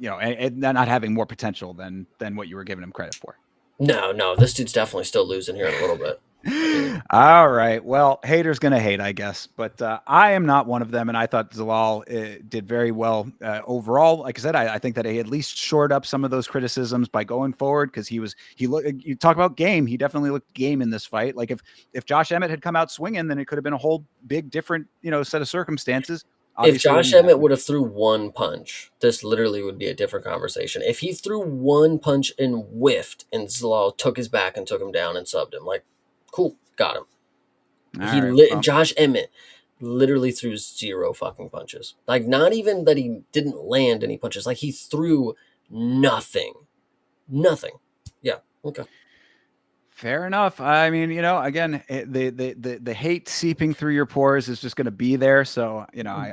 and not having more potential than what you were giving him credit for. No, no, this dude's definitely still losing here in a little bit. I mean, All right. Well, haters gonna hate, I guess, but I am not one of them, and I thought Zalal did very well overall. Like I said, I think that he at least shored up some of those criticisms by going forward because he looked. You talk about game, he definitely looked game in this fight. Like if Josh Emmett had come out swinging, then it could have been a whole big different set of circumstances. if Obviously, that Josh didn't Emmett happen. would have threw one punch, this literally would be a different conversation. If he threw one punch and whiffed, and Zalal took his back and took him down and subbed him, like, cool, got him. All right. Well, Josh Emmett literally threw zero fucking punches. Like, not even that he didn't land any punches. Like, he threw nothing. Nothing. Yeah. Okay. fair enough. I mean, again, the hate seeping through your pores is just going to be there. So,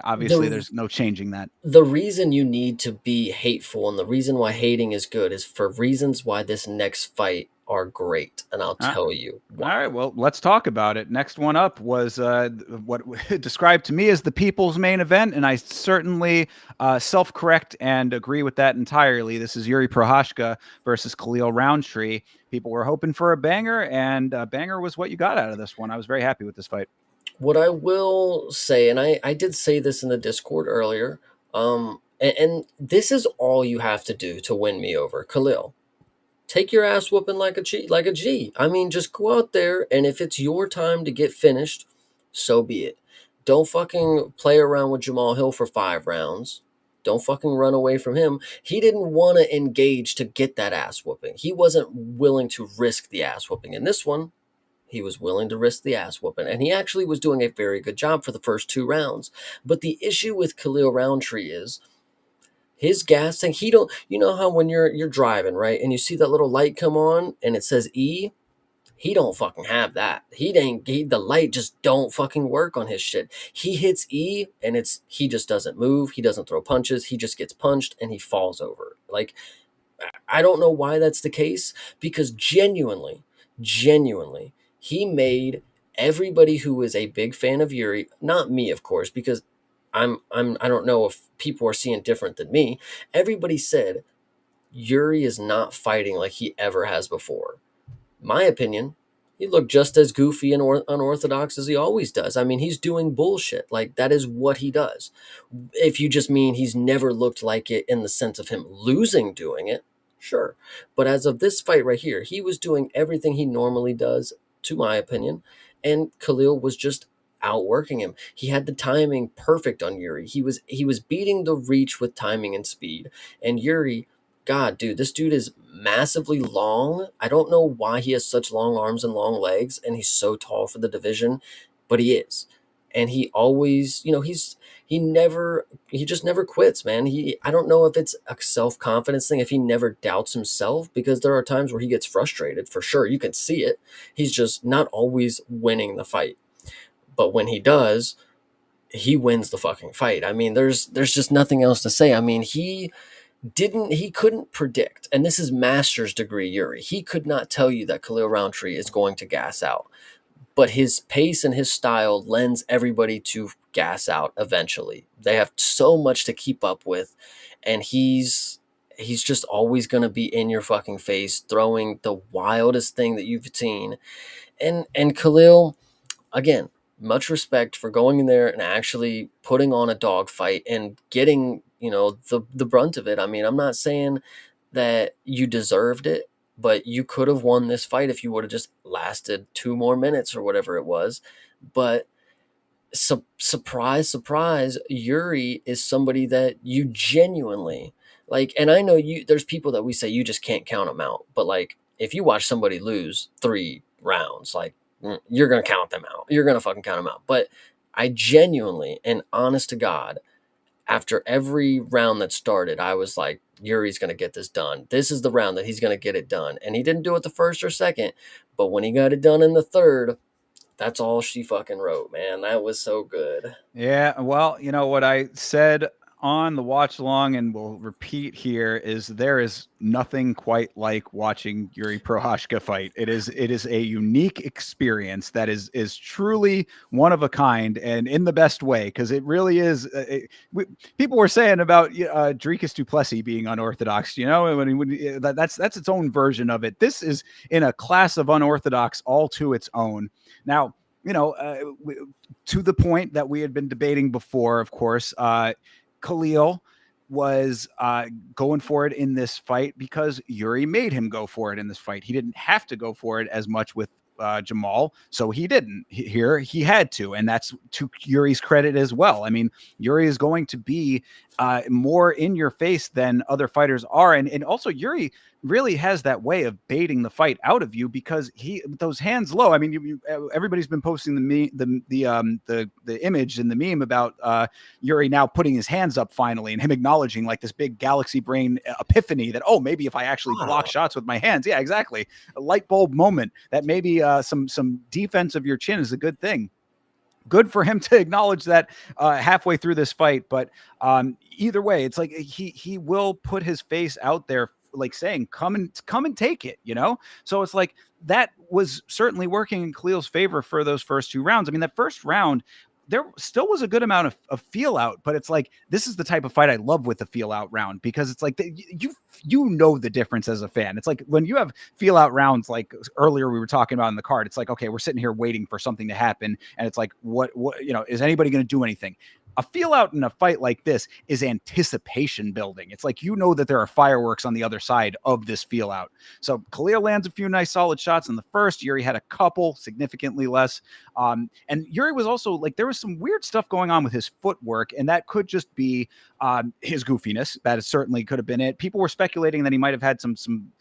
obviously The there's no changing that. the reason you need to be hateful and the reason why hating is good is for reasons why this next fight are great. And I'll Uh, tell you all why. right. Well, let's talk about it. Next one up was what described to me as the people's main event, and I certainly self-correct and agree with that entirely. This is Yuri Prohashka versus Khalil Roundtree. People were hoping for a banger, and a banger was what you got out of this one. I was very happy with this fight. What I will say, and I did say this in the Discord earlier, and this is all you have to do to win me over, Khalil. Take your ass whooping like a G, like a G. I mean, just go out there, and if it's your time to get finished, so be it. Don't fucking play around with Jamal Hill for 5 rounds. Don't fucking run away from him. He didn't want to engage to get that ass whooping. He wasn't willing to risk the ass whooping. In this one, he was willing to risk the ass whooping, and he actually was doing a very good job for the first 2 rounds. But the issue with Khalil Roundtree is his gas tank. He don't. You know how when you're driving, right, and you see that little light come on and it says E, He don't fucking have that. The light just don't fucking work on his shit. He hits E and he just doesn't move. He doesn't throw punches. He just gets punched and he falls over. Like, I don't know why that's the case, because genuinely, he made everybody who is a big fan of Yuri, not me, of course, because I don't know if people are seeing different than me. Everybody said Yuri is not fighting like he ever has before. My opinion, he looked just as goofy and unorthodox as he always does. I mean, he's doing bullshit. Like, that is what he does. If you just mean he's never looked like it in the sense of him losing doing it, sure. But as of this fight right here, he was doing everything he normally does, to my opinion, and Khalil was just outworking him. He had the timing perfect on Yuri. He was beating the reach with timing and speed. And Yuri, God, dude, this dude is massively long. I don't know why he has such long arms and long legs, and he's so tall for the division, but he is. And he always, he just never quits, man. I don't know if it's a self-confidence thing, if he never doubts himself, because there are times where he gets frustrated, for sure. You can see it. He's just not always winning the fight. But when he does, he wins the fucking fight. I mean, there's just nothing else to say. I mean, he couldn't predict, and this is master's degree Yuri. He could not tell you that Khalil Roundtree is going to gas out, but his pace and his style lends everybody to gas out eventually. They have so much to keep up with, and he's just always going to be in your fucking face, throwing the wildest thing that you've seen. And Khalil, again, much respect for going in there and actually putting on a dogfight and getting, the brunt of it. I mean, I'm not saying that you deserved it, but you could have won this fight if you would have just lasted 2 more minutes or whatever it was. But surprise, surprise, Yuri is somebody that you genuinely like. And I know there's people that we say you just can't count them out. But like, if you watch somebody lose 3 rounds, like, you're going to count them out. You're going to fucking count them out. But I genuinely and honest to God, after every round that started, I was like, Yuri's going to get this done. This is the round that he's going to get it done. And he didn't do it the first or second, but when he got it done in the third, that's all she fucking wrote, man. That was so good. Yeah, well, you know what I said on the watch along, and we'll repeat here, is there is nothing quite like watching Yuri Prohashka fight. It is a unique experience that is truly one of a kind, and in the best way, because it really is. People were saying about Dricus du Plessis being unorthodox, that's its own version of it. This is in a class of unorthodox all to its own. Now, to the point that we had been debating before, of course, Khalil was going for it in this fight because Yuri made him go for it in this fight. He didn't have to go for it as much with Jamal, so he didn't. Here he had to, and that's to Yuri's credit as well. I mean, Yuri is going to be more in your face than other fighters are, and also Yuri really has that way of baiting the fight out of you because those hands low. I mean, everybody's been posting the image and the meme about Yuri now putting his hands up finally and him acknowledging like this big galaxy brain epiphany that, oh, maybe if I actually block shots with my hands, yeah, exactly, a light bulb moment that maybe some defense of your chin is a good thing. Good for him to acknowledge that halfway through this fight, but either way, it's like he will put his face out there, like saying, come and take it, So it's like that was certainly working in Khalil's favor for those first 2 rounds. I mean, that first round, there still was a good amount of feel out, but it's like, this is the type of fight I love with the feel out round, because it's like you know the difference as a fan. It's like when you have feel out rounds, like earlier we were talking about in the card, it's like, okay, we're sitting here waiting for something to happen. And it's like, what, is anybody going to do anything? A feel out in a fight like this is anticipation building. It's like, that there are fireworks on the other side of this feel out. So Khalil lands a few nice solid shots in the first. Yuri had a couple, significantly less. And Yuri was also like, there was some weird stuff going on with his footwork, and that could just be his goofiness. That certainly could have been it. People were speculating that he might have had some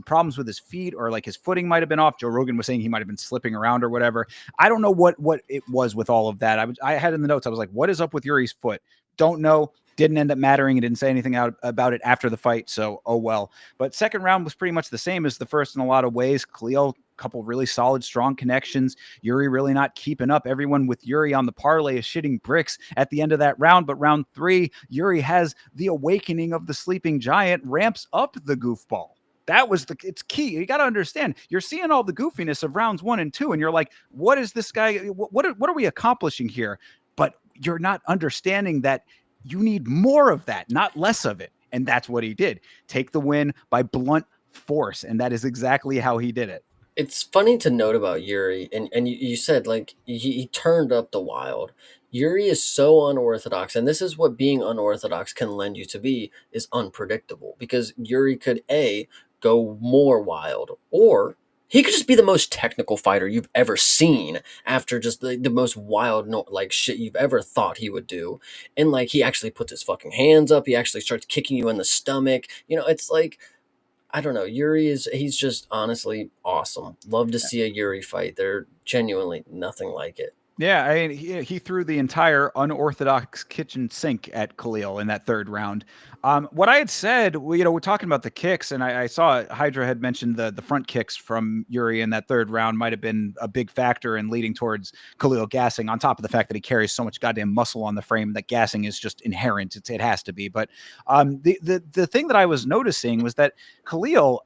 problems with his feet, or like his footing might have been off. Joe Rogan was saying he might have been slipping around or whatever. I don't know what it was with all of that. I had in the notes, I was like, what is up with Yuri's foot? Don't know. Didn't end up mattering. He didn't say anything about it after the fight, so oh well. But second round was pretty much the same as the first in a lot of ways. Khalil couple really solid, strong connections. Yuri really not keeping up. Everyone with Yuri on the parlay is shitting bricks at the end of that round. But round 3, Yuri has the awakening of the sleeping giant, ramps up the goofball. It's key. You got to understand, you're seeing all the goofiness of rounds 1 and 2, and you're like, what is this guy? What are we accomplishing here? But you're not understanding that you need more of that, not less of it. And that's what he did. Take the win by blunt force. And that is exactly how he did it. It's funny to note about Yuri, and you said like he turned up the wild. Yuri is so unorthodox, and this is what being unorthodox can lend you to be is unpredictable because Yuri could A go more wild, or he could just be the most technical fighter you've ever seen after just the most wild like shit you've ever thought he would do. And like he actually puts his fucking hands up, he actually starts kicking you in the stomach. It's like I don't know. He's just honestly awesome. Love to see a Yuri fight. They're genuinely nothing like it. Yeah, I mean, he threw the entire unorthodox kitchen sink at Khalil in that third round. What I had said, we're talking about the kicks, and I saw Hydra had mentioned the front kicks from Yuri in that third round might have been a big factor in leading towards Khalil gassing, on top of the fact that he carries so much goddamn muscle on the frame that gassing is just inherent. It has to be. But the thing that I was noticing was that Khalil,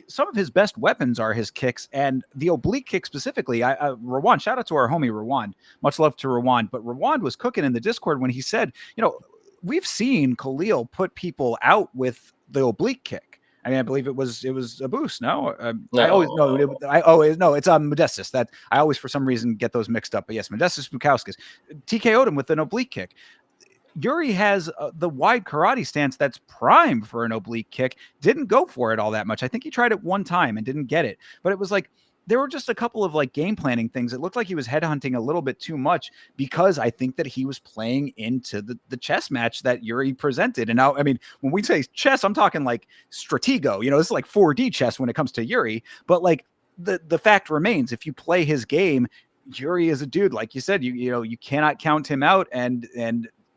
some of his best weapons are his kicks, and the oblique kick specifically. Rawand, shout out to our homie Rawand. Much love to Rawand. But Rawand was cooking in the Discord when he said, we've seen Khalil put people out with the oblique kick. I mean, I believe it was a boost. No, No. I always know. I always no. It's Modestus. That I always for some reason get those mixed up. But yes, Modestus Bukauskas TKO'd him with an oblique kick. Yuri has the wide karate stance that's prime for an oblique kick. Didn't go for it all that much. I think he tried it one time and didn't get it. But it was like there were just a couple of like game planning things. It looked like he was headhunting a little bit too much because I think that he was playing into the chess match that Yuri presented. And now, I mean, when we say chess, I'm talking like Stratego. This is like 4D chess when it comes to Yuri. But like the fact remains, if you play his game, Yuri is a dude. Like you said, you cannot count him out. And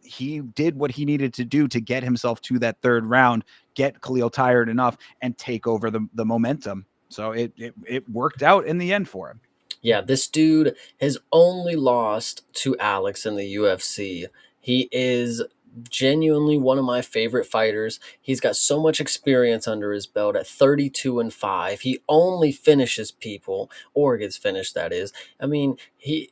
he did what he needed to do to get himself to that third round, get Khalil tired enough, and take over the momentum. So it worked out in the end for him. Yeah, this dude has only lost to Alex in the UFC. He is genuinely one of my favorite fighters. He's got so much experience under his belt at 32-5. He only finishes people, or gets finished, that is. I mean, he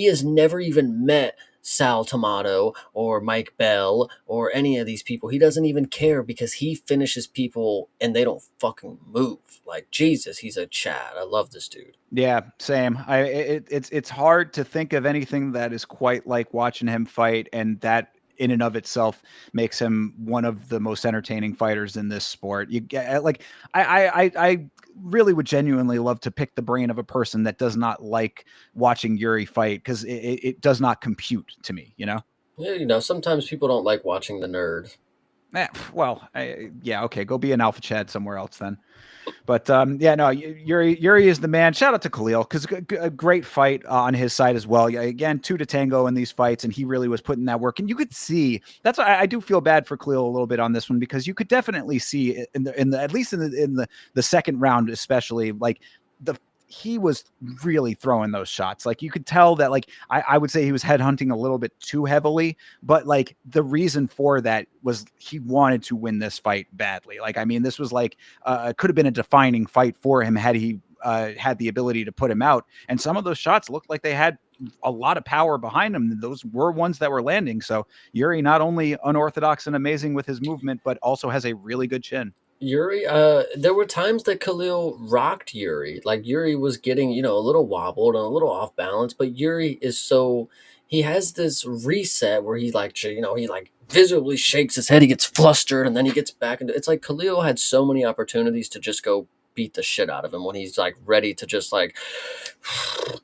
has never even met Sal Tomato or Mike Bell or any of these people. He doesn't even care because he finishes people and they don't fucking move. Like Jesus, he's a Chad. I love this dude. Yeah, same. It's hard to think of anything that is quite like watching him fight, and that in and of itself makes him one of the most entertaining fighters in this sport. You get like I really would genuinely love to pick the brain of a person that does not like watching Yuri fight, because it does not compute to me. Yeah, sometimes people don't like watching the nerd. Well, yeah, okay, go be an alpha Chad somewhere else then. But yeah, no, Yuri is the man. Shout out to Khalil, because a great fight on his side as well. Again, 2 to tango in these fights, and he really was putting that work. And you could see that's why I do feel bad for Khalil a little bit on this one, because you could definitely see in the at least in the second round, especially, like he was really throwing those shots. Like you could tell that, like I would say he was headhunting a little bit too heavily, but like the reason for that was he wanted to win this fight badly. Like, I mean, this was like could have been a defining fight for him had he had the ability to put him out. And some of those shots looked like they had a lot of power behind them. Those were ones that were landing. So Yuri, not only unorthodox and amazing with his movement, but also has a really good chin. Yuri, there were times that Khalil rocked Yuri. Like Yuri was getting, a little wobbled and a little off balance, but Yuri he has this reset where he he like visibly shakes his head, he gets flustered, and then he gets back into it's like Khalil had so many opportunities to just go beat the shit out of him when he's like ready to just like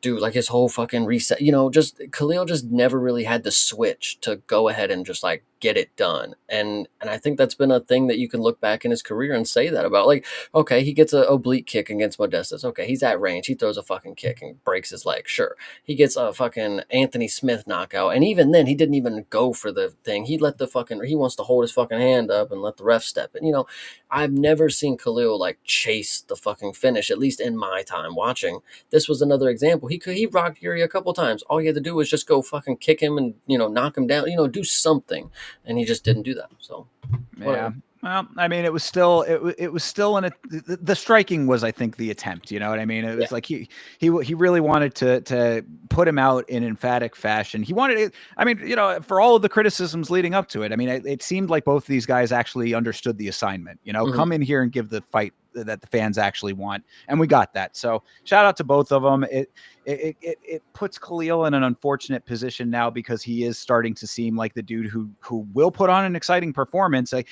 do like his whole fucking reset. Just Khalil just never really had the switch to go ahead and just like get it done. And I think that's been a thing that you can look back in his career and say that about. Like, okay, he gets an oblique kick against Modestus. Okay, he's at range. He throws a fucking kick and breaks his leg. Sure. He gets a fucking Anthony Smith knockout. And even then, he didn't even go for the thing. He wants to hold his fucking hand up and let the ref step in. I've never seen Khalil like chase the fucking finish, at least in my time watching. This was another example. He rocked Yuri a couple times. All he had to do was just go fucking kick him and knock him down. Do something, and he just didn't do that. So Yeah. whatever. Well, I mean, it was still the striking was, I think, the attempt. You know what I mean? It Yeah. was like he really wanted to put him out in emphatic fashion. He wanted it. I mean, for all of the criticisms leading up to it, I mean, it seemed like both of these guys actually understood the assignment. Hmm. Come in here and give the fight that the fans actually want, and we got that. So shout out to both of them. It puts Khalil in an unfortunate position now because he is starting to seem like the dude who will put on an exciting performance. Like,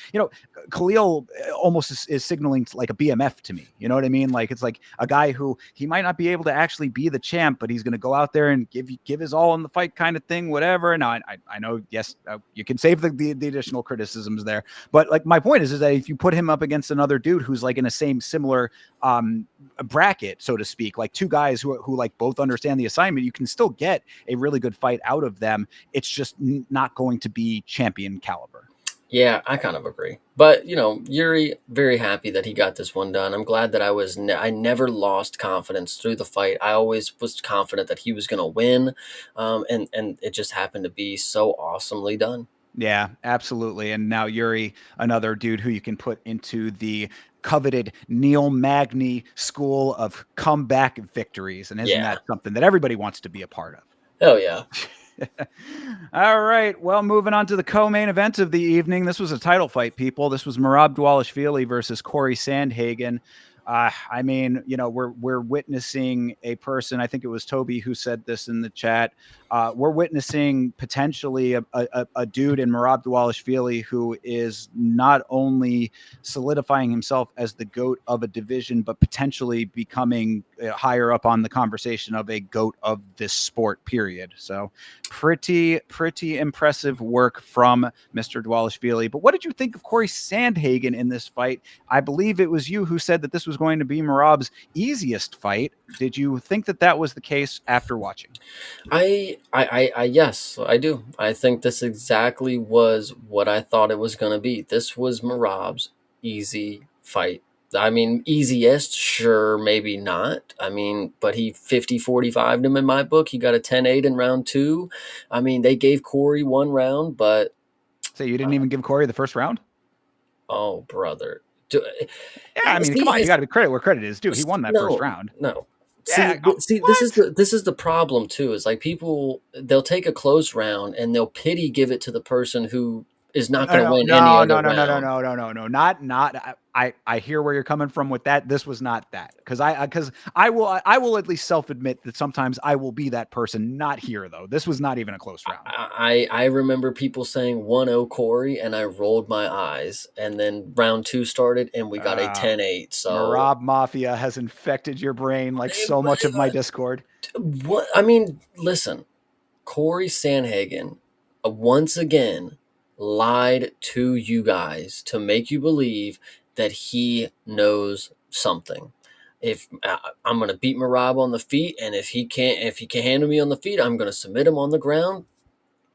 Khalil almost is signaling like a BMF to me. You know what I mean? Like, it's like a guy who he might not be able to actually be the champ, but he's going to go out there and give his all in the fight, kind of thing. Whatever. Now, I know, yes, you can save the additional criticisms there, but like my point is that if you put him up against another dude who's like in a similar bracket, so to speak, like two guys who like both understand the assignment, you can still get a really good fight out of them. It's just not going to be champion caliber. Yeah, I kind of agree. But Yuri, very happy that he got this one done. I'm glad that I never lost confidence through the fight. I always was confident that he was going to win, and it just happened to be so awesomely done. Yeah, absolutely. And now Yuri, another dude who you can put into the coveted Neil Magny school of comeback victories. And isn't Yeah. that something that everybody wants to be a part of? Hell yeah. All right. Well, moving on to the co-main event of the evening. This was a title fight, people. This was Merab Dvalishvili versus Corey Sandhagen. I mean, we're witnessing a person. I think it was Toby who said this in the chat. We're witnessing potentially a dude in Merab Dvalishvili who is not only solidifying himself as the GOAT of a division, but potentially becoming higher up on the conversation of a GOAT of this sport, period. So pretty impressive work from Mr. Dvalishvili. But what did you think of Corey Sandhagen in this fight? I believe it was you who said that this was going to be Merab's easiest fight. Did you think that was the case after watching? Yes, I do. I think this exactly was what I thought it was going to be. This was Marab's easy fight. I mean, easiest, sure, maybe not. I mean, but he 50-45'd him in my book. He got a 10-8 in round two. I mean, they gave Corey one round, but So you didn't even give Corey the first round? oh, brother. Yeah, I mean, come See, on, you got to be credit where credit is due. He won that first no, round. no. Yeah. See, What? this is the problem too. Is like people they'll take a close round and they'll pity give it to the person who is not going to win any other round. No. Not. I hear where you're coming from with that. This was not that because I will at least self admit that sometimes I will be that person. Not here though. This was not even a close round. I remember people saying 1-0 Corey, and I rolled my eyes. And then round two started, and we got a 10-8. So Marab Mafia has infected your brain like so much of my Discord. what? I mean, listen, Corey Sandhagen once again lied to you guys to make you believe that he knows something. If I'm going to beat Marab on the feet, and if he can't handle me on the feet, I'm going to submit him on the ground.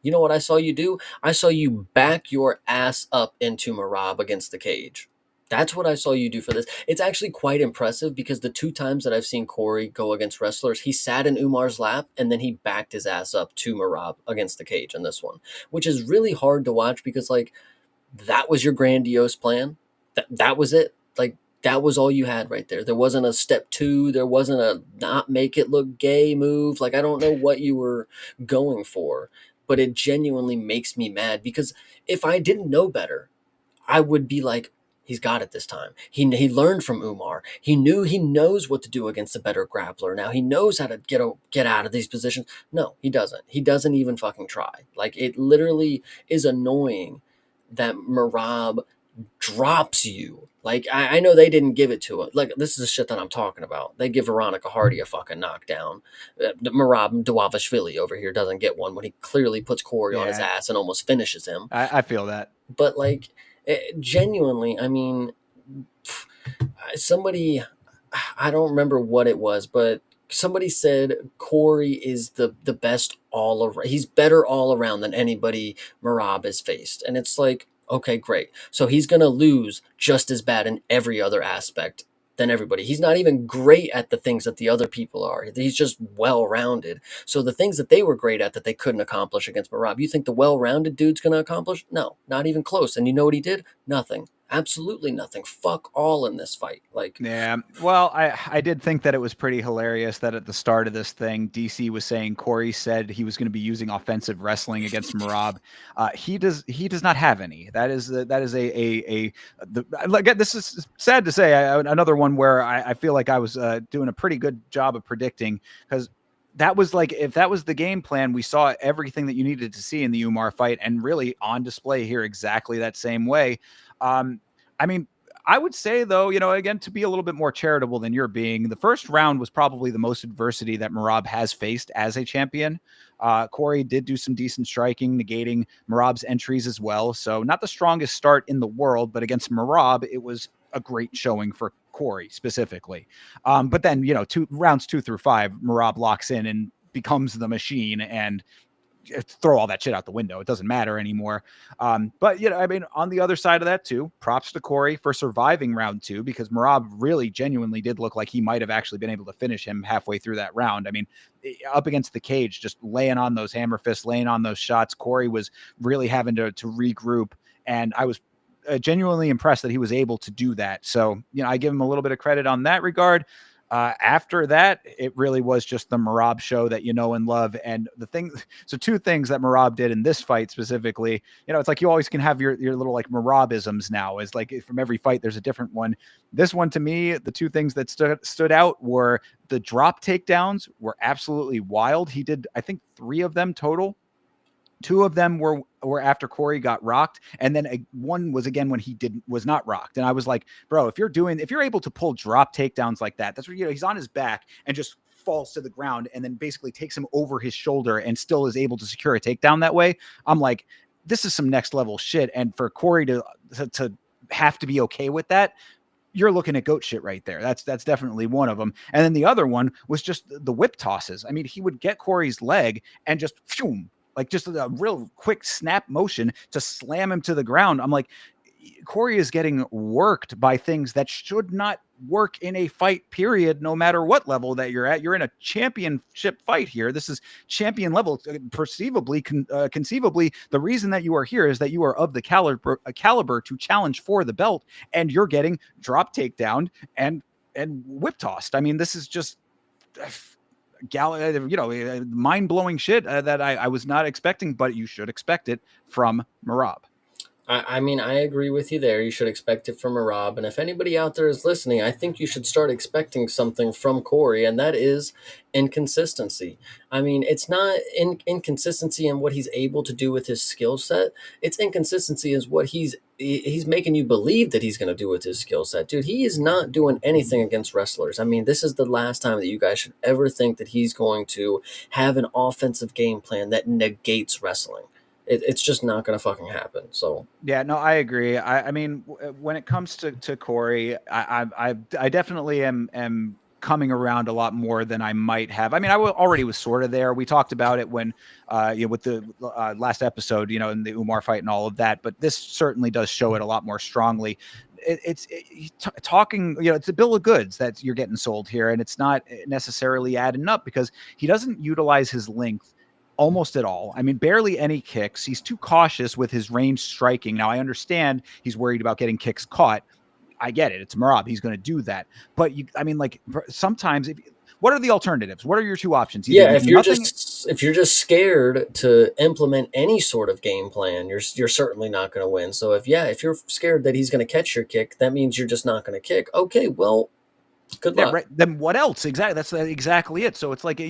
You know what I saw you do? I saw you back your ass up into Marab against the cage. That's what I saw you do for this. It's actually quite impressive because the two times that I've seen Corey go against wrestlers, he sat in Umar's lap and then he backed his ass up to Marab against the cage in this one, which is really hard to watch because, like, that was your grandiose plan. That was it. Like, that was all you had right there. There wasn't a step two. There wasn't a not make it look gay move. Like, I don't know what you were going for, but it genuinely makes me mad because if I didn't know better, I would be like, he's got it this time. He learned from Umar. He knows what to do against a better grappler. Now he knows how to get out of these positions. No, he doesn't. He doesn't even fucking try. Like, it literally is annoying that Marab drops you. Like, I know they didn't give it to him. Like, this is the shit that I'm talking about. They give Veronica Hardy a fucking knockdown. Marab Dvalishvili over here doesn't get one when he clearly puts Corey on his Yeah, ass and almost finishes him. I feel that. But, like, genuinely, I mean, somebody, I don't remember what it was, but somebody said Corey is the best all around. He's better all around than anybody Marab has faced. And it's like, Okay, great. So he's going to lose just as bad in every other aspect than everybody. He's not even great at the things that the other people are. He's just well rounded. So the things that they were great at that they couldn't accomplish against Marab, you think the well rounded dude's going to accomplish? No, not even close. And you know what he did? Nothing. Absolutely nothing. Fuck all in this fight. Like, Yeah. Well, I did think that it was pretty hilarious that at the start of this thing, DC was saying Corey said he was going to be using offensive wrestling against Marab. He does not have any. That is like, this is sad to say. Another one where I feel like I was doing a pretty good job of predicting, because that was like, if that was the game plan, we saw everything that you needed to see in the Umar fight, and really on display here exactly that same way. I mean, I would say, though, again, to be a little bit more charitable than you're being, the first round was probably the most adversity that Marab has faced as a champion. Corey did do some decent striking, negating Marab's entries as well. So not the strongest start in the world, but against Marab, it was a great showing for Corey specifically. But then, rounds 2 through 5, Marab locks in and becomes the machine, and throw all that shit out the window. It doesn't matter anymore. But I mean, on the other side of that too, props to Corey for surviving round 2, because Marab really genuinely did look like he might have actually been able to finish him halfway through that round. I mean, up against the cage, just laying on those hammer fists, laying on those shots. Corey was really having to regroup, and I was genuinely impressed that he was able to do that. So, I give him a little bit of credit on that regard. After that, it really was just the Marab show that you know and love. And so 2 things that Marab did in this fight specifically, it's like you always can have your little like Marabisms now. Is like from every fight, there's a different one. This one, to me, the 2 things that stood out were the drop takedowns were absolutely wild. He did, I think, 3 of them total. 2 of them were after Corey got rocked, and then one was again when he was not rocked. And I was like, bro, if you're able to pull drop takedowns like that, that's where he's on his back and just falls to the ground, and then basically takes him over his shoulder and still is able to secure a takedown that way. I'm like, this is some next level shit. And for Corey to have to be okay with that, you're looking at goat shit right there. That's definitely one of them. And then the other one was just the whip tosses. I mean, he would get Corey's leg and just phew, like just a real quick snap motion to slam him to the ground. I'm like, Corey is getting worked by things that should not work in a fight, period, no matter what level that you're at. You're in a championship fight here. This is champion level. Conceivably, the reason that you are here is that you are of the caliber to challenge for the belt, and you're getting drop takedown and whip tossed. I mean, this is just mind-blowing shit that I was not expecting, but you should expect it from Marab. I mean, I agree with you there. You should expect it from Marab. And if anybody out there is listening, I think you should start expecting something from Corey, and that is inconsistency. I mean, it's not inconsistency in what he's able to do with his skill set. It's inconsistency is what he's making you believe that he's going to do with his skill set. Dude, he is not doing anything against wrestlers. I mean, this is the last time that you guys should ever think that he's going to have an offensive game plan that negates wrestling. It's just not going to fucking happen. So yeah, no, I agree. I mean, when it comes to Corey, I definitely am coming around a lot more than I might have. I mean, already was sort of there. We talked about it when, with the last episode, in the Umar fight and all of that. But this certainly does show it a lot more strongly. It's talking, it's a bill of goods that you're getting sold here, and it's not necessarily adding up because he doesn't utilize his length almost at all. I mean, barely any kicks. He's too cautious with his range striking. Now, I understand he's worried about getting kicks caught. I get it. It's Marab. He's going to do that. But sometimes, what are the alternatives? What are your 2 options? Either if you're just scared to implement any sort of game plan, you're certainly not going to win. So if you're scared that he's going to catch your kick, that means you're just not going to kick. Okay, well, good luck. Right. Then what else? Exactly. That's exactly it. So it's like,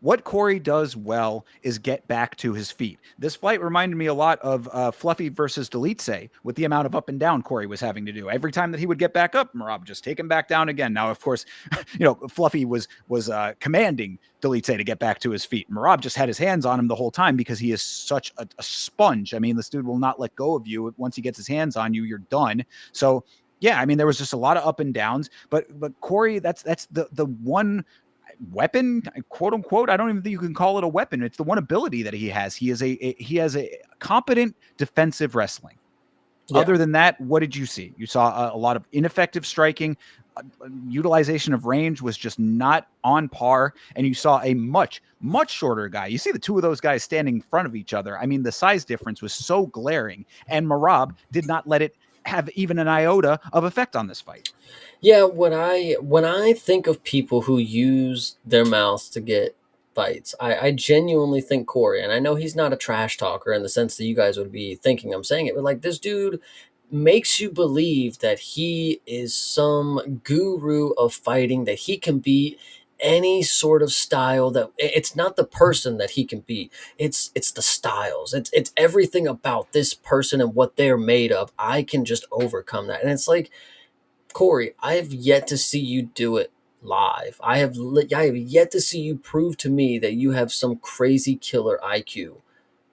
what Corey does well is get back to his feet. This fight reminded me a lot of Fluffy versus DWCS with the amount of up and down Corey was having to do. Every time that he would get back up, Marab just take him back down again. Now, of course, Fluffy was commanding DWCS to get back to his feet. Marab just had his hands on him the whole time because he is such a sponge. I mean, this dude will not let go of you. Once he gets his hands on you, you're done. So yeah, I mean, there was just a lot of up and downs, but Corey, that's the weapon, quote unquote. I don't even think you can call it a weapon. It's the one ability that he has. He has a competent defensive wrestling. Yeah. Other than that, what did you see? You saw a lot of ineffective striking. Utilization of range was just not on par, and you saw a much shorter guy. You see the two of those guys standing in front of each other. I mean, the size difference was so glaring, and Merab did not let it have even an iota of effect on this fight. Yeah, when I think of people who use their mouths to get fights, I genuinely think Corey, and I know he's not a trash talker in the sense that you guys would be thinking I'm saying it, but like this dude makes you believe that he is some guru of fighting, that he can beat any sort of style. That it's not the person that he can beat, it's the styles, it's everything about this person and what they're made of. I can just overcome that. And it's like, Corey, I have yet to see you do it live. I have yet to see you prove to me that you have some crazy killer IQ.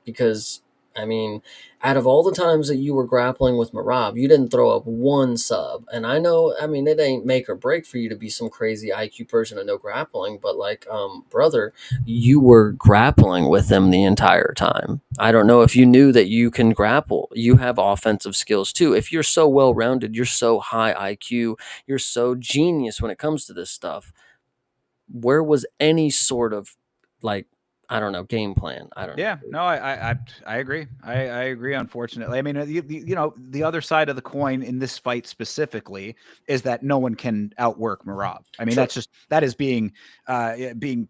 Because, I mean, out of all the times that you were grappling with Marab, you didn't throw up one sub. And I know, I mean, it ain't make or break for you to be some crazy IQ person and no grappling, but like, brother, you were grappling with them the entire time. I don't know if you knew that you can grapple. You have offensive skills too. If you're so well rounded, you're so high IQ, you're so genius when it comes to this stuff. Where was any sort of like, I don't know, game plan? I don't know. Yeah, no, I agree. I agree. Unfortunately, I mean, the other side of the coin in this fight specifically is that no one can outwork Merab. I mean, True. that is being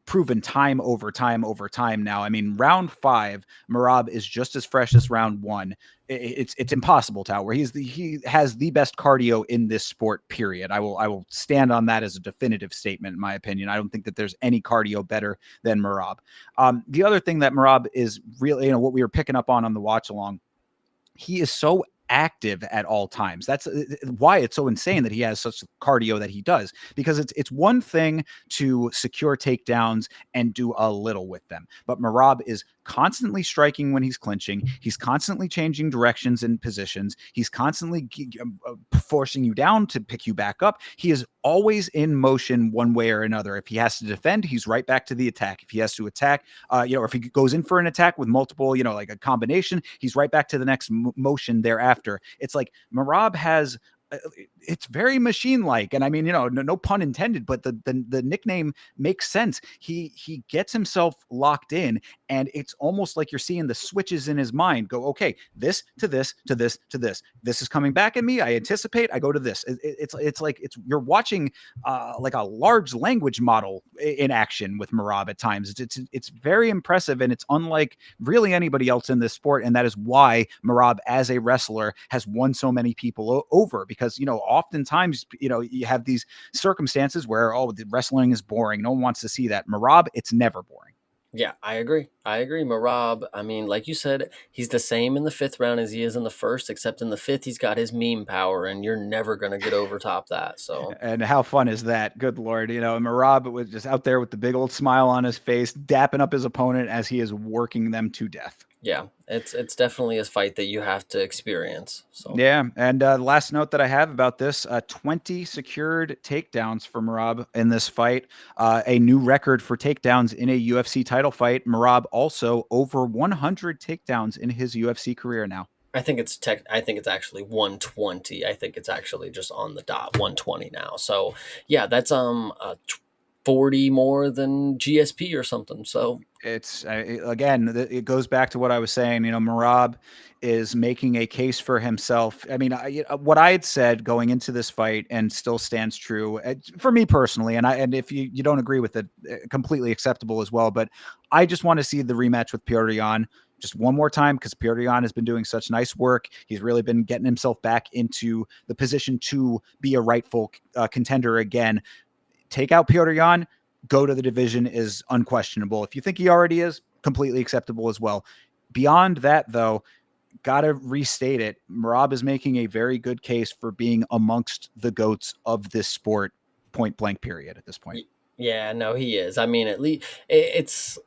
proven time over time over time now. I mean, round 5, Merab is just as fresh as round 1. It's impossible to outwork. He has the best cardio in this sport. Period. I will stand on that as a definitive statement. In my opinion, I don't think that there's any cardio better than Merab. The other thing that Merab is really, what we were picking up on the watch along, he is so active at all times. That's why it's so insane that he has such cardio that he does, because it's one thing to secure takedowns and do a little with them, but Merab is constantly striking when he's clinching. He's constantly changing directions and positions. He's constantly forcing you down to pick you back up. He is always in motion one way or another. If he has to defend, he's right back to the attack. If he has to attack, if he goes in for an attack with multiple, like a combination, he's right back to the next motion thereafter. It's like Merab has it's very machine-like, and I mean, no pun intended, but the nickname makes sense. He gets himself locked in, and it's almost like you're seeing the switches in his mind go, okay, this to this to this to this. This is coming back at me. I anticipate. I go to this. It's like you're watching like a large language model in action with Merab at times. It's very impressive, and it's unlike really anybody else in this sport, and that is why Merab as a wrestler has won so many people over, because oftentimes you have these circumstances where the wrestling is boring, no one wants to see that. Merab, it's never boring. Yeah, I agree. I agree. Marab, I mean, like you said, he's the same in the 5th round as he is in the first, except in the 5th, he's got his meme power, and you're never going to get over top that. So, And how fun is that? Good Lord. Merab was just out there with the big old smile on his face, dapping up his opponent as he is working them to death. yeah, it's definitely a fight that you have to experience. So, Yeah, and the last note that I have about this: 20 secured takedowns for Merab in this fight, a new record for takedowns in a UFC title fight. Merab also over 100 takedowns in his UFC career now. I think it's actually 120. I think it's actually just on the dot 120 now. So, yeah, that's 40 more than GSP or something. So, It's again, it goes back to what I was saying. Merab is making a case for himself. I mean, what I had said going into this fight and still stands true for me personally. And if you don't agree with it, completely acceptable as well. But I just want to see the rematch with Pereira just one more time, because Pereira has been doing such nice work. He's really been getting himself back into the position to be a rightful contender again. Take out Pereira, go to the division is unquestionable. If you think he already is, completely acceptable as well. Beyond that, though, gotta restate it. Merab is making a very good case for being amongst the GOATs of this sport, point blank period at this point. yeah, no, he is. I mean, at least it's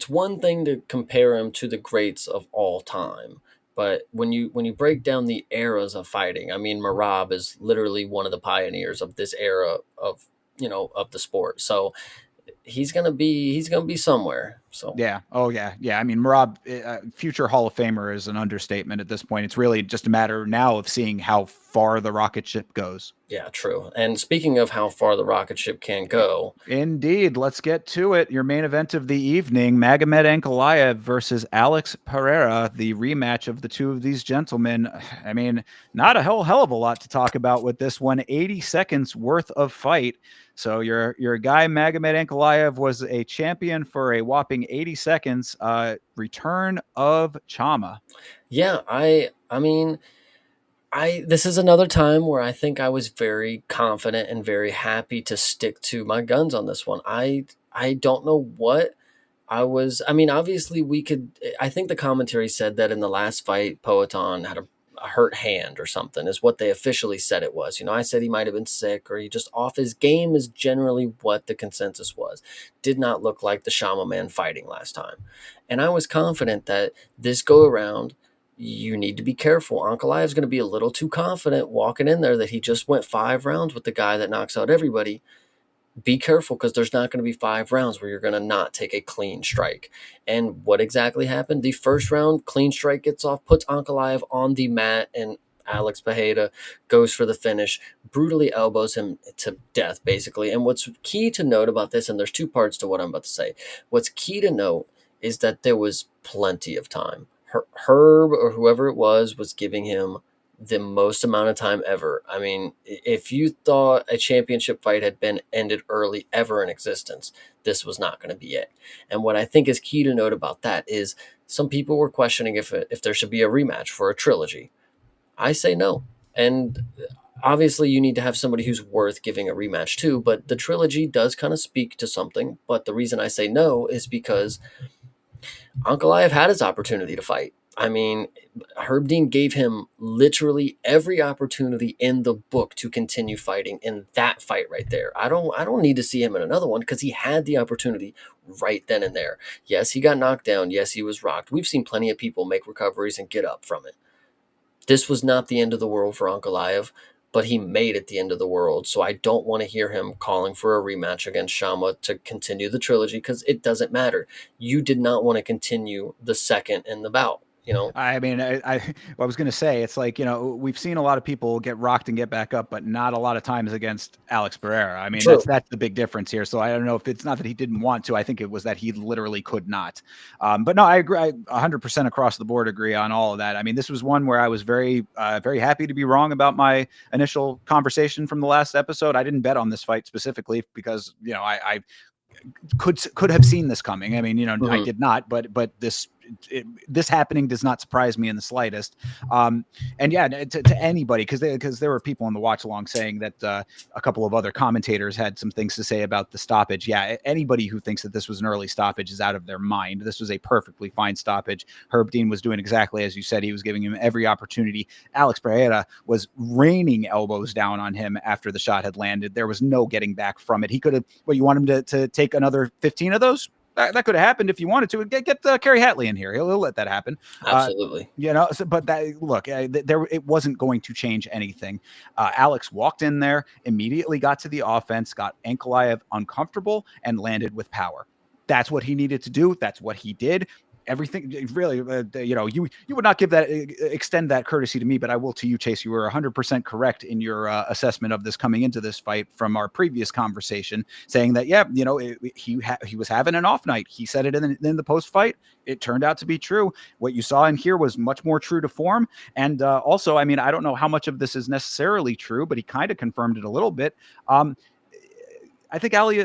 one thing to compare him to the greats of all time, but when you break down the eras of fighting, I mean, Marab is literally one of the pioneers of this era of of the sport. So he's gonna be somewhere. So Yeah. Oh, yeah. Yeah. I mean, Marab, future Hall of Famer is an understatement at this point. It's really just a matter now of seeing how far the rocket ship goes. yeah, true. And speaking of how far the rocket ship can go, Indeed. Let's get to it. Your main event of the evening, Magomed Ankalaev versus Alex Pereira, the rematch of the two of these gentlemen. I mean, not a hell of a lot to talk about with this one. 80 seconds worth of fight. So your guy Magomed Ankalaev was a champion for a whopping 80 seconds. Return of Chama. yeah, I mean, I this is another time where I think I was very confident and very happy to stick to my guns on this one. I don't know what I mean, obviously we could I think the commentary said that in the last fight Poetan had a hurt hand or something is what they officially said it was. I said he might have been sick or he just off his game is generally what the consensus was. Did not look like the Shama man fighting last time. And I was confident that this go around you need to be careful. Ankalaev is going to be a little too confident walking in there that he just went 5 rounds with the guy that knocks out everybody. Be careful because there's not going to be 5 rounds where you're going to not take a clean strike. And what exactly happened? The first round, clean strike gets off, puts Ankalaev on the mat, and Alex Pereira goes for the finish, brutally elbows him to death, basically. And what's key to note about this, and there's two parts to what I'm about to say. What's key to note is that there was plenty of time. Herb or whoever it was giving him the most amount of time ever. I mean, if you thought a championship fight had been ended early ever in existence, this was not going to be it. And what I think is key to note about that is some people were questioning if there should be a rematch for a trilogy. I say no. And obviously you need to have somebody who's worth giving a rematch to, but the trilogy does kind of speak to something. But the reason I say no is because Ankalaev had his opportunity to fight. I mean, Herb Dean gave him literally every opportunity in the book to continue fighting in that fight right there. I don't need to see him in another one because he had the opportunity right then and there. Yes, he got knocked down. Yes, he was rocked. We've seen plenty of people make recoveries and get up from it. This was not the end of the world for Ankalaev, but he made it the end of the world. So I don't want to hear him calling for a rematch against Shama to continue the trilogy because it doesn't matter. You did not want to continue the second in the bout. I mean, I was going to say, it's like, we've seen a lot of people get rocked and get back up, but not a lot of times against Alex Pereira. I mean, True. that's the big difference here. So I don't know if it's not that he didn't want to. I think it was that he literally could not. But no, I agree. I 100% across the board agree on all of that. I mean, this was one where I was very, very happy to be wrong about my initial conversation from the last episode. I didn't bet on this fight specifically because, I could have seen this coming. I mean, I Mhm. did not, but this happening does not surprise me in the slightest. And yeah, to anybody, because there were people in the watch along saying that a couple of other commentators had some things to say about the stoppage. Yeah, anybody who thinks that this was an early stoppage is out of their mind. This was a perfectly fine stoppage. Herb Dean was doing exactly as you said. He was giving him every opportunity. Alex Pereira was raining elbows down on him after the shot had landed. There was no getting back from it. He could have. Well, you want him to take another 15 of those? That could have happened if you wanted to. Get Kerry Hatley in here. He'll let that happen. Uh, Absolutely. but that look, there it wasn't going to change anything. Alex walked in there, immediately got to the offense, got Ankalaev uncomfortable, and landed with power. That's what he needed to do. That's what he did. Everything really, you would not give that extend that courtesy to me, but I will to you, Chase. You were 100% correct in your assessment of this coming into this fight from our previous conversation, saying that he was having an off night. He said it in the post fight. It turned out to be true. What you saw in here was much more true to form, and also, I mean, I don't know how much of this is necessarily true, but he kind of confirmed it a little bit. I think Ali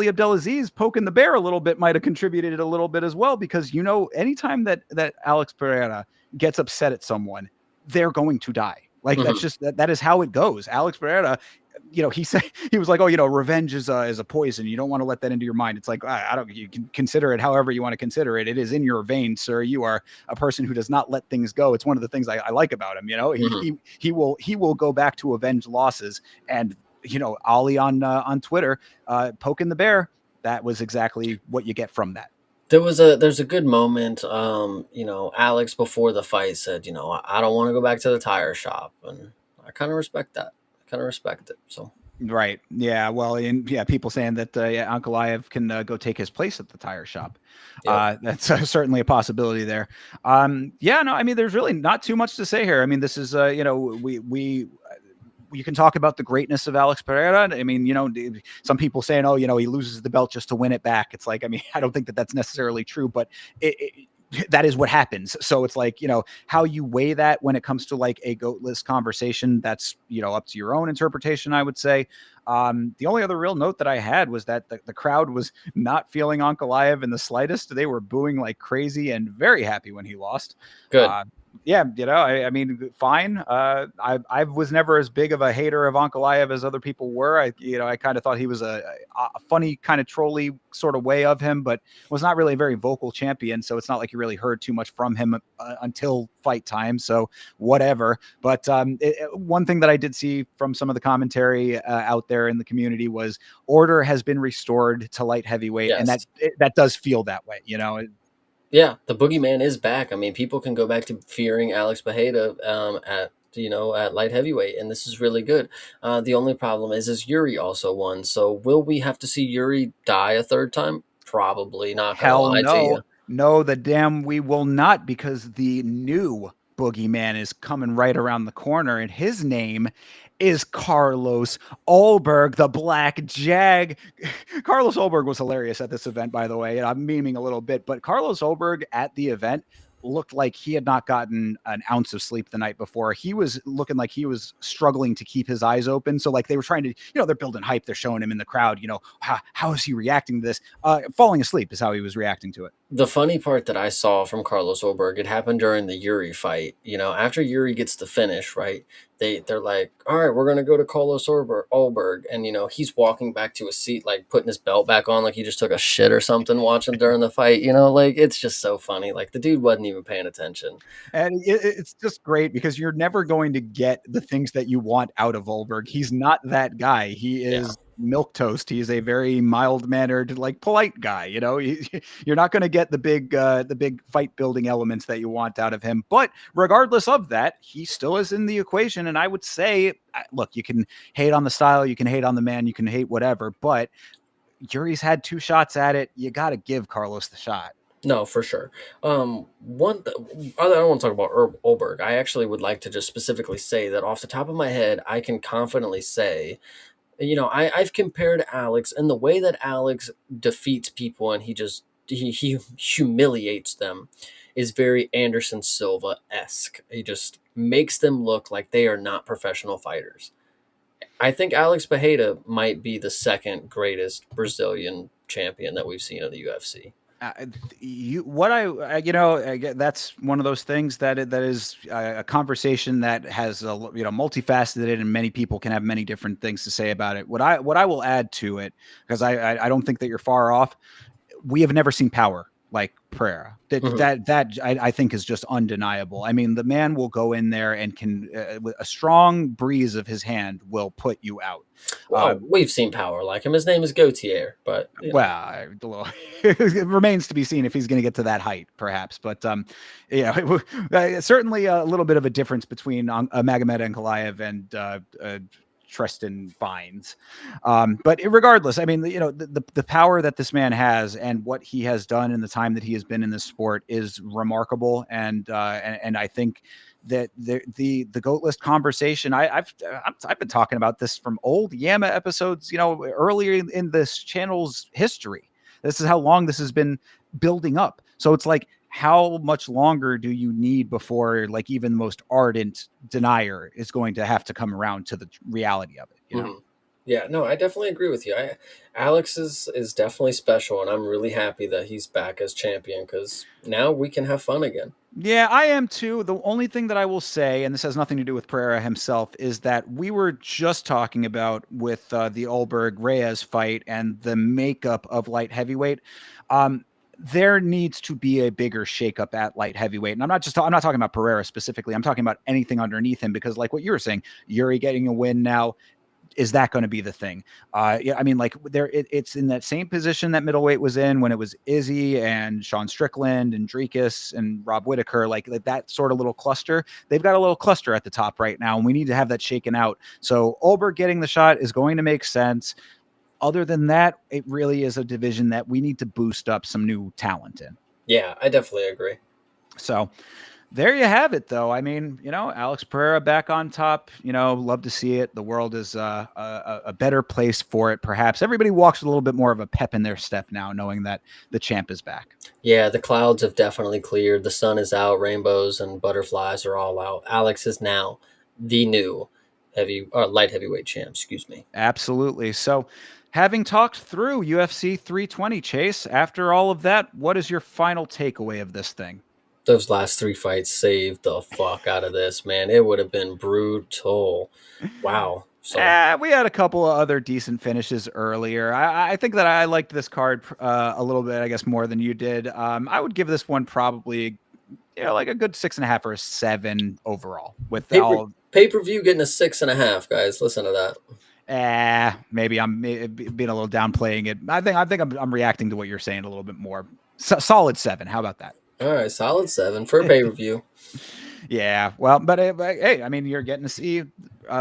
Abdelaziz poking the bear a little bit might have contributed a little bit as well, because anytime that Alex Pereira gets upset at someone, they're going to die. Like that's Mhm. just that is how it goes. Alex Pereira, he said he was like, oh, revenge is a poison. You don't want to let that into your mind. It's like I don't. You can consider it however you want to consider it. It is in your veins, sir. You are a person who does not let things go. It's one of the things I like about him. Mhm. He will go back to avenge losses. And Ali on Twitter poking the bear. That was exactly what you get from that. There's a good moment. Alex before the fight said, I don't want to go back to the tire shop, and I kind of respect that. I kind of respect it. So Right. Yeah. Well, and yeah, people saying that yeah, Ankalaev can go take his place at the tire shop. Yep. That's certainly a possibility there. Yeah. No, I mean, there's really not too much to say here. I mean, this is we you can talk about the greatness of Alex Pereira. I mean, some people saying, oh, he loses the belt just to win it back. It's like, I mean, I don't think that that's necessarily true, but that is what happens. So it's like, how you weigh that when it comes to like a GOAT list conversation, that's, up to your own interpretation, I would say. The only other real note that I had was that the crowd was not feeling Ankalaev in the slightest. They were booing like crazy and very happy when he lost. Good. Uh, yeah, I mean, fine. I was never as big of a hater of Ankalaev as other people were. I kind of thought he was a funny kind of trolly sort of way of him, but was not really a very vocal champion. So it's not like you really heard too much from him until fight time. So whatever. But one thing that I did see from some of the commentary out there in the community was order has been restored to light heavyweight, and Yes. that does feel that way. Yeah, the boogeyman is back. I mean, people can go back to fearing Alex Pereira at light heavyweight, and this is really good. The only problem is Yuri also won. So will we have to see Yuri die a third time? Probably. Not gonna Hell lie to no. you. No, the damn we will not, because the new boogeyman is coming right around the corner, and his name is Carlos Ulberg, the Black Jag. Carlos Ulberg was hilarious at this event, by the way. And I'm memeing a little bit, but Carlos Ulberg at the event looked like he had not gotten an ounce of sleep the night before. He was looking like he was struggling to keep his eyes open. So like they were trying to, they're building hype. They're showing him in the crowd, how is he reacting to this? Falling asleep is how he was reacting to it. The funny part that I saw from Carlos Ulberg, it happened during the Yuri fight. After Yuri gets the finish, right? They're like, all right, we're gonna go to Carlos Ulberg, and he's walking back to his seat, like putting his belt back on, like he just took a shit or something, watching during the fight. Like it's just so funny. Like the dude wasn't even paying attention. And it's just great because you're never going to get the things that you want out of Volberg. He's not that guy. He Yeah. is milk toast. He's a very mild mannered, like polite guy. You're not going to get the big fight building elements that you want out of him. But regardless of that, he still is in the equation. And I would say, look, you can hate on the style, you can hate on the man, you can hate whatever, but Yuri's had two shots at it. You got to give Carlos the shot. No, for sure. I don't want to talk about Ulberg. I actually would like to just specifically say that off the top of my head, I can confidently say, I've compared Alex, and the way that Alex defeats people and he humiliates them is very Anderson Silva esque. He just makes them look like they are not professional fighters. I think Alex Pereira might be the second greatest Brazilian champion that we've seen in the UFC. uh, that's one of those things that is a conversation that has multifaceted, and many people can have many different things to say about it. What I will add to it, because I don't think that you're far off. We have never seen power like Pereira. Mhm. I think is just undeniable. I mean, the man will go in there and can, with a strong breeze of his hand, will put you out. Well, we've seen power like him. His name is Gautier, but Well, it remains to be seen if he's going to get to that height, perhaps. But certainly a little bit of a difference between Magomed Ankalaev and Tristan Vines. But regardless, I mean, the power that this man has and what he has done in the time that he has been in this sport is remarkable. And I think that the GOAT list conversation, I've been talking about this from old Yama episodes, earlier in this channel's history. This is how long this has been building up. So it's like, how much longer do you need before like even the most ardent denier is going to have to come around to the reality of it? Mhm. Yeah, no, I definitely agree with you. Alex is definitely special, and I'm really happy that he's back as champion because now we can have fun again. Yeah, I am too. The only thing that I will say, and this has nothing to do with Pereira himself, is that we were just talking about with the Ulberg Reyes fight and the makeup of light heavyweight. There needs to be a bigger shakeup at light heavyweight, and I'm not talking about Pereira specifically. I'm talking about anything underneath him, because like what you were saying, Yuri getting a win now. is that going to be the thing? Yeah, I mean, like it's in that same position that middleweight was in when it was Izzy and Sean Strickland and Dricus and Rob Whitaker, like that sort of little cluster. They've got a little cluster at the top right now, and we need to have that shaken out. So Olberg getting the shot is going to make sense. Other than that, it really is a division that we need to boost up some new talent in. Yeah, I definitely agree. So there you have it, though. I mean, Alex Pereira back on top, love to see it. The world is a better place for it. Perhaps everybody walks with a little bit more of a pep in their step now, knowing that the champ is back. Yeah, the clouds have definitely cleared. The sun is out. Rainbows and butterflies are all out. Alex is now the new light heavyweight champ. Excuse me. Absolutely. So, having talked through UFC 320, Chase, after all of that, what is your final takeaway of this thing? Those last 3 fights saved the fuck out of this, man. It would have been brutal. Wow. So We had a couple of other decent finishes earlier. I think that I liked this card a little bit, I guess, more than you did. I would give this one probably, like a good 6.5 or a 7 overall. With all pay-per-view getting a 6.5, guys. Listen to that. Maybe I'm being a little downplaying it. I think I'm reacting to what you're saying a little bit more. Solid 7. How about that? All right, solid 7 for pay-per-view. Yeah, well, but hey, I mean, you're getting to see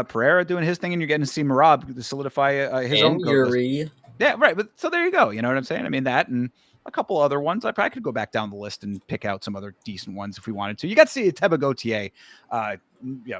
Pereira doing his thing, and you're getting to see Merab solidify his own Yuri. Yeah, right. But so there you go. You know what I'm saying? I mean, that and a couple other ones. I probably could go back down the list and pick out some other decent ones if we wanted to. You got to see Teba Gautier,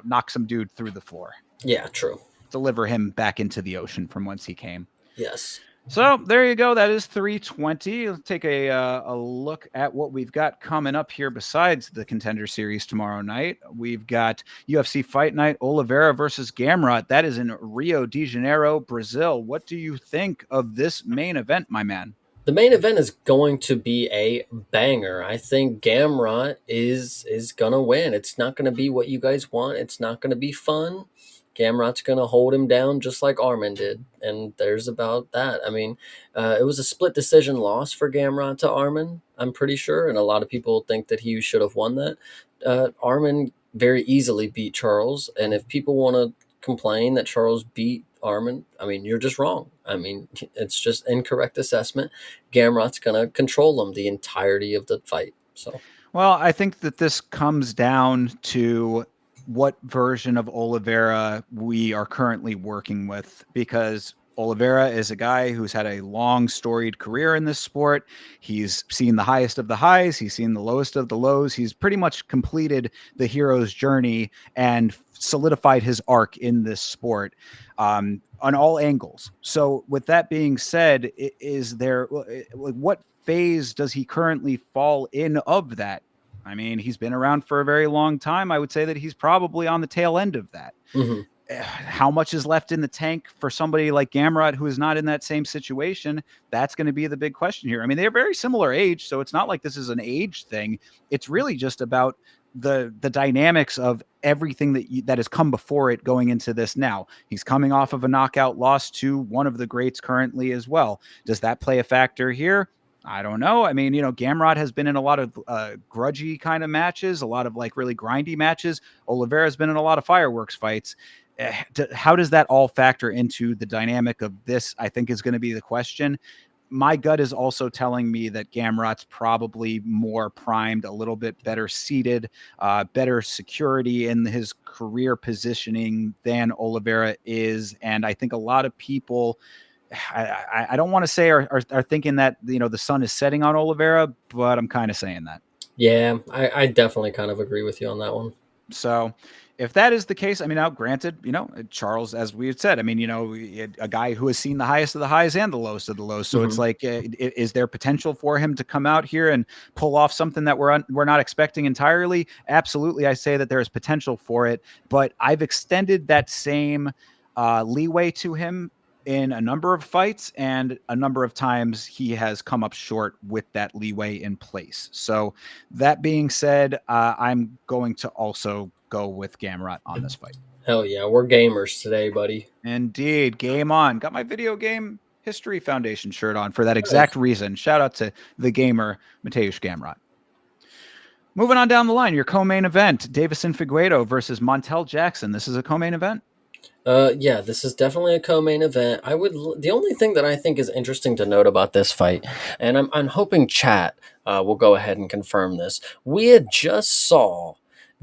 knock some dude through the floor. Yeah, true. Deliver him back into the ocean from whence he came. Yes. So there you go. That is 320. Let's take a look at what we've got coming up here besides the Contender Series tomorrow night. We've got UFC Fight Night, Oliveira versus Gamrot. That is in Rio de Janeiro, Brazil. What do you think of this main event, my man? The main event is going to be a banger. I think Gamrot is going to win. It's not going to be what you guys want. It's not going to be fun. Gamrot's going to hold him down just like Arman did. And there's about that. I mean, it was a split decision loss for Gamrot to Arman, I'm pretty sure. And a lot of people think that he should have won that. Arman very easily beat Charles. And if people want to complain that Charles beat Arman, I mean, you're just wrong. I mean, it's just incorrect assessment. Gamrot's going to control him the entirety of the fight. So, well, I think that this comes down to what version of Oliveira we are currently working with, because Oliveira is a guy who's had a long storied career in this sport. He's seen the highest of the highs. He's seen the lowest of the lows. He's pretty much completed the hero's journey and solidified his arc in this sport on all angles. So with that being said, what phase does he currently fall in of that? I mean, he's been around for a very long time. I would say that he's probably on the tail end of that. mm-hmm. How much is left in the tank for somebody like Gamrot, who is not in that same situation? That's going to be the big question here. I mean, they're very similar age, so it's not like this is an age thing. It's really just about the dynamics of everything that has come before it going into this now. He's coming off of a knockout loss to one of the greats currently as well. Does that play a factor here? I don't know. I mean, Gamrot has been in a lot of grudgy kind of matches, a lot of like really grindy matches. Oliveira has been in a lot of fireworks fights. How does that all factor into the dynamic of this? I think is going to be the question. My gut is also telling me that Gamrot's probably more primed, a little bit better seated, better security in his career positioning than Oliveira is. And I think a lot of people, I don't want to say are thinking that, the sun is setting on Oliveira, but I'm kind of saying that. Yeah, I definitely kind of agree with you on that one. So if that is the case, I mean, now granted, Charles, as we had said, I mean, a guy who has seen the highest of the highs and the lowest of the lows. So it's like, is there potential for him to come out here and pull off something that we're not expecting entirely? Absolutely. I say that there is potential for it, but I've extended that same leeway to him in a number of fights, and a number of times he has come up short with that leeway in place. So that being said, I'm going to also go with Gamrot on this fight. Hell yeah, we're gamers today, buddy. Indeed, game on. Got my Video Game History Foundation shirt on for that exact reason. Shout out to the gamer, Mateusz Gamrot. Moving on down the line, your co-main event, Davison Figueiredo versus Montel Jackson. This is a co-main event? Yeah, this is definitely a co-main event. The only thing that I think is interesting to note about this fight, and I'm hoping chat will go ahead and confirm this. We had just saw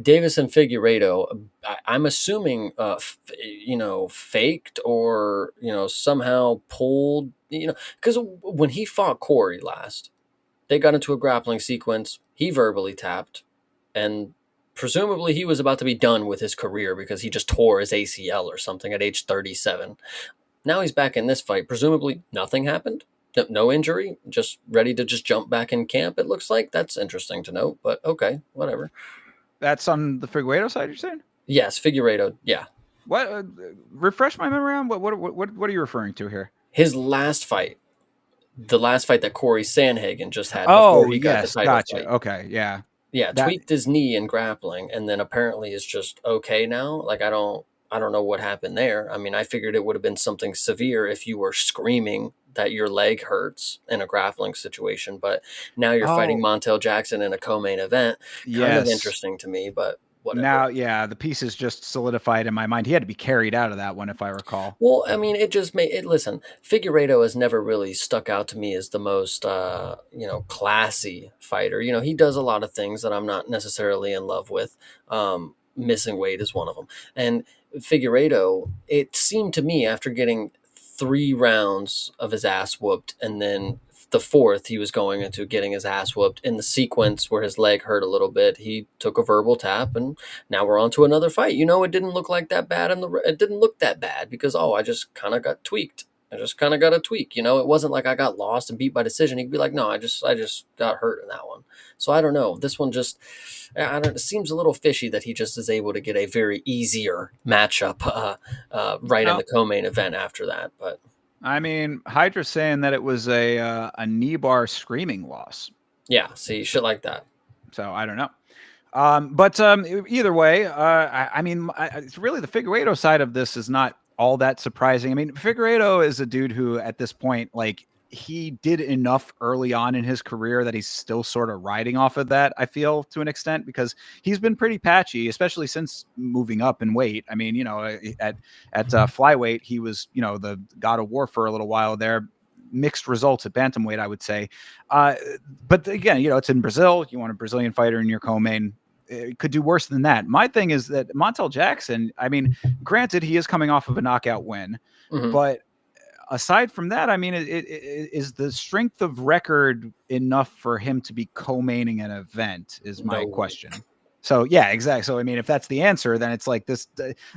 Davis and Figueiredo. I'm assuming, faked or somehow pulled. Because when he fought Corey last, they got into a grappling sequence. He verbally tapped, and presumably he was about to be done with his career because he just tore his ACL or something at age 37. Now he's back in this fight. Presumably nothing happened. No injury, just ready to just jump back in camp. It looks like that's interesting to note, but okay, whatever. That's on the Figueredo side, you're saying? Yes, Figueiredo. Yeah, What? Refresh my memory on what are you referring to here? his last fight, the last fight that Corey Sandhagen just had before Oh, he got the yes, title gotcha. fight. Okay, yeah. Yeah, That tweaked his knee in grappling, and then apparently is just okay now. Like I don't know what happened there. I mean, I figured it would have been something severe if you were screaming that your leg hurts in a grappling situation, but now you're fighting oh, Montel Jackson in a co-main event. Kind of yes. interesting to me, but whatever. Now, yeah, the pieces just solidified in my mind. He had to be carried out of that one, if I recall. Well, I mean, it just made it. Listen, Figueiredo has never really stuck out to me as the most, classy fighter. He does a lot of things that I'm not necessarily in love with. Missing weight is one of them. And Figueiredo, it seemed to me after getting 3 rounds of his ass whooped, and then the fourth he was going into getting his ass whooped in the sequence where his leg hurt a little bit. He took a verbal tap and now we're on to another fight. It didn't look like that bad it didn't look that bad because I just kind of got tweaked. I just kind of got a tweak. It wasn't like I got lost and beat by decision. He'd be like, no, I just got hurt in that one. So I don't know. This one just, I don't. It seems a little fishy that he just is able to get a very easier matchup right in No, the co-main event after that. But I mean, Hydra's saying that it was a knee bar screaming loss. yeah, see, shit like that. So I don't know. But either way, I mean, it's really the Figueiredo side of this is not all that surprising. I mean, Figueiredo is a dude who, at this point, like he did enough early on in his career that he's still sort of riding off of that. I feel to an extent because he's been pretty patchy, especially since moving up in weight. I mean, at flyweight, he was the god of war for a little while there. Mixed results at bantamweight, I would say. But again, it's in Brazil. You want a Brazilian fighter in your co-main. It could do worse than that. My thing is that Montel Jackson, I mean, granted, he is coming off of a knockout win, Hmm. but aside from that, I mean, is the strength of record enough for him to be co-maining an event is my No. question. So yeah, exactly. So I mean, if that's the answer, then it's like this.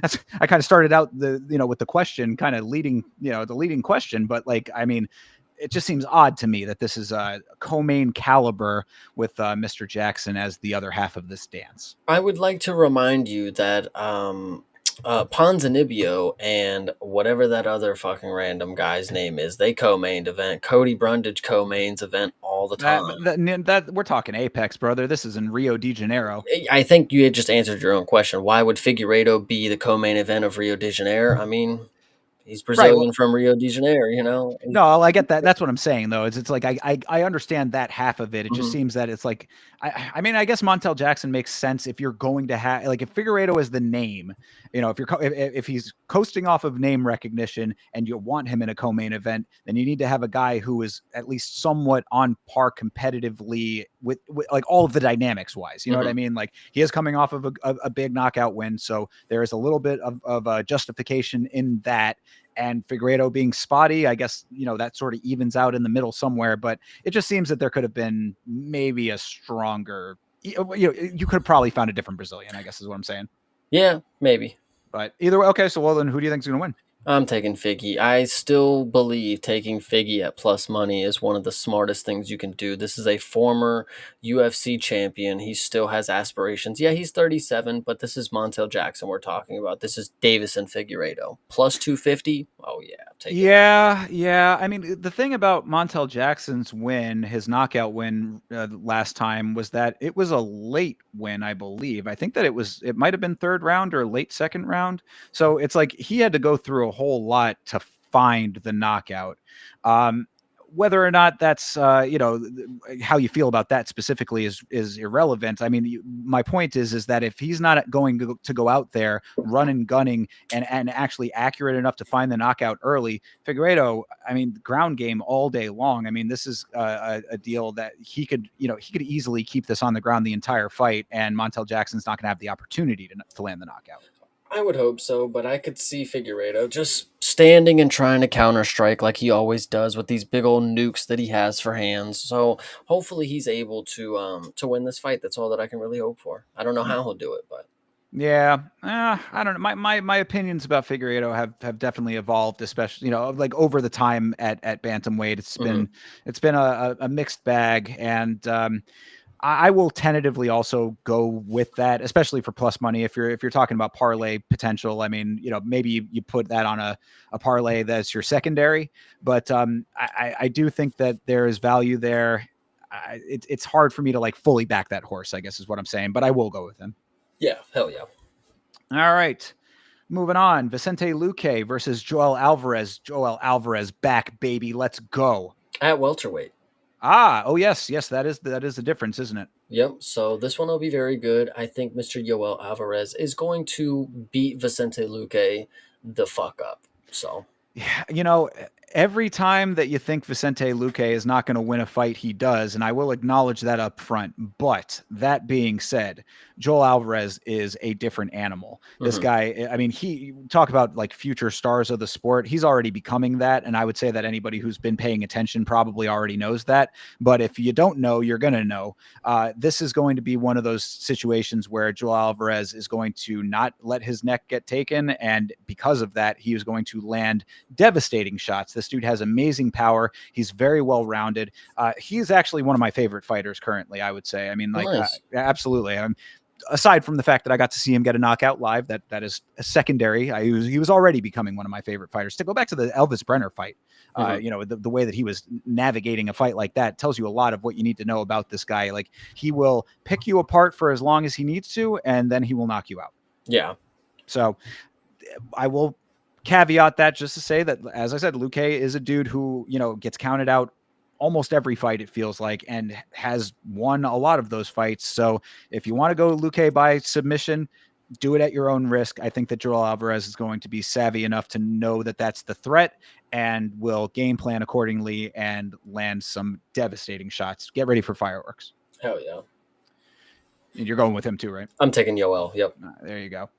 That's I kind of started out with the question, kind of leading the leading question, but like I mean, it just seems odd to me that this is a co-main caliber with Mr. Jackson as the other half of this dance. I would like to remind you that Ponzinibbio and whatever that other fucking random guy's name is, they co-mained event. Cody Brundage co-mains event all the That, time. that we're talking Apex, brother. This is in Rio de Janeiro. I think you had just answered your own question. Why would Figueiredo be the co-main event of Rio de Janeiro? I mean, he's Right. Well, Brazilian from Rio de Janeiro, no, I get that. That's what I'm saying, though. It's like I understand that half of it. It just Mhm. seems that it's like I mean, I guess Montel Jackson makes sense if you're going to have like if Figueredo is the name, if if he's coasting off of name recognition and you want him in a co-main event, then you need to have a guy who is at least somewhat on par competitively with like all of the dynamics wise. You know what I Mhm. mean? Like he is coming off of a big knockout win, so there is a little bit of justification in that. And Figueiredo being spotty, I guess, that sort of evens out in the middle somewhere. But it just seems that there could have been maybe a stronger, you could have probably found a different Brazilian, I guess is what I'm saying. Yeah, maybe. But either way, okay. So, well, then who do you think is going to win? I'm taking Figgy. I still believe taking Figgy at plus money is one of the smartest things you can do. This is a former UFC champion. He still has aspirations. Yeah, he's 37, but this is Montel Jackson we're talking about. This is Davison Figueiredo. Plus 250. Oh, yeah, take it. Yeah, yeah. I mean, the thing about Montel Jackson's win, his knockout win last time, was that it was a late win, I believe. I think that it might have been third round or late second round. So it's like he had to go through a whole lot to find the knockout. Um, whether or not that's how you feel about that specifically is irrelevant. I mean, my point is that if he's not going to go out there running, gunning, and actually accurate enough to find the knockout early, Figueiredo, I mean, ground game all day long. I mean, this is a deal that he could easily keep this on the ground the entire fight, and Montel Jackson's not going to have the opportunity to land the knockout. I would hope so, but I could see Figueiredo just standing and trying to counter strike like he always does with these big old nukes that he has for hands. So hopefully he's able to win this fight. That's all that I can really hope for. I don't know how he'll do it, but Yeah, I don't know. My opinions about Figueiredo have definitely evolved, especially like over the time at bantamweight. It's been a mixed bag, and I will tentatively also go with that, especially for plus money. If you're talking about parlay potential, I mean, maybe you put that on a parlay that's your secondary, but I do think that there is value there. It's hard for me to like fully back that horse, I guess is what I'm saying, but I will go with him. yeah, hell yeah. All right. Moving on, Vicente Luque versus Joel Alvarez. Joel Alvarez back, baby. Let's go. At welterweight. Oh yes, that is the difference, isn't it? Yep. So this one will be very good. I think Mr. Yoel Alvarez is going to beat Vicente Luque the fuck up. So Yeah, every time that you think Vicente Luque is not going to win a fight, he does, and I will acknowledge that up front. But that being said, Joel Alvarez is a different animal. This guy, I mean, he talk about like future stars of the sport. He's already becoming that, and I would say that anybody who's been paying attention probably already knows that. But if you don't know, you're going to know. This is going to be one of those situations where Joel Alvarez is going to not let his neck get taken, and because of that, he is going to land devastating shots. This dude has amazing power. He's very well rounded. He's actually one of my favorite fighters currently, I would say. I mean, like, nice. absolutely. Aside from the fact that I got to see him get a knockout live, that is a secondary. He was already becoming one of my favorite fighters. To go back to the Elvis Brenner fight, the way that he was navigating a fight like that tells you a lot of what you need to know about this guy. Like, he will pick you apart for as long as he needs to, and then he will knock you out. Yeah. So I will caveat that just to say that, as I said, Luque is a dude who, gets counted out almost every fight, it feels like, and has won a lot of those fights. So if you want to go Luque by submission, do it at your own risk. I think that Joel Alvarez is going to be savvy enough to know that that's the threat and will game plan accordingly and land some devastating shots. Get ready for fireworks. Hell yeah. And you're going with him too, right? I'm taking Yoel. Yep. There you go.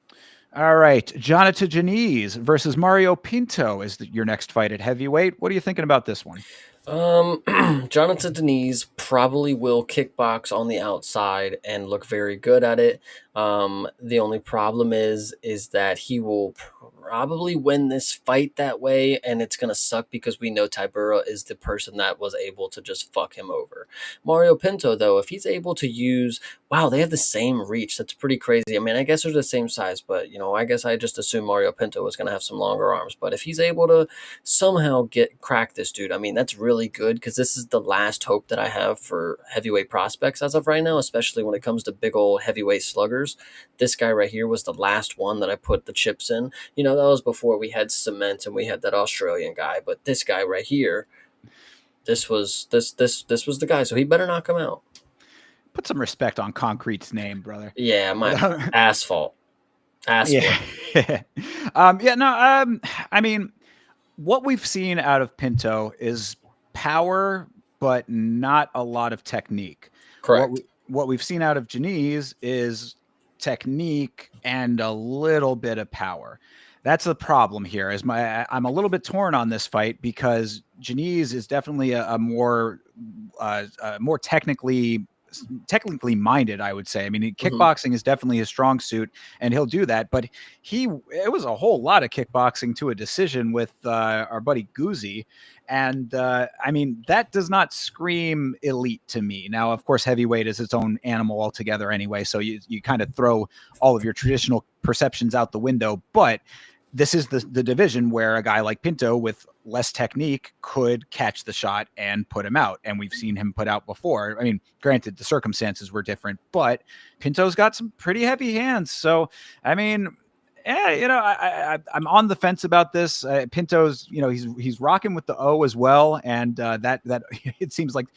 All right. Jonathan Janice versus Mario Pinto is your next fight at heavyweight. What are you thinking about this one? Jonathan Deniz probably will kickbox on the outside and look very good at it. The only problem is that he will probably win this fight that way, and it's gonna suck because we know Tybura is the person that was able to just fuck him over. Mario Pinto, though, if he's able to use, wow, they have the same reach. That's pretty crazy. I mean, I guess they're the same size, but I guess I just assumed Mario Pinto was gonna have some longer arms. But if he's able to somehow crack this dude, I mean, that's really good because this is the last hope that I have for heavyweight prospects as of right now, especially when it comes to big old heavyweight sluggers. This guy right here was the last one that I put the chips in. That was before we had Cement and we had that Australian guy, but this guy right here, this was the guy, so he better knock him out. Put some respect on Concrete's name, brother. Yeah, my asphalt. Yeah. I mean, what we've seen out of Pinto is power, but not a lot of technique. Correct. What we've seen out of Janice is technique and a little bit of power. That's the problem here. I'm a little bit torn on this fight because Janice is definitely a more technically minded, I would say. I mean, kickboxing is definitely his strong suit, and he'll do that. But it was a whole lot of kickboxing to a decision with our buddy Guzzi, and I mean, that does not scream elite to me. Now, of course, heavyweight is its own animal altogether anyway, so you kind of throw all of your traditional perceptions out the window. But this is the division where a guy like Pinto with less technique could catch the shot and put him out. And we've seen him put out before. I mean, granted, the circumstances were different, but Pinto's got some pretty heavy hands. So, I mean, I'm on the fence about this. Pinto's, he's rocking with the O as well, and that it seems like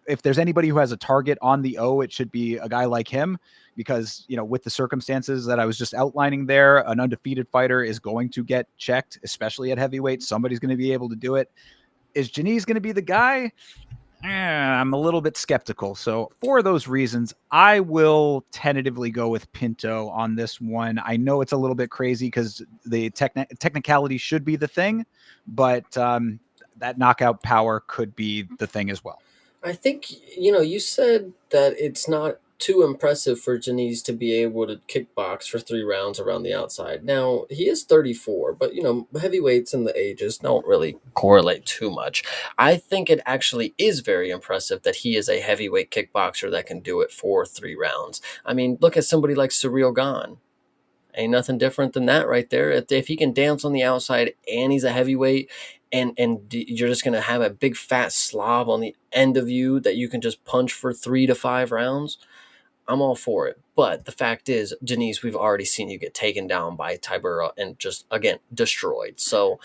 if there's anybody who has a target on the O, it should be a guy like him, because with the circumstances that I was just outlining there, an undefeated fighter is going to get checked, especially at heavyweight. Somebody's going to be able to do it. Is Janice going to be the guy? I'm a little bit skeptical. So for those reasons, I will tentatively go with Pinto on this one. I know it's a little bit crazy because the technicality should be the thing, but that knockout power could be the thing as well. I think, you said that it's not too impressive for Janice to be able to kickbox for 3 rounds around the outside. Now, he is 34, but, heavyweights and the ages don't really correlate too much. I think it actually is very impressive that he is a heavyweight kickboxer that can do it for 3 rounds. I mean, look at somebody like Surreal Gone. Ain't nothing different than that right there. If he can dance on the outside and he's a heavyweight, and you're just going to have a big fat slob on the end of you that you can just punch for 3 to 5 rounds, I'm all for it. But the fact is, Janice, we've already seen you get taken down by Tybura and just, again, destroyed. So,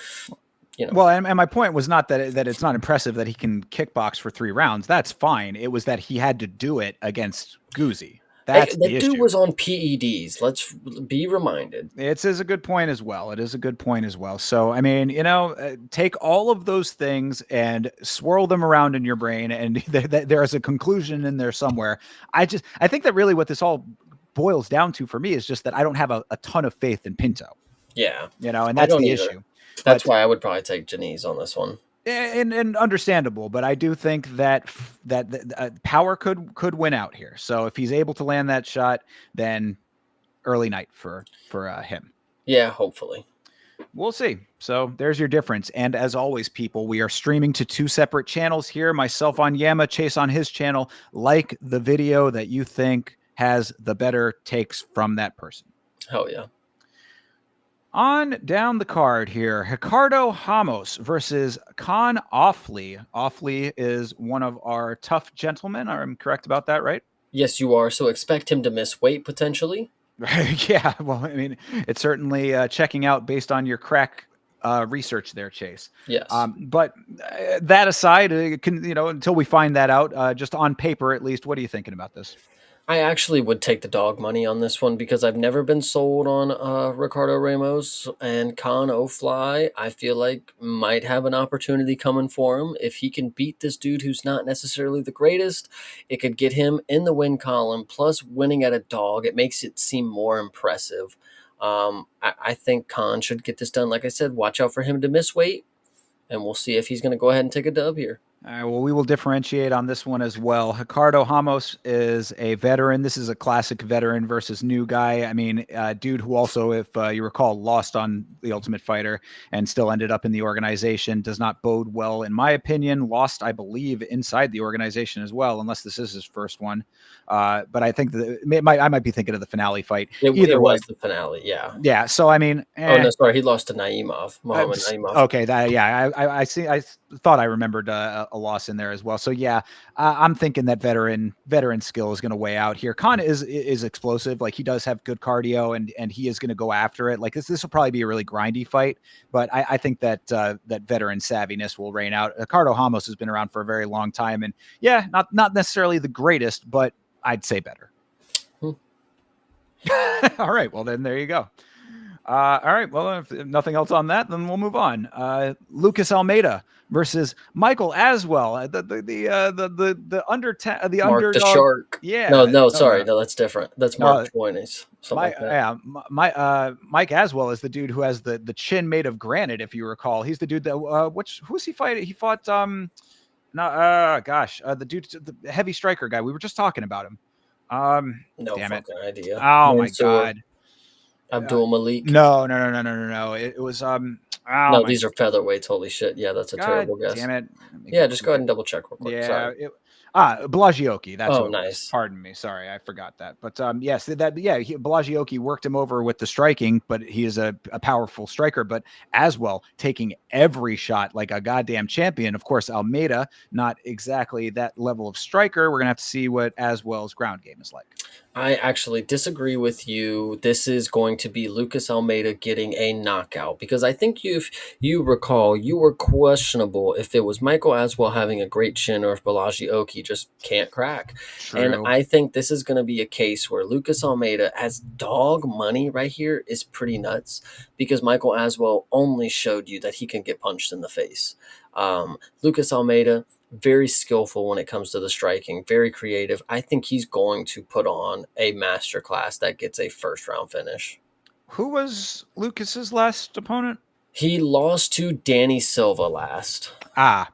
Well, and my point was not that it's not impressive that he can kickbox for 3 rounds. That's fine. It was that he had to do it against Guzzi. That's the issue. Dude was on PEDs. Let's be reminded. It is a good point as well. So, I mean, take all of those things and swirl them around in your brain, and there is a conclusion in there somewhere. I think that really what this all boils down to for me is just that I don't have a ton of faith in Pinto. Yeah. And that's the issue. That's why I would probably take Janice on this one. And understandable, but I do think that power could win out here. So if he's able to land that shot, then early night for him. Yeah, hopefully. We'll see. So there's your difference. And as always, people, we are streaming to 2 separate channels here. Myself on Yama, Chase on his channel. Like the video that you think has the better takes from that person. Hell yeah. On down the card here, Ricardo Ramos versus Con Offley. Offley is one of our tough gentlemen. I'm correct about that, right? Yes, you are. So expect him to miss weight potentially. Yeah, well, I mean, it's certainly checking out based on your crack research there, Chase. Yes. But that aside, until we find that out, just on paper at least, what are you thinking about this? I actually would take the dog money on this one because I've never been sold on Ricardo Ramos, and Con Offley, I feel like might have an opportunity coming for him. If he can beat this dude who's not necessarily the greatest, it could get him in the win column, plus winning at a dog. It makes it seem more impressive. I think Con should get this done. Like I said, watch out for him to miss weight, and we'll see if he's going to go ahead and take a dub here. All right, well, we will differentiate on this one as well. Ricardo Ramos is a veteran. This is a classic veteran versus new guy. I mean, dude who also, if you recall, lost on The Ultimate Fighter and still ended up in the organization. Does not bode well, in my opinion. Lost, I believe, inside the organization as well, unless this is his first one. But I think that I might be thinking of the finale fight. Either was the finale, yeah. Yeah, so I mean... Oh, no, sorry, he lost to Naimov, Muhammad Naimov. Okay, I see. I thought I remembered a loss in there as well. So yeah, I'm thinking that veteran skill is going to weigh out here. Khan is explosive. Like, he does have good cardio, and he is going to go after it. Like, this will probably be a really grindy fight, but I think that that veteran savviness will reign out. Ricardo Ramos has been around for a very long time, and yeah, not necessarily the greatest, but I'd say better. All right, well then there you go. All right, well, if nothing else on that, then we'll move on. Lucas Almeida versus Michael Aswell, the underdog. The Shark. Yeah. No, sorry, no, that's different. That's Mark Twain's. Mike Aswell is the dude who has the chin made of granite, if you recall. He's the dude that who's he fighting? He fought the dude, the heavy striker guy. We were just talking about him. No damn fucking idea. Oh my god. Abdul Malik. No. It was no, these are featherweights. Holy shit! Yeah, that's a terrible guess. Damn it! Yeah, just go ahead and double check real quick. Yeah. Sorry. Blagioki. That's nice. Pardon me. Sorry, I forgot that. But yes, Blagioki worked him over with the striking, but he is a powerful striker. But Aswell taking every shot like a goddamn champion. Of course, Almeida, not exactly that level of striker. We're gonna have to see what Aswell's ground game is like. I actually disagree with you. This is going to be Lucas Almeida getting a knockout because I think if you recall, you were questionable if it was Michael Aswell having a great chin or if Balaji Oki just can't crack. And True. I think this is going to be a case where Lucas Almeida, as dog money right here, is pretty nuts because Michael Aswell only showed you that he can get punched in the face. Lucas Almeida, very skillful when it comes to the striking, very creative. I think he's going to put on a masterclass that gets a first round finish. Who was Lucas's last opponent? He lost to Danny Silva last. Ah,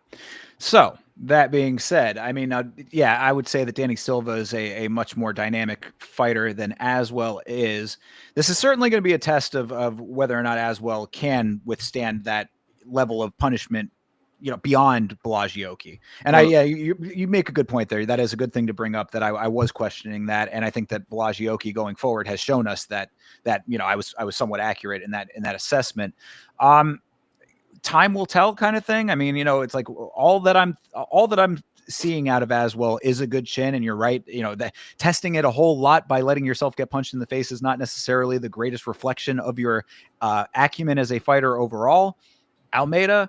so that being said, I mean, yeah, I would say that Danny Silva is a much more dynamic fighter than Aswell is. This is certainly going to be a test of whether or not Aswell can withstand that level of punishment, beyond Bellagioki. And Um, yeah, you make a good point there. That is a good thing to bring up. That I was questioning that, and I think that Bellagioki going forward has shown us that I was somewhat accurate in that assessment. Um, Time will tell kind of thing. I mean, it's like all that I'm seeing out of Aswell is a good chin, and you're right. That testing it a whole lot by letting yourself get punched in the face is not necessarily the greatest reflection of your acumen as a fighter overall. Almeida,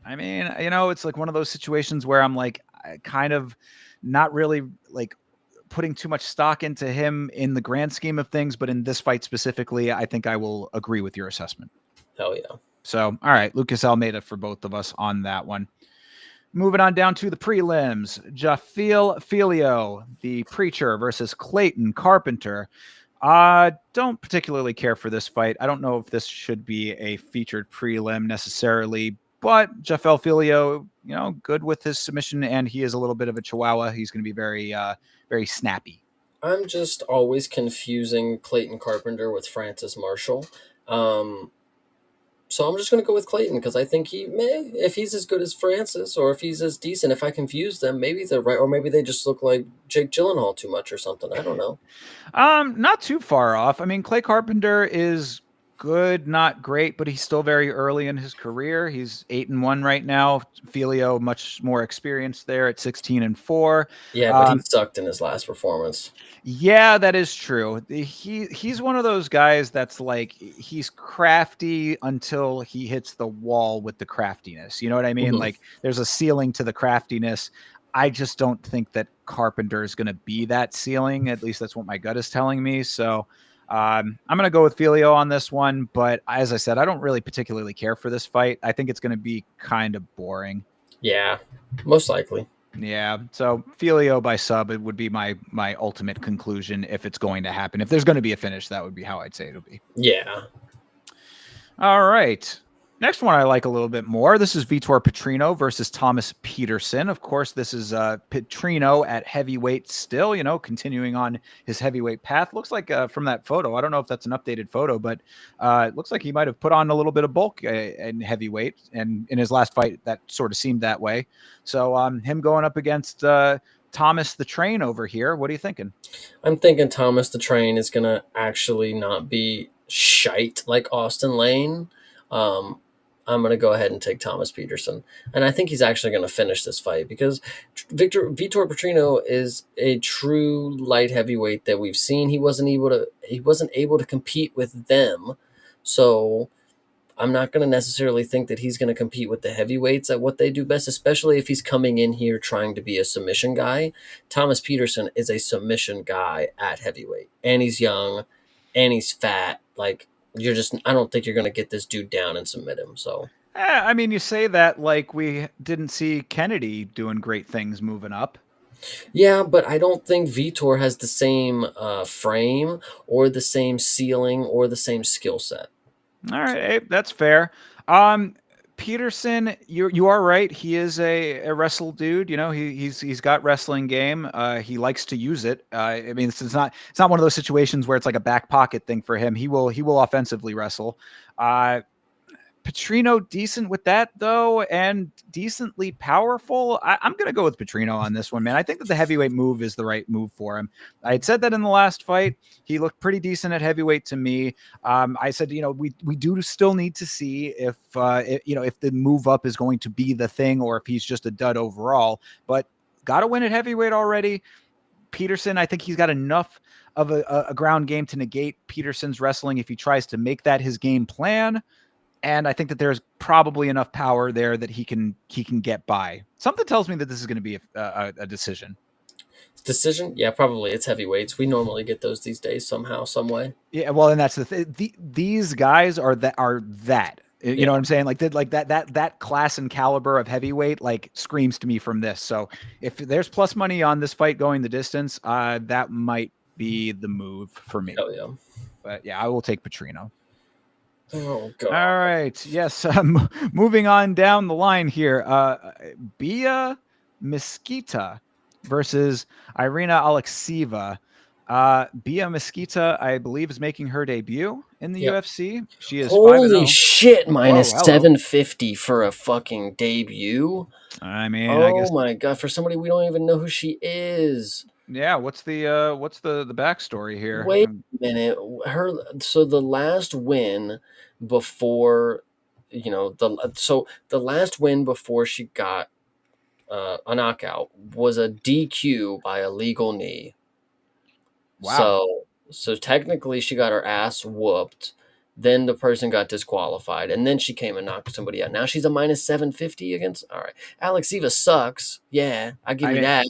I mean, it's like one of those situations where I'm like, I kind of not really like putting too much stock into him in the grand scheme of things, but in this fight specifically, I think I will agree with your assessment. hell yeah. So, all right, Lucas Almeida for both of us on that one. Moving on down to the prelims, Jafil Filio, the preacher, versus Clayton Carpenter. Don't particularly care for this fight. I don't know if this should be a featured prelim necessarily, but Jafel Filio, good with his submission, and he is a little bit of a chihuahua. He's going to be very snappy. I'm just always confusing Clayton Carpenter with Francis Marshall. Um, so I'm just going to go with Clayton because I think he may, if he's as good as Francis or if he's as decent, if I confuse them, maybe they're right, or maybe they just look like Jake Gyllenhaal too much or something. I don't know. Not too far off. I mean, Clay Carpenter is good, not great, but he's still very early in his career. He's 8-1 right now. Filio much more experienced there at 16-4. Yeah, but he Um, sucked in his last performance. yeah, that is true. He's one of those guys that's like he's crafty until he hits the wall with the craftiness. You know what I mean? Mhm. Like there's a ceiling to the craftiness. I just don't think that Carpenter is going to be that ceiling. At least that's what my gut is telling me. So I'm going to go with Filio on this one. But as I said, I don't really particularly care for this fight. I think it's going to be kind of boring. Yeah, most likely. Yeah, so Filio by sub, it would be my ultimate conclusion if it's going to happen. If there's going to be a finish, that would be how I'd say it'll be. Yeah. All right. Next one I like a little bit more. This is Vitor Petrino versus Thomas Peterson. Of course, this is Petrino at heavyweight still, continuing on his heavyweight path. Looks like from that photo, I don't know if that's an updated photo, but it looks like he might have put on a little bit of bulk in heavyweight. And in his last fight, that sort of seemed that way. So him going up against Thomas the Train over here. What are you thinking? I'm thinking Thomas the Train is going to actually not be shite like Austin Lane. Um, I'm going to go ahead and take Thomas Peterson. And I think he's actually going to finish this fight because Vitor Petrino is a true light heavyweight that we've seen. He wasn't able to compete with them. So I'm not going to necessarily think that he's going to compete with the heavyweights at what they do best, especially if he's coming in here trying to be a submission guy. Thomas Peterson is a submission guy at heavyweight, and he's young, and he's fat. Like I don't think you're going to get this dude down and submit him. So I mean, you say that like we didn't see Kennedy doing great things moving up. yeah, but I don't think Vitor has the same frame or the same ceiling or the same skill set. All right, So hey, that's fair. Um, Peterson, you are right. He is a wrestle dude. He's got wrestling game. He likes to use it. I mean, it's not one of those situations where it's like a back pocket thing for him. He will offensively wrestle. Uh, Petrino decent with that though, and decently powerful. I'm gonna go with Petrino on this one, man. I think that the heavyweight move is the right move for him. I had said that in the last fight. He looked pretty decent at heavyweight to me. I said, we do still need to see if the move up is going to be the thing or if he's just a dud overall. But got to win at heavyweight already. Peterson, I think he's got enough of a ground game to negate Peterson's wrestling if he tries to make that his game plan. And I think that there's probably enough power there that he can get by. Something tells me that this is going to be a decision. Decision? Yeah, probably. It's heavyweights. We normally get those these days somehow, some way. Yeah, well, and that's the thing. These guys are that. You know Yeah. what I'm saying? Like that class and caliber of heavyweight like screams to me from this. So if there's plus money on this fight going the distance, that might be the move for me. Hell yeah. But yeah, I will take Petrino. Oh All god. right. Yes. Moving on down the line here. Bia Mesquita versus Irina Alekseeva. Bia Mesquita, I believe, is making her debut in the Yep. UFC. She is 5 Holy 0. shit, Whoa, minus hello. 750 for a fucking debut. I mean, I Oh guess my god, for somebody we don't even know who she is. yeah. What's the backstory here? Wait a minute. Her so the last win before the last win before she got a knockout was a DQ by a legal knee. Wow. So technically she got her ass whooped. Then the person got disqualified, and then she came and knocked somebody out. Now she's a minus 750 against. All right, Alexieva sucks. Yeah, I give I you mean, that.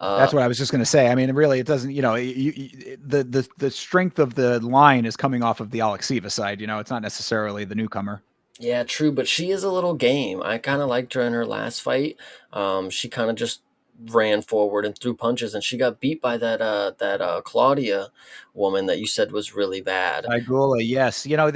that's what I was just going to say. I mean, really, it doesn't. The strength of the line is coming off of the Alexieva side. It's not necessarily the newcomer. Yeah, true, but she is a little game. I kind of liked her in her last fight. She kind of just ran forward and threw punches, and she got beat by that Claudia woman that you said was really bad. Igula, yes. Now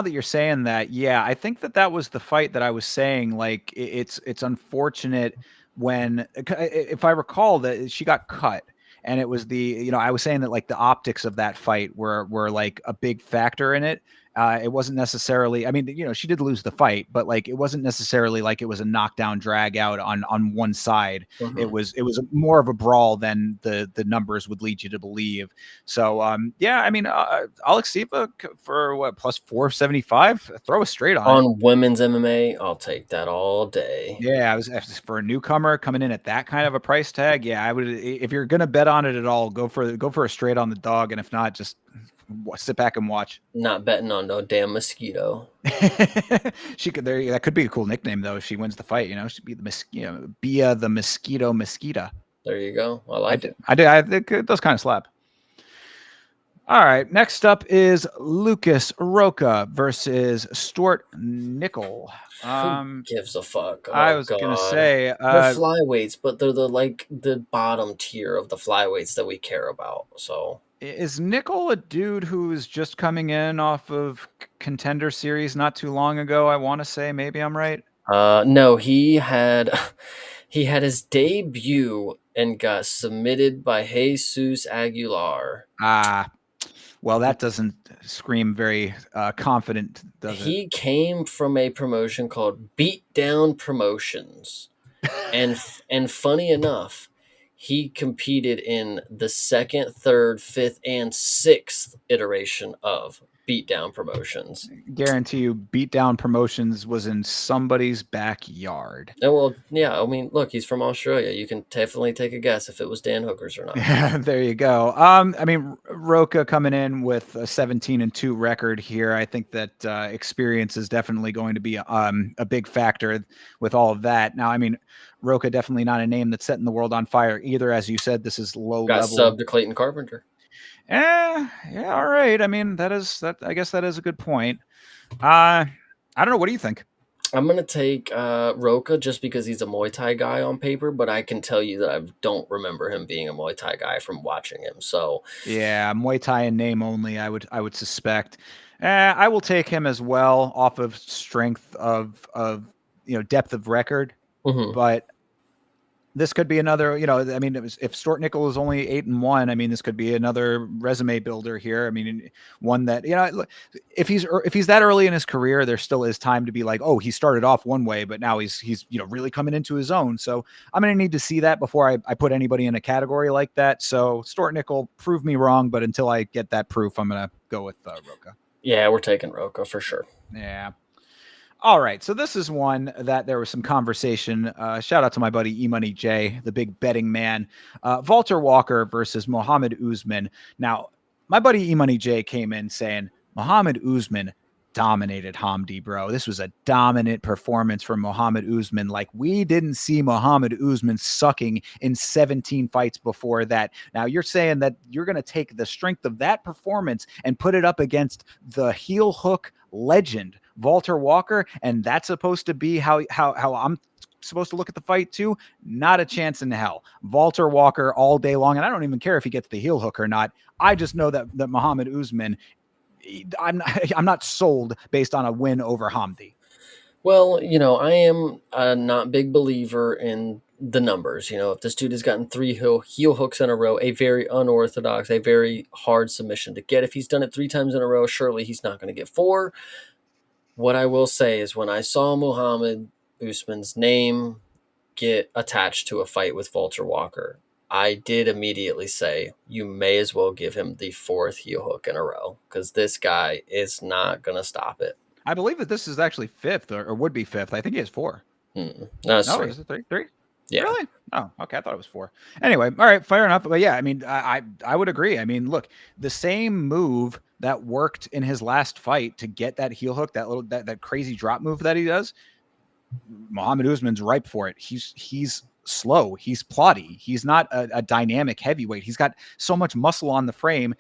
that you're saying that, yeah, I think that was the fight that I was saying. Like, it's unfortunate when, if I recall, that she got cut, and it was I was saying that like the optics of that fight were like a big factor in it. It wasn't necessarily. I mean, she did lose the fight, but like it wasn't necessarily like it was a knockdown drag out on one side. It Mhm. was more of a brawl than the numbers would lead you to believe. So yeah, I mean, Alexieva for what plus 475? Throw a straight on it. On women's MMA, I'll take that all day. Yeah, I was for a newcomer coming in at that kind of a price tag. Yeah, I would. If you're gonna bet on it at all, go for a straight on the dog, and if not, just sit back and watch. Not betting on no damn mosquito. She could there. That could be a cool nickname though. If she wins the fight, she'd be the Bia the mosquito mosquita. There you go. I I like did. it. I did. It does kind of slap. All right. Next up is Lucas Roca versus Stuart Nickel. Who gives a fuck? I Oh was gonna god. say, They're flyweights, but they're the bottom tier of the flyweights that we care about. So is Nickel a dude who is just coming in off of Contender series not too long ago? I want to say, maybe I'm right. no, he had he had his debut and got submitted by Jesus Aguilar. Ah, well, that doesn't scream very confident, does it? He came from a promotion called Beatdown Promotions. And funny enough, he competed in the second, third, fifth, and sixth iteration of Beatdown Promotions. Guarantee you, Beatdown Promotions was in somebody's backyard. Oh, well, yeah, I mean, look, he's from Australia. You can definitely take a guess if it was Dan Hooker's or not. Yeah, there you go. I mean, Roca coming in with a 17-2 record here. I think that experience is definitely going to be a big factor with all of that. Now, I mean, Roca definitely not a name that's setting the world on fire either. As you said, this is low Got level. subbed to Clayton Carpenter. Yeah, all right. I mean, that. I guess that is a good point. I don't know. What do you think? I'm gonna take Roca just because he's a Muay Thai guy on paper, but I can tell you that I don't remember him being a Muay Thai guy from watching him. So Yeah, Muay Thai in name only. I would suspect. I will take him as well off of strength of depth of record, mhm. but this could be another. I mean, if Stuart Nickel is only 8-1. I mean, this could be another resume builder here. I mean, one that if he's that early in his career, there still is time to be like, oh, he started off one way, but now he's really coming into his own. So I'm gonna need to see that before I put anybody in a category like that. So Stuart Nickel, prove me wrong, but until I get that proof, I'm gonna go with Roca. Yeah, we're taking Roca for sure. Yeah. All right, so this is one that there was some conversation. Shout out to my buddy E-Money J, the big betting man. Walter Walker versus Mohammed Usman. Now, my buddy E-Money J came in saying Mohammed Usman dominated Hamdi, bro. This was a dominant performance from Mohammed Usman. Like, we didn't see Mohammed Usman sucking in 17 fights before that. Now, you're saying that you're going to take the strength of that performance and put it up against the heel hook legend Walter Walker, and that's supposed to be how I'm supposed to look at the fight too? Not a chance in hell. Walter Walker all day long, and I don't even care if he gets the heel hook or not. I just know that Muhammad Usman, I'm not sold based on a win over Hamdi. Well, I am a not big believer in the numbers. If this dude has gotten three heel hooks in a row, a very unorthodox, a very hard submission to get. If he's done it 3 times in a row, surely he's not going to get 4. What I will say is when I saw Muhammad Usman's name get attached to a fight with Walter Walker, I did immediately say, you may as well give him the 4th heel hook in a row because this guy is not going to stop it. I believe that this is actually 5th or would be 5th. I think he has 4. No, it's No, 3. is it 3? 3? Yeah. Really? Oh, okay. I thought it was 4. Anyway, all right, fair enough. But yeah, I mean, I would agree. I mean, look, the same move that worked in his last fight to get that heel hook, that crazy drop move that he does, Muhammad Usman's ripe for it. He's slow. He's plotty. He's not a dynamic heavyweight. He's got so much muscle on the frame.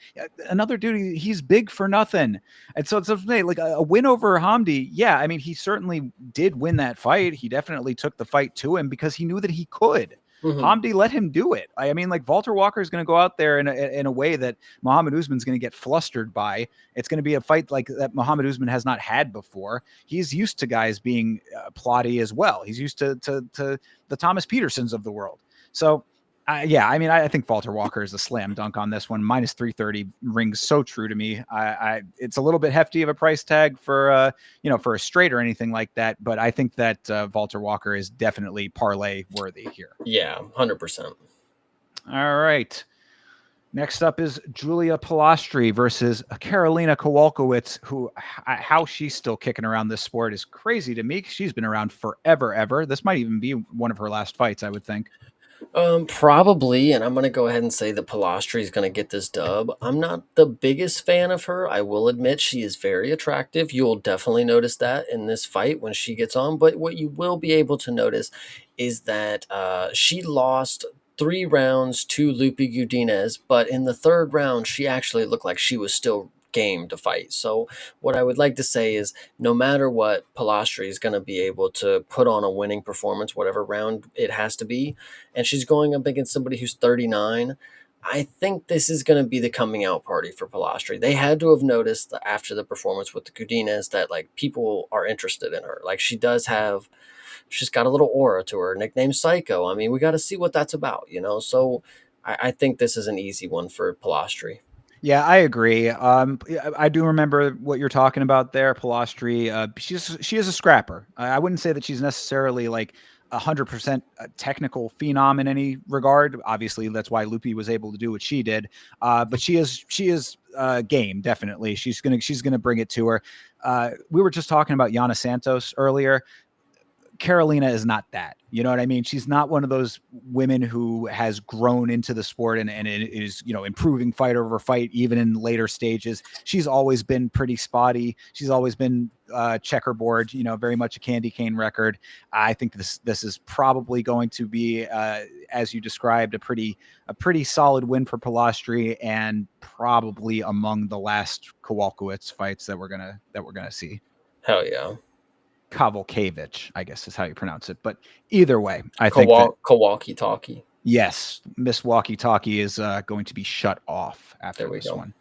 Another dude, he's big for nothing. And so it's like a win over Hamdi. Yeah, I mean, he certainly did win that fight. He definitely took the fight to him because he knew that he could. Hamdi let him do it. I mean, like Walter Walker is going to go out there in a way that Muhammad Usman's going to get flustered by. It's going to be a fight like that Muhammad Usman has not had before. He's used to guys being plotty as well. He's used to the Thomas Petersons of the world. So, yeah, I mean, I think Walter Walker is a slam dunk on this one. Minus 330 rings so true to me. It's a little bit hefty of a price tag for for a straight or anything like that, but I think that Walter Walker is definitely parlay worthy here. Yeah, 100%. All right. Next up is Julia Pilastri versus Karolina Kowalkiewicz, who how she's still kicking around this sport is crazy to me. She's been around forever, ever. This might even be one of her last fights, I would think. Probably, and I'm going to go ahead and say that Pilastri is going to get this dub. I'm not the biggest fan of her. I will admit she is very attractive. You'll definitely notice that in this fight when she gets on. But what you will be able to notice is that she lost 3 rounds to Lupe Godinez, but in the 3rd round, she actually looked like she was still game to fight. So what I would like to say is no matter what, Pilastri is going to be able to put on a winning performance, whatever round it has to be. And she's going up against somebody who's 39. I think this is going to be the coming out party for Pilastri. They had to have noticed that after the performance with the Godinez that like people are interested in her. Like she's got a little aura to her, nicknamed Psycho. I mean, we got to see what that's about, So I think this is an easy one for Pilastri. Yeah, I agree. I do remember what you're talking about there, Pilastri. She is a scrapper. I wouldn't say that she's necessarily like 100% technical phenom in any regard. Obviously, that's why Lupe was able to do what she did. But she is game definitely. She's gonna bring it to her. We were just talking about Yana Santos earlier. Karolina is not that. You know what I mean? She's not one of those women who has grown into the sport and it is, improving fight over fight, even in later stages. She's always been pretty spotty. She's always been checkerboard, very much a candy cane record. I think this is probably going to be, as you described, a pretty solid win for Pilastri and probably among the last Kowalkiewicz fights that we're gonna see. Hell yeah. Kowalkiewicz, I guess is how you pronounce it. But either way, I think Kowalki talkie. Yes, Miss Walkie Talkie is going to be shut off after this one.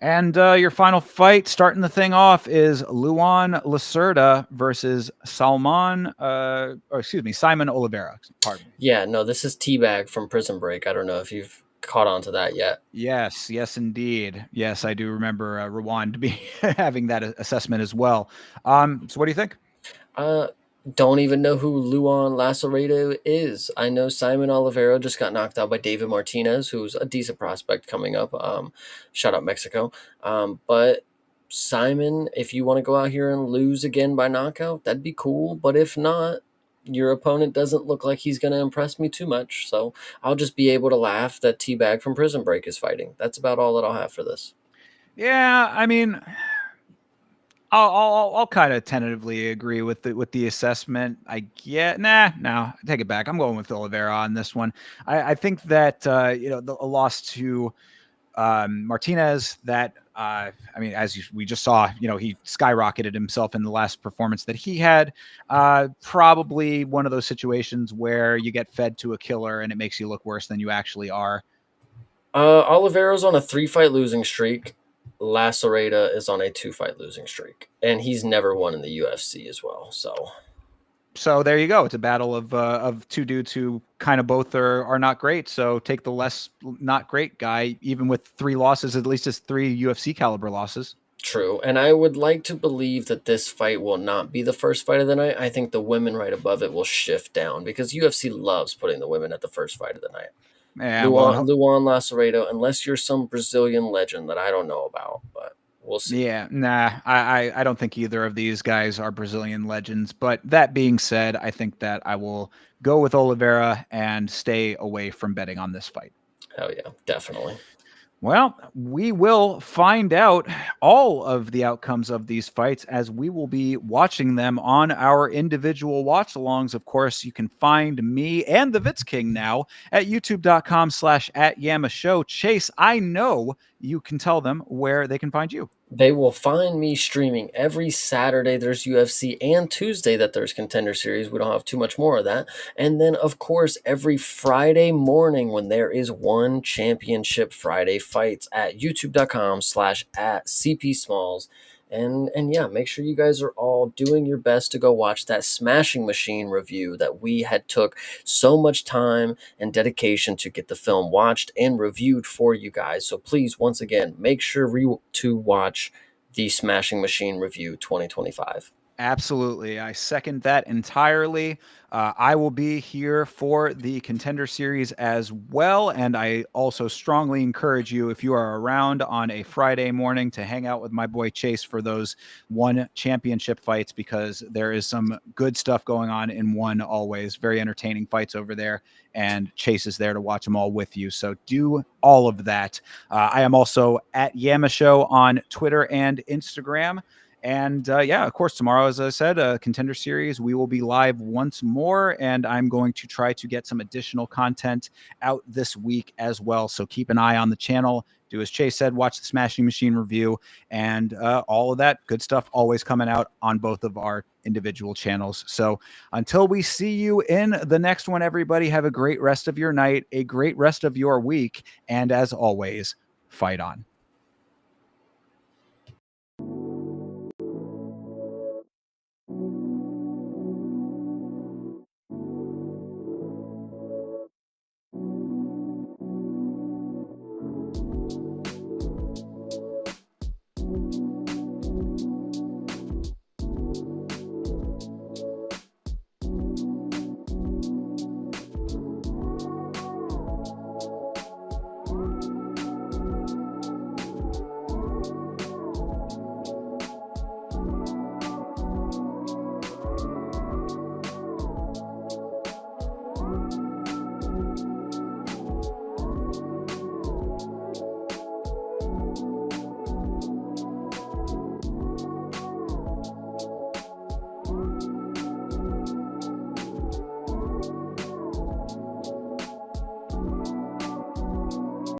And your final fight, starting the thing off, is Luan Lacerda versus Simon Oliveira. Pardon me. Yeah, no, this is Teabag from Prison Break. I don't know if you've caught on to that yet. Yes, indeed. Yes, I do remember Rwand to be having that assessment as well. So what do you think? Don't even know who Luan Lacerda is. I know Simon Oliveira just got knocked out by David Martinez, who's a decent prospect coming up. Shout out Mexico. But Simon, if you want to go out here and lose again by knockout, that'd be cool. But if not, your opponent doesn't look like he's going to impress me too much. So I'll just be able to laugh that Teabag from Prison Break is fighting. That's about all that I'll have for this. Yeah, I mean, I'll kind of tentatively agree with the assessment. I get no, take it back. I'm going with Oliveira on this one. I think that a loss to Martinez that I mean, we just saw, he skyrocketed himself in the last performance that he had. Probably one of those situations where you get fed to a killer and it makes you look worse than you actually are. Oliveira's on a 3-fight losing streak. Lacerda is on a 2-fight losing streak, and he's never won in the UFC as well. So there you go. It's a battle of two dudes who kind of both are not great. So take the less not great guy, even with 3 losses. At least it's 3 UFC caliber losses. True, and I would like to believe that this fight will not be the first fight of the night. I think the women right above it will shift down because UFC loves putting the women at the first fight of the night. Yeah, well, Luan Lacerda, unless you're some Brazilian legend that I don't know about, but we'll see. yeah, nah, I don't think either of these guys are Brazilian legends. But that being said, I think that I will go with Oliveira and stay away from betting on this fight. Hell yeah, definitely. Well, we will find out all of the outcomes of these fights as we will be watching them on our individual watch alongs. Of course, you can find me and the Vitz King now at youtube.com/@YamaShow. Chase, I know you can tell them where they can find you. They will find me streaming every Saturday. There's UFC, and Tuesday that there's Contender Series. We don't have too much more of that. And then, of course, every Friday morning when there is one Championship Friday fights at youtube.com/@CPSmalls. And yeah, make sure you guys are all doing your best to go watch that Smashing Machine review that we had took so much time and dedication to get the film watched and reviewed for you guys. So please, once again, make sure to watch the Smashing Machine review 2025. Absolutely. I second that entirely. I will be here for the Contender Series as well. And I also strongly encourage you, if you are around on a Friday morning, to hang out with my boy Chase for those one championship fights, because there is some good stuff going on in one always. Very entertaining fights over there. And Chase is there to watch them all with you. So do all of that. I am also at YamaShow on Twitter and Instagram. And yeah, of course, tomorrow, as I said, Contender Series, we will be live once more, and I'm going to try to get some additional content out this week as well. So keep an eye on the channel. Do as Chase said, watch the Smashing Machine review, and all of that good stuff always coming out on both of our individual channels. So until we see you in the next one, everybody, have a great rest of your night, a great rest of your week, and as always, fight on.